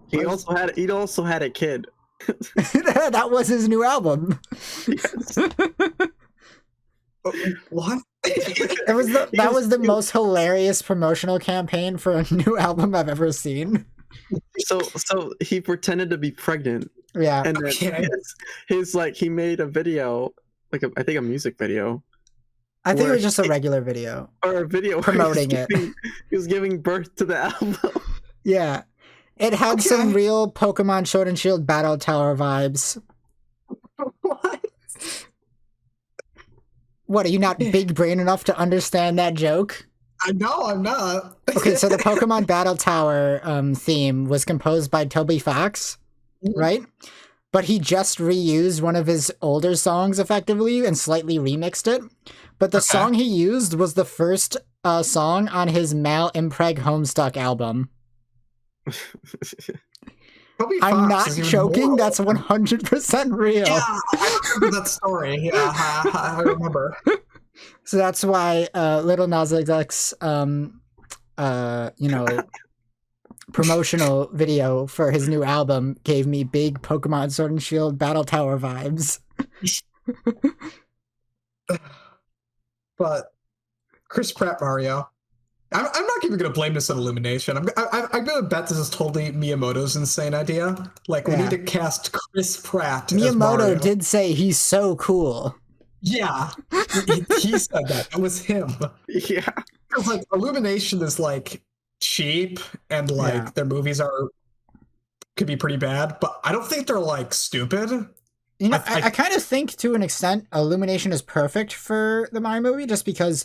He also had a kid. That was his new album. Yes. What? That was the most hilarious promotional campaign for a new album I've ever seen. So he pretended to be pregnant. Yeah. And then he made a video, I think a music video. I think it was just a regular video. Or a video promoting it. He was giving birth to the album. Yeah. It had some real Pokemon Sword and Shield Battle Tower vibes. What? What, are you not big brain enough to understand that joke? No, I'm not. Okay, so the Pokemon Battle Tower theme was composed by Toby Fox, right? But he just reused one of his older songs effectively and slightly remixed it. But the song he used was the first song on his Mal Impreg Homestuck album. I'm not joking. That's 100% real. Yeah, I remember that story. Yeah, I remember. So that's why Little Nas X, promotional video for his new album gave me big Pokemon Sword and Shield Battle Tower vibes. But Chris Pratt Mario. I'm not even going to blame this on Illumination. I'm going to bet this is totally Miyamoto's insane idea. Like, we need to cast Chris Pratt as Mario. Miyamoto did say he's so cool. Yeah, he said that. It was him. Yeah. Because, like, Illumination is, like, cheap, and, like, their movies could be pretty bad, but I don't think they're, like, stupid. You know, I kind of think, to an extent, Illumination is perfect for the Mario movie, just because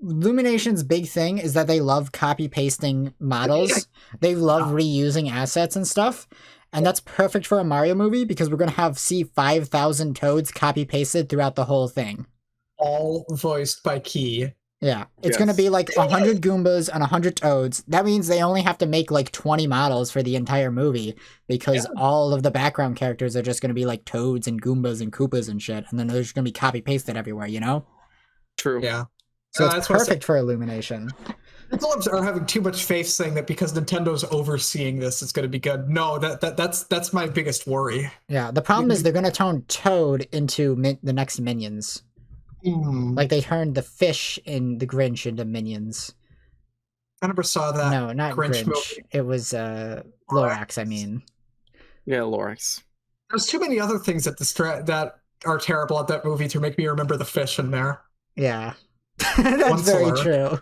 Illumination's big thing is that they love copy-pasting models. They love reusing assets and stuff. And that's perfect for a Mario movie because we're going to see 5,000 Toads copy-pasted throughout the whole thing. All voiced by Key. Yeah. It's going to be like 100 Goombas and 100 Toads. That means they only have to make like 20 models for the entire movie because all of the background characters are just going to be like Toads and Goombas and Koopas and shit. And then they're just going to be copy-pasted everywhere, you know? True. Yeah. So it's perfect for Illumination. People are having too much faith saying that because Nintendo's overseeing this, it's going to be good. No, that's my biggest worry. Yeah, the problem is they're going to turn Toad into the next Minions. Like they turned the fish in the Grinch into minions. I never saw that. No, not Grinch. Movie. It was Lorax, I mean. Yeah, Lorax. There's too many other things that are terrible at that movie to make me remember the fish in there. Yeah. That's very true.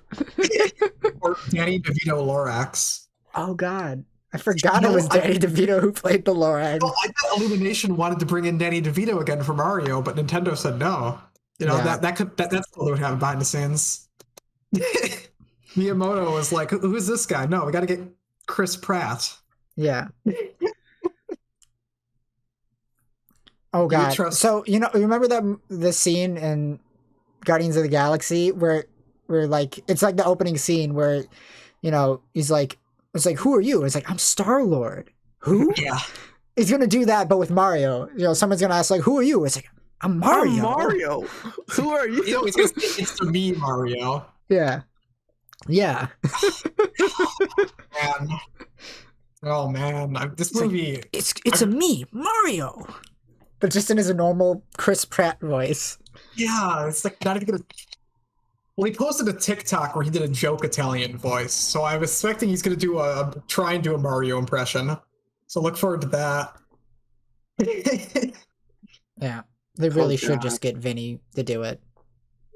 Or Danny DeVito Lorax. Oh God. I forgot it was Danny DeVito who played the Lorax. Well, I thought Illumination wanted to bring in Danny DeVito again for Mario, but Nintendo said no. You know, that's what would happen behind the scenes. Miyamoto was like, who is this guy? No, we got to get Chris Pratt. Yeah. Oh God. So, you remember the scene in Guardians of the Galaxy where like, it's like the opening scene where, he's like, it's like, who are you? It's like, I'm Star-Lord. Who? Yeah. He's going to do that, but with Mario. Someone's going to ask, like, who are you? It's like, I'm Mario. I'm Mario. Who are you? It's to me, Mario. Yeah. Yeah. Man. Oh, man. This movie... Like, it's a me, Mario. But just in his normal Chris Pratt voice. Yeah, it's like not even gonna... Well, he posted a TikTok where he did a joke Italian voice, so I was expecting he's gonna try and do a Mario impression. So look forward to that. Yeah, they really should just get Vinny to do it.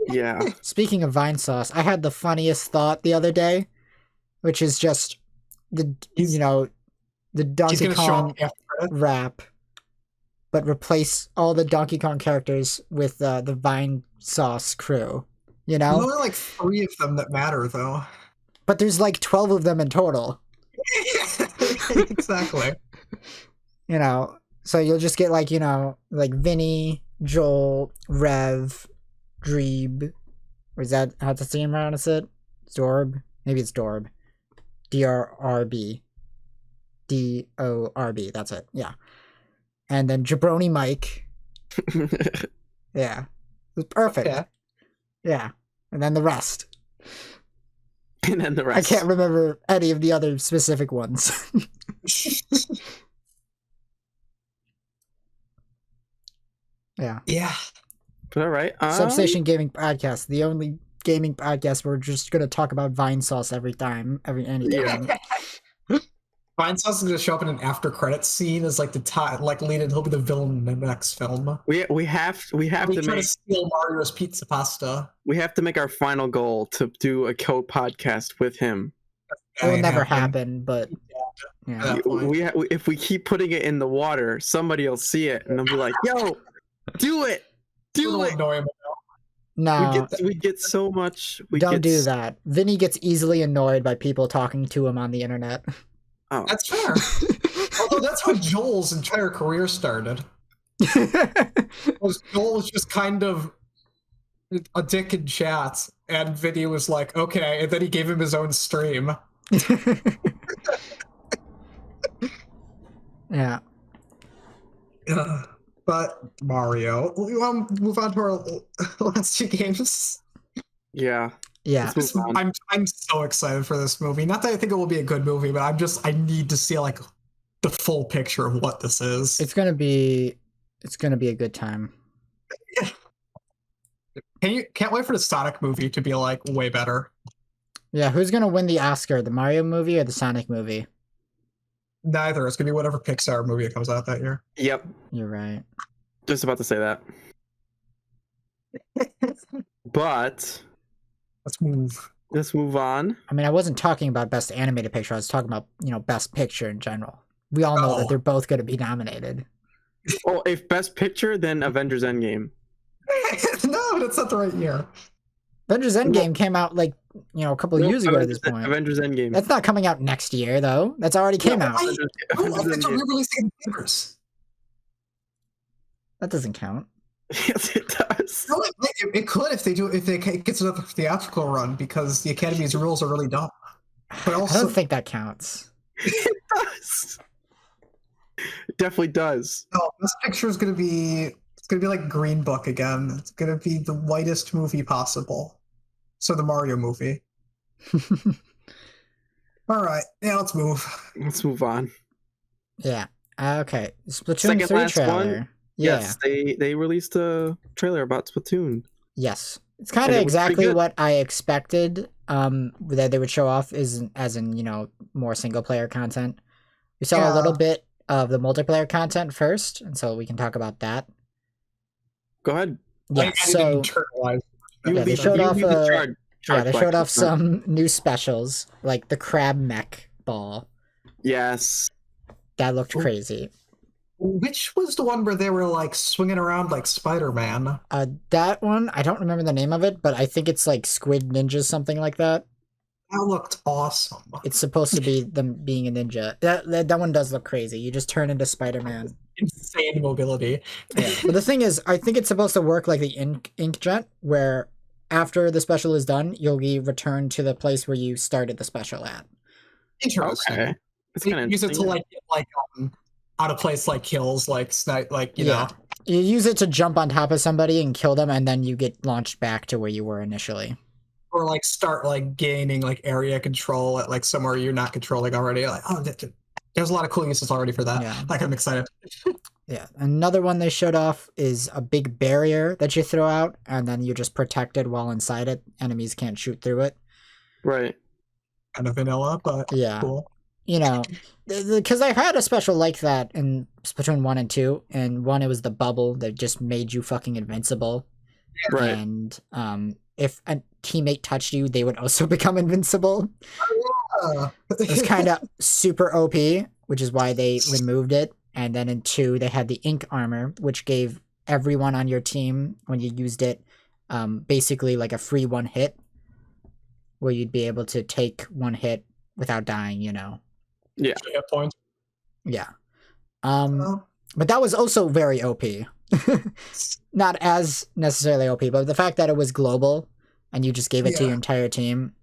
Yeah. Speaking of Vine sauce, I had the funniest thought the other day, which is just the Donkey Kong rap, but replace all the Donkey Kong characters with the Vine sauce crew. There's only like 3 of them that matter, though. But there's like 12 of them in total. Exactly. So you'll just get like Vinny, Joel, Rev, Dreeb. Or is that how to see him around? Is it Dorb? Maybe it's Dorb. D-R-R-B. D-O-R-B. That's it. Yeah. And then Jabroni Mike. Yeah. It was perfect. Yeah. Yeah. And then the rest. And then the rest. I can't remember any of the other specific ones. Yeah. Yeah. All right. Substation Gaming Podcast, the only gaming podcast where we're just going to talk about Vine sauce anytime. Yeah. Vine sauce is going to show up in an after credits scene as like lead in. He'll be the villain in the next film. We have to steal Mario's pizza pasta. We have to make our final goal to do a co-podcast with him. It will never happen, but yeah. If we keep putting it in the water, somebody will see it and they'll be like, "Yo, do it, do it." No, we get so much. Don't do that. Vinny gets easily annoyed by people talking to him on the internet. Oh. That's fair. Although that's how Joel's entire career started. Joel was just kind of a dick in chat, and Vinny was like, okay, and then he gave him his own stream. Yeah. But Mario, we want to move on to our last 2 games. Yeah. Yeah. I'm so excited for this movie. Not that I think it will be a good movie, but I need to see like the full picture of what this is. It's gonna be a good time. Can't wait for the Sonic movie to be like way better. Yeah, who's gonna win the Oscar? The Mario movie or the Sonic movie? Neither. It's gonna be whatever Pixar movie comes out that year. Yep. You're right. Just about to say that. But let's move on. I mean, I wasn't talking about best animated picture. I was talking about, best picture in general. We all know that they're both going to be nominated. Oh, if best picture, then Avengers Endgame. No, that's not the right year. Avengers Endgame came out like, a couple of years ago at this point. Avengers Endgame. That's not coming out next year, though. That's already came out. I think they're re-releasing in theaters. That doesn't count. Yes, it does. No, it could if they get another theatrical run, because the Academy's rules are really dumb. But also, I don't think that counts. It does. It definitely does. No, this picture is gonna be like Green Book again. It's gonna be the whitest movie possible. So the Mario movie. All right, yeah, let's move. Let's move on. Yeah. Okay. Splatoon 3 trailer. One? Yeah. Yes, they released a trailer about Splatoon. Yes. It's kind of exactly what I expected that they would show off, as in, more single-player content. We saw a little bit of the multiplayer content first, and so we can talk about that. Go ahead. Yeah, they showed off some new specials, like the crab mech ball. Yes. That looked crazy. Which was the one where they were like swinging around like Spider-Man? That one, I don't remember the name of it, but I think it's like Squid Ninja, something like that. That looked awesome. It's supposed to be them being a ninja. That one does look crazy. You just turn into Spider-Man. Insane mobility. Yeah. But the thing is, I think it's supposed to work like the inkjet, where after the special is done, you'll be returned to the place where you started the special at. Interesting. Okay. You use it to get out of place like kills, like snipe, you know. You use it to jump on top of somebody and kill them, and then you get launched back to where you were initially. Or like start like gaining like area control at like somewhere you're not controlling already. Like, there's a lot of cool uses already for that. Yeah. Like, I'm excited. Yeah. Another one they showed off is a big barrier that you throw out, and then you're just protected while inside it. Enemies can't shoot through it. Right. Kind of vanilla, but cool. Because I've had a special like that in Splatoon 1 and 2, and 1 it was the bubble that just made you fucking invincible. Right. And if a teammate touched you, they would also become invincible. It was kind of super OP, which is why they removed it. And then in 2, they had the ink armor, which gave everyone on your team, when you used it, basically like a free one hit, where you'd be able to take one hit without dying, Yeah. Points. Yeah. But that was also very OP. Not as necessarily OP, but the fact that it was global and you just gave it to your entire team.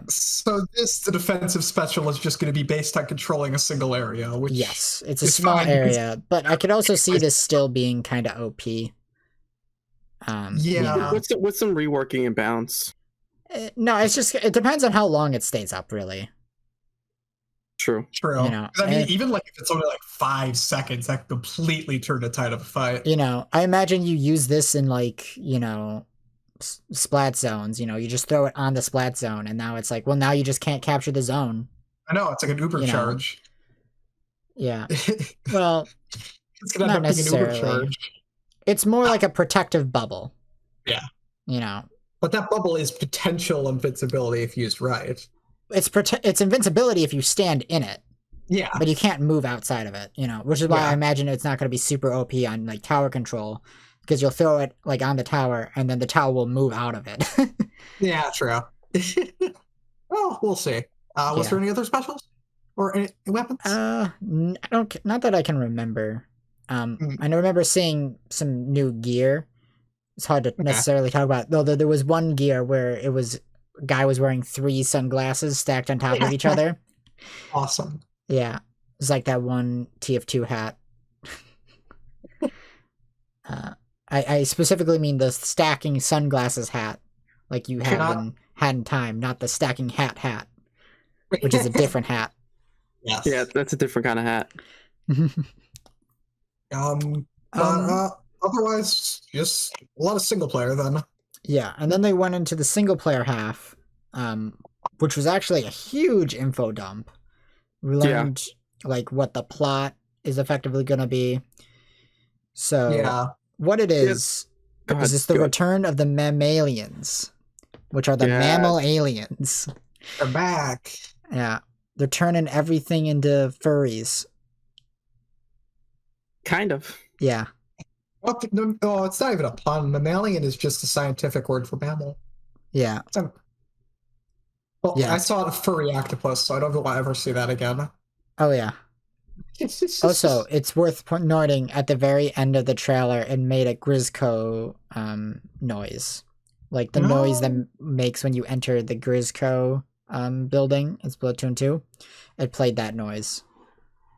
So the defensive special is just going to be based on controlling a single area, which yes, it's a small area, but I could also see this still being kind of OP. With some reworking and bounce. No, it depends on how long it stays up, really. True. I mean, even like if it's only like 5 seconds, that could completely turn the tide of a fight. I imagine you use this in splat zones. You just throw it on the splat zone, and now it's like, well, now you just can't capture the zone. I know, it's like an Uber charge. Yeah. Well, it's gonna not necessarily. An Uber charge. It's more like a protective bubble. Yeah. But that bubble is potential invincibility if used right. It's invincibility if you stand in it. Yeah. But you can't move outside of it, which is why I imagine it's not going to be super OP on like tower control, because you'll throw it like on the tower and then the tower will move out of it. Yeah, true. Well, we'll see. Was there any other specials or any weapons? Not that I can remember. I remember seeing some new gear. It's hard to necessarily talk about. Though there was one gear where it was a guy was wearing 3 sunglasses stacked on top of each other. Awesome. Yeah. It's like that one TF2 hat. I specifically mean the stacking sunglasses hat, like you had in Time, not the stacking hat, which is a different hat. Yes. Yeah, that's a different kind of hat. Otherwise, just a lot of single player then. Yeah, and then they went into the single player half, which was actually a huge info dump. We learned like what the plot is effectively going to be. So what it is it's the return of the mammalians, which are the mammal aliens. They're back. Yeah, they're turning everything into furries. Kind of. Yeah. No, it's not even a pun. Mammalian is just a scientific word for mammal. Yeah. I saw a furry octopus, so I don't know if I'll ever see that again. Oh, yeah. Also, it's worth noting at the very end of the trailer, it made a Grizzco noise. Like the noise that makes when you enter the Grizzco building in Splatoon 2. It played that noise.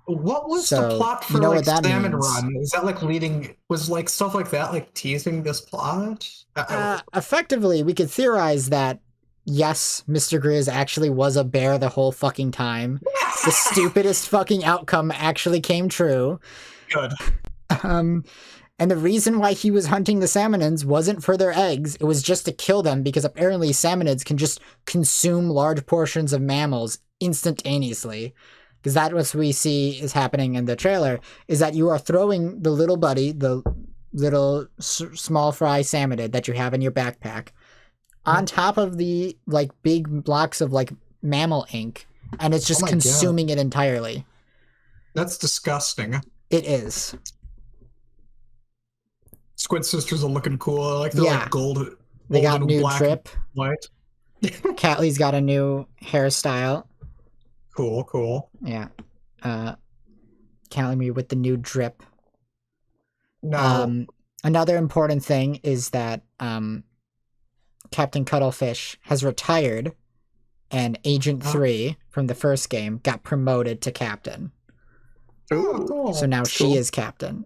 What was the plot for like Salmon Run? Is that like was like stuff like that like teasing this plot? Effectively, we could theorize that yes, Mr. Grizz actually was a bear the whole fucking time. The stupidest fucking outcome actually came true. Good. And And the reason why he was hunting the salmonids wasn't for their eggs. It was just to kill them, because apparently salmonids can just consume large portions of mammals instantaneously. Because that's what we see is happening in the trailer, is that you are throwing the little buddy, the little small fry salmonid that you have in your backpack, on top of the like big blocks of like mammal ink, and it's just consuming it entirely. That's disgusting. It is. Squid Sisters are looking cool. I like the like gold. They got new black drip. White. Catley's got a new hairstyle. Cool. Yeah. Catley with the new drip. No. Another important thing is that Captain Cuttlefish has retired, and Agent 3 from the first game got promoted to captain. Oh, cool. So now she is captain,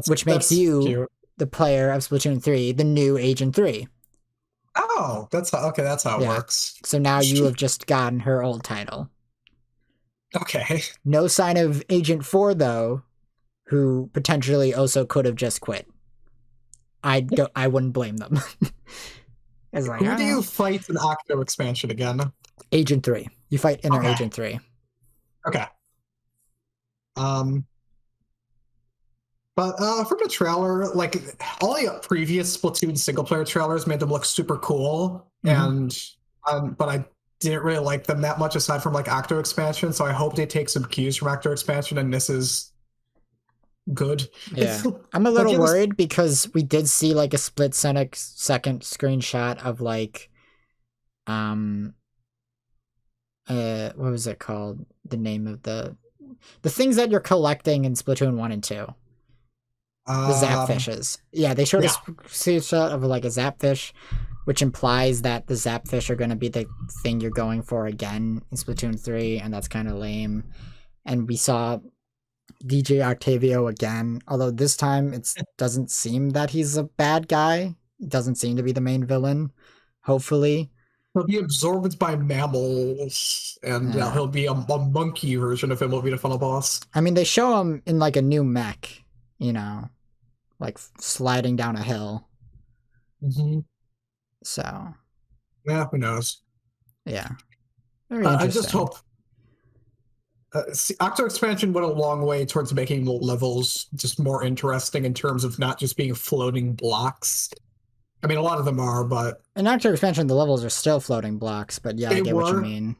which makes you cute. The player of Splatoon 3, the new Agent 3. Oh, that's how it works. So now you have just gotten her old title. Okay. No sign of Agent 4 though, who potentially also could have just quit. I wouldn't blame them. Like, who do you fight in Octo expansion again? Agent 3. You fight Inner Agent 3. Okay. But from the trailer, like all the previous Splatoon single-player trailers made them look super cool, and but I didn't really like them that much aside from like Octo expansion. So I hope they take some cues from Octo expansion, and this is good. Yeah, I'm a little worried because we did see like a split-second screenshot of like, what was it called? The name of the things that you're collecting in Splatoon 1 and 2. The Zapfishes. Yeah, they showed a screenshot of like a Zapfish, which implies that the Zapfish are going to be the thing you're going for again in Splatoon 3, and that's kind of lame. And we saw DJ Octavio again, although this time it doesn't seem that he's a bad guy. He doesn't seem to be the main villain, hopefully. He'll be absorbed by mammals, and he'll be a monkey version of him will be the final boss. I mean, they show him in like a new mech, you know, like sliding down a hill. So. Yeah, who knows? Yeah. Very interesting. I just hope. Octo expansion went a long way towards making the levels just more interesting in terms of not just being floating blocks. I mean, a lot of them are, but... In Octo expansion, the levels are still floating blocks, but yeah, I get what you mean.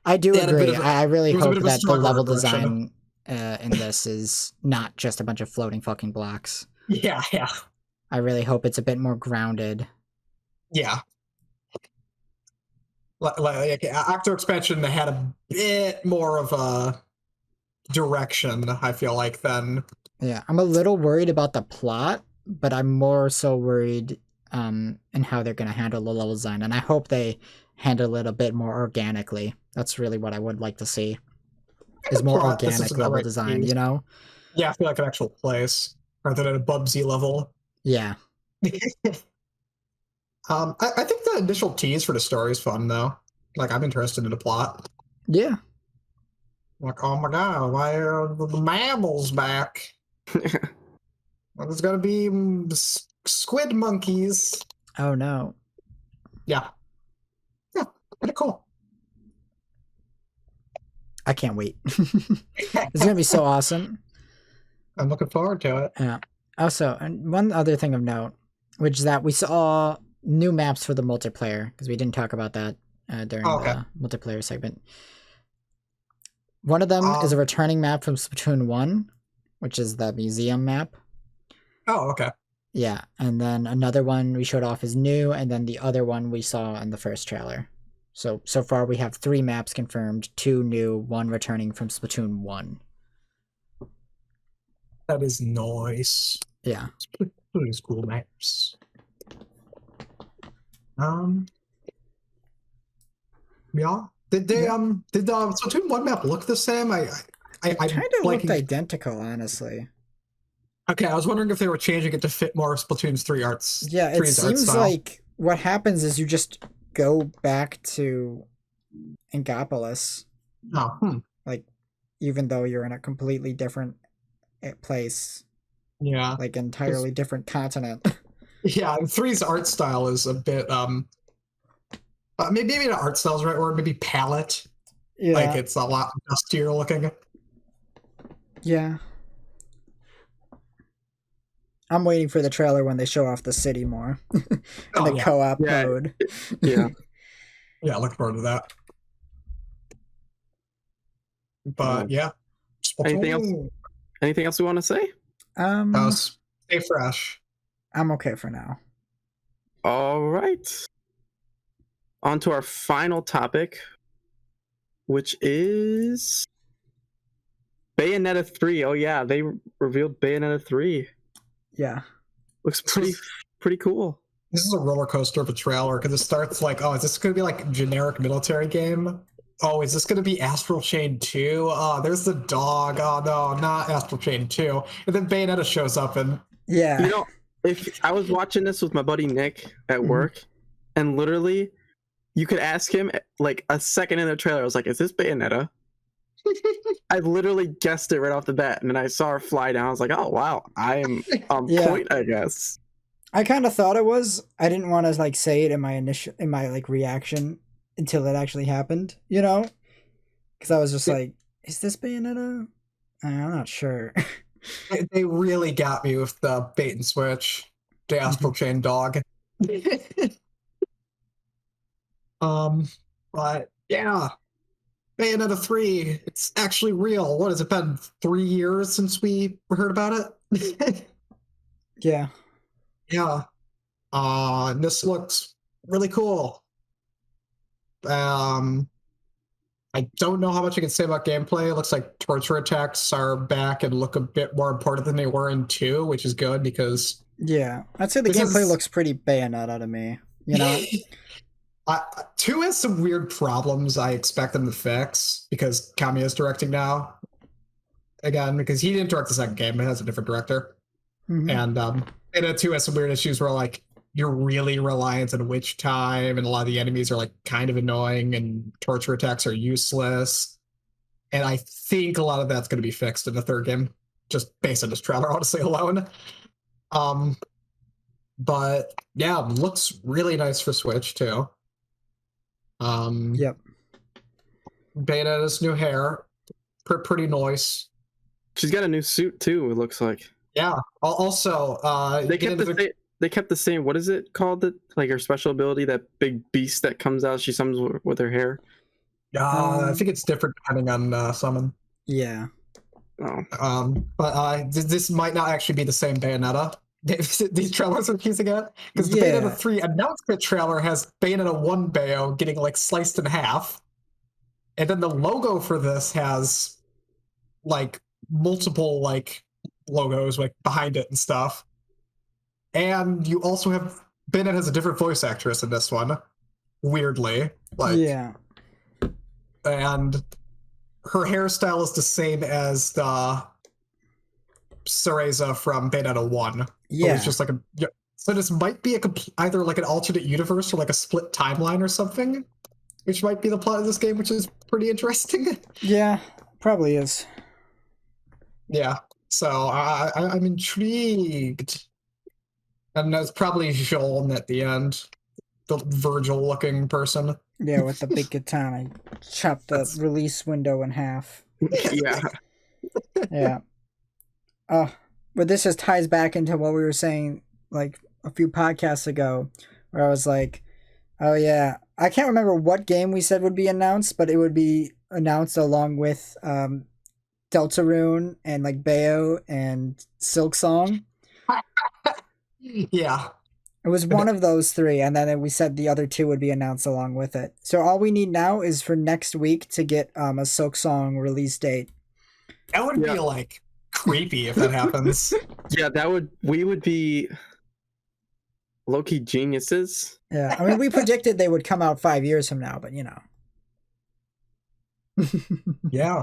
I do agree. I really hope that the level design in this is not just a bunch of floating fucking blocks. Yeah. I really hope it's a bit more grounded. Yeah. Like Octo expansion, they had a bit more of a direction, I feel like, then. Yeah, I'm a little worried about the plot, but I'm more so worried in how they're going to handle the level design, and I hope they handle it a bit more organically. That's really what I would like to see, is more organic level design, you know? Yeah, I feel like an actual place, rather than a Bubsy level. Yeah. I think the initial tease for the story is fun, though. Like, I'm interested in the plot. Yeah. Like, oh my god, why are the mammals back? Well, there's gonna be squid monkeys. Oh no. Yeah, pretty cool. I can't wait. It's gonna be so awesome. I'm looking forward to it. Yeah. Also, and one other thing of note, which is that we saw new maps for the multiplayer, because we didn't talk about that during the multiplayer segment. One of them is a returning map from Splatoon 1, which is the museum map. Oh, okay. Yeah, and then another one we showed off is new, and then the other one we saw in the first trailer. So far we have 3 maps confirmed, 2 new, 1 returning from Splatoon 1. That is nice. Yeah. Splatoon's cool maps. Yeah. Did the Splatoon 1 map look the same? I kind of looked identical, honestly. Okay, I was wondering if they were changing it to fit more Splatoon's 3 arts. Yeah, it seems like what happens is you just go back to Inkopolis. Oh, Like, even though you're in a completely different place. Yeah. Like entirely different continent. Yeah, and 3's art style is a bit maybe not art style is the right word, maybe palette. Yeah. Like it's a lot dustier looking. Yeah. I'm waiting for the trailer when they show off the city more. And the co-op mode. Yeah. Yeah, looking forward to that. But yeah. Anything else we want to say? Stay fresh. I'm okay for now. All right. On to our final topic, which is Bayonetta 3. Oh yeah, they revealed Bayonetta 3. Yeah. Looks pretty cool. This is a roller coaster of a trailer because it starts like, oh, is this going to be like a generic military game? Oh, is this going to be Astral Chain 2? Oh, there's the dog. Oh, no, not Astral Chain 2. And then Bayonetta shows up and... Yeah. You know, if I was watching this with my buddy Nick at work, and literally, you could ask him, like, a second in the trailer, I was like, is this Bayonetta? I literally guessed it right off the bat, and then I saw her fly down. I was like, oh, wow, I am on point, I guess. I kind of thought it was. I didn't want to, like, say it in my reaction until it actually happened, you know? Because I was just like, is this Bayonetta? I'm not sure. They really got me with the bait and switch. The Astral Chain dog. But yeah. Bayonetta 3, it's actually real. What has it been? 3 years since we heard about it? Yeah. Yeah. This looks really cool. I don't know how much I can say about gameplay. It looks like torture attacks are back and look a bit more important than they were in 2, which is good because... Yeah, I'd say the gameplay looks pretty Bayonetta to me, you know? 2 has some weird problems I expect them to fix because Kamiya's directing now. Again, because he didn't direct the second game, it has a different director. And 2 has some weird issues where, like, you're really reliant on witch time, and a lot of the enemies are, like, kind of annoying, and torture attacks are useless. And I think a lot of that's going to be fixed in the third game, just based on this trailer, honestly, alone. But, yeah, looks really nice for Switch, too. Yep. Bayonetta's new hair, pretty nice. She's got a new suit, too, it looks like. Yeah. Also, they kept the same. What is it called? Like her special ability, that big beast that comes out. She summons with her hair. I think it's different depending on summon. Yeah. Oh. But this might not actually be the same Bayonetta. These trailers are teasing it because the Bayonetta 3 announcement trailer has Bayonetta 1 Bayo getting like sliced in half, and then the logo for this has like multiple like logos like behind it and stuff. And you also have Bayonetta has a different voice actress in this one, weirdly. Like, yeah. And her hairstyle is the same as the Cereza from Bayonetta 1. Yeah. It's just like so this might be either like an alternate universe or like a split timeline or something, which might be the plot of this game, which is pretty interesting. Yeah, probably is. Yeah. So I'm intrigued. And that's probably Joel at the end, the Virgil-looking person. Yeah, with the big katana. Chop the release window in half. Yeah. Yeah. Oh, but this just ties back into what we were saying like a few podcasts ago, where I was like, oh yeah, I can't remember what game we said would be announced, but it would be announced along with Deltarune and like Bayo and Silksong. Yeah. It was one of those three, and then we said the other two would be announced along with it. So all we need now is for next week to get a Silksong release date. That would be like creepy if that happens. Yeah, we would be low-key geniuses. Yeah, I mean, we predicted they would come out 5 years from now, but you know. Yeah.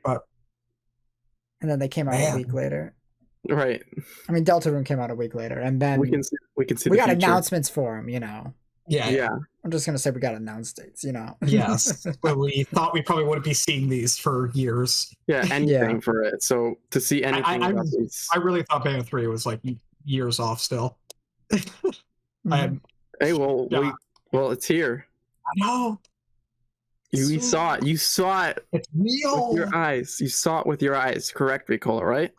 But and then they came out a week later. Right. I mean, Deltarune came out a week later, and then we can see we got announcements for them, you know. Yeah. I'm just gonna say we got announced dates, Yes, but we thought we probably wouldn't be seeing these for years. Yeah, anything for it. So to see anything about these, I really thought Bayonetta 3 was like years off still. Mm-hmm. Well, it's here. I know. You saw it. You saw it. It's real. With your eyes. You saw it with your eyes. Correct, Ricola, right?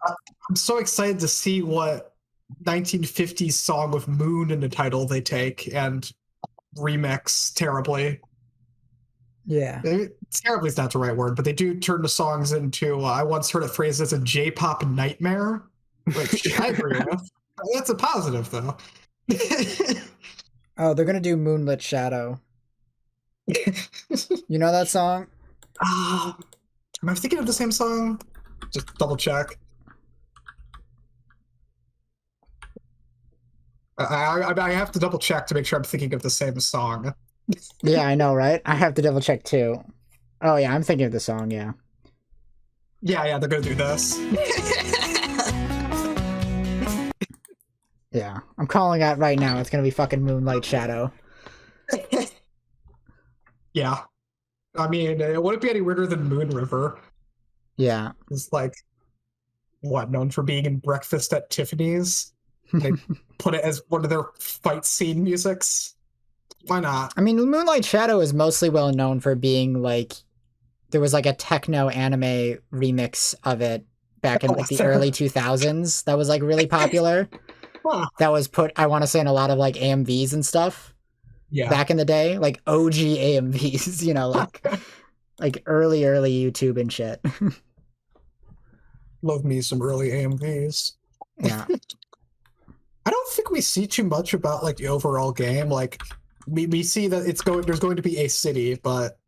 I'm so excited to see what 1950s song with Moon in the title they take and remix terribly. Yeah. Terribly is not the right word, but they do turn the songs into, I once heard it phrased as a J-pop nightmare, which I agree with. That's a positive, though. Oh, they're going to do Moonlit Shadow. You know that song? Am I thinking of the same song? Just double check. I have to double check to make sure I'm thinking of the same song. Yeah, I know, right? I have to double check too. Oh yeah, I'm thinking of the song, yeah. Yeah, they're gonna do this. Yeah, I'm calling out right now. It's gonna be fucking Moonlight Shadow. Yeah. I mean, it wouldn't be any weirder than Moon River. Yeah. It's like, known for being in Breakfast at Tiffany's? They put it as one of their fight scene musics. Why not? I mean, Moonlight Shadow is mostly well known for being like, there was like a techno anime remix of it back in like the early 2000s that was like really popular. Huh. That was put, I want to say, in a lot of like AMVs and stuff. Yeah. Back in the day, like OG AMVs, like early YouTube and shit. Love me some early AMVs. Yeah. I don't think we see too much about like the overall game. Like we see that there's going to be a city, but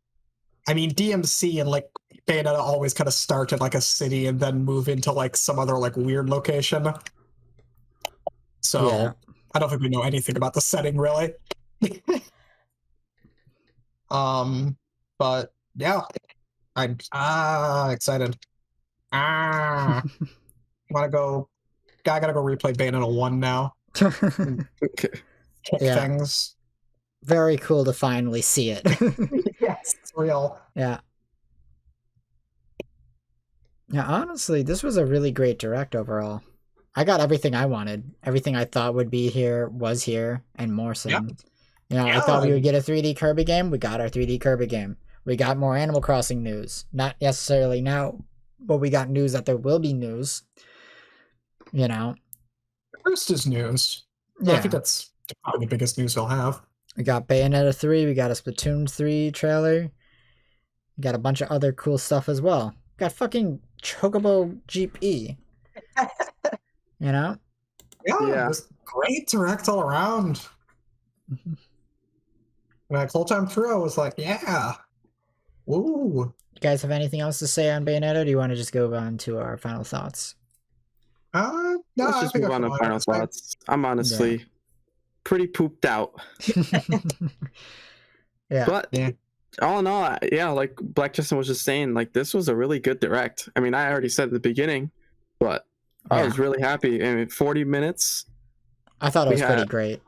I mean DMC and like Bayonetta always kind of start at like a city and then move into like some other like weird location. So yeah. I don't think we know anything about the setting really. But yeah, I'm excited. I gotta go replay Bayonetta 1 now. Okay. Yeah. Things. Very cool to finally see it. Yes, it's real. Yeah. Yeah, honestly, this was a really great direct overall. I got everything I wanted. Everything I thought would be here was here, and more so. Yep. I thought we would get a 3D Kirby game. We got our 3D Kirby game. We got more Animal Crossing news. Not necessarily now, but we got news that there will be news. First is news. Yeah. I think that's probably the biggest news we'll have. We got Bayonetta 3. We got a Splatoon 3 trailer. We got a bunch of other cool stuff as well. We got fucking Chocobo GP. Yeah, just great direct all around. Like whole time through, I was like, yeah. Ooh. You guys have anything else to say on Bayonetta, or do you want to just go on to our final thoughts? No, let's just move on to final thoughts. I'm honestly pretty pooped out. Yeah. But all in all, like Black Justin was just saying, like this was a really good direct. I mean, I already said at the beginning, but I was really happy. I mean, 40 minutes. I thought it was pretty great.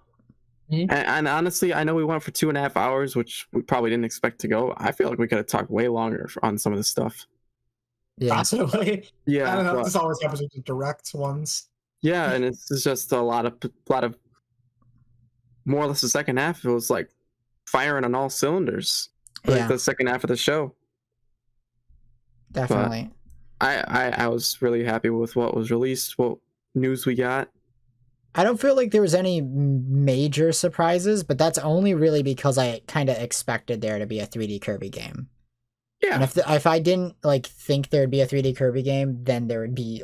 And honestly, I know we went for 2.5 hours, which we probably didn't expect to go. I feel like we could have talked way longer on some of this stuff. Yeah. Possibly. Yeah. I don't know. This always happens with the direct ones. Yeah, and it's just a lot of more or less the second half. It was like firing on all cylinders. Like the second half of the show. Definitely. But I was really happy with what was released, what news we got. I don't feel like there was any major surprises, but that's only really because I kind of expected there to be a 3D Kirby game. Yeah. And if I didn't think there'd be a 3D Kirby game, then there would be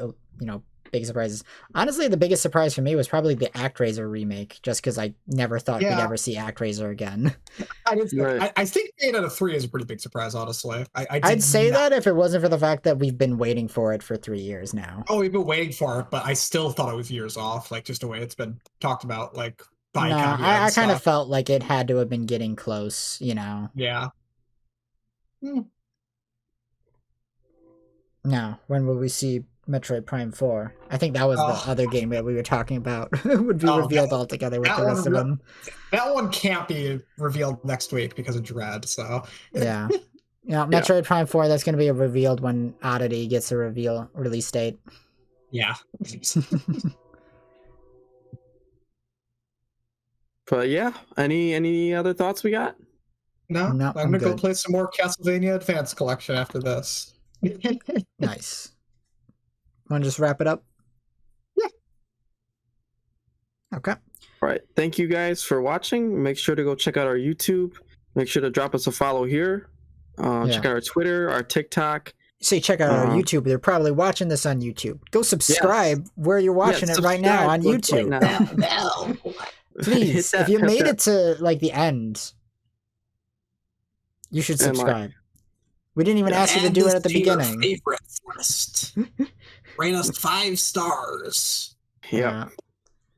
big surprises. Honestly, the biggest surprise for me was probably the ActRaiser remake, just because I never thought we'd ever see ActRaiser again. I think Bayonetta 3 is a pretty big surprise, honestly. I'd say that if it wasn't for the fact that we've been waiting for it for 3 years now. Oh, we've been waiting for it, but I still thought it was years off, just the way it's been talked about, by I kind of felt like it had to have been getting close, Yeah. Now, when will we see Metroid Prime 4. I think that was the other game that we were talking about. Would be revealed all together with the rest of them. That one can't be revealed next week because of Dread, so... Yeah. Metroid Prime 4, that's going to be revealed when Oddity gets a release date. Yeah. But yeah, any other thoughts we got? No, I'm gonna go play some more Castlevania Advance Collection after this. Nice. Want to just wrap it up? Yeah. Okay. All right. Thank you guys for watching. Make sure to go check out our YouTube. Make sure to drop us a follow here. Check out our Twitter, our TikTok. Say check out our YouTube. They're probably watching this on YouTube. Go subscribe where you're watching it right now on YouTube. Right now. Please, if you made it to like the end, you should subscribe. We didn't even ask you to do it at the beginning. Favorites list. Rate us 5 stars. Yeah.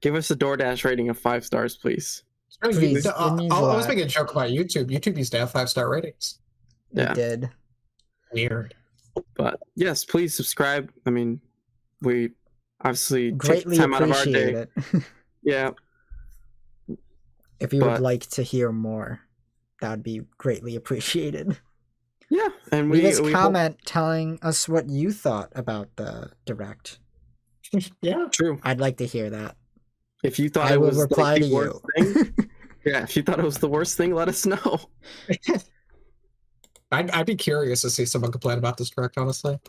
Give us a DoorDash rating of 5 stars, please. Please. I was making a joke about YouTube. YouTube used to have 5-star ratings. It did. Weird. But yes, please subscribe. I mean, we obviously greatly take time out of our day. It. Yeah. If you would like to hear more, that would be greatly appreciated. Yeah, and leave us a comment telling us what you thought about the Direct. Yeah, true. I'd like to hear that. If you thought I it will was reply like to the worst thing, yeah, if you thought it was the worst thing, let us know. I'd be curious to see someone complain about this Direct, honestly.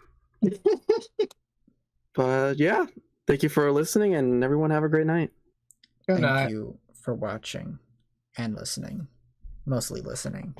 But yeah, thank you for listening, and everyone have a great night. Thank you for watching and listening. Mostly listening.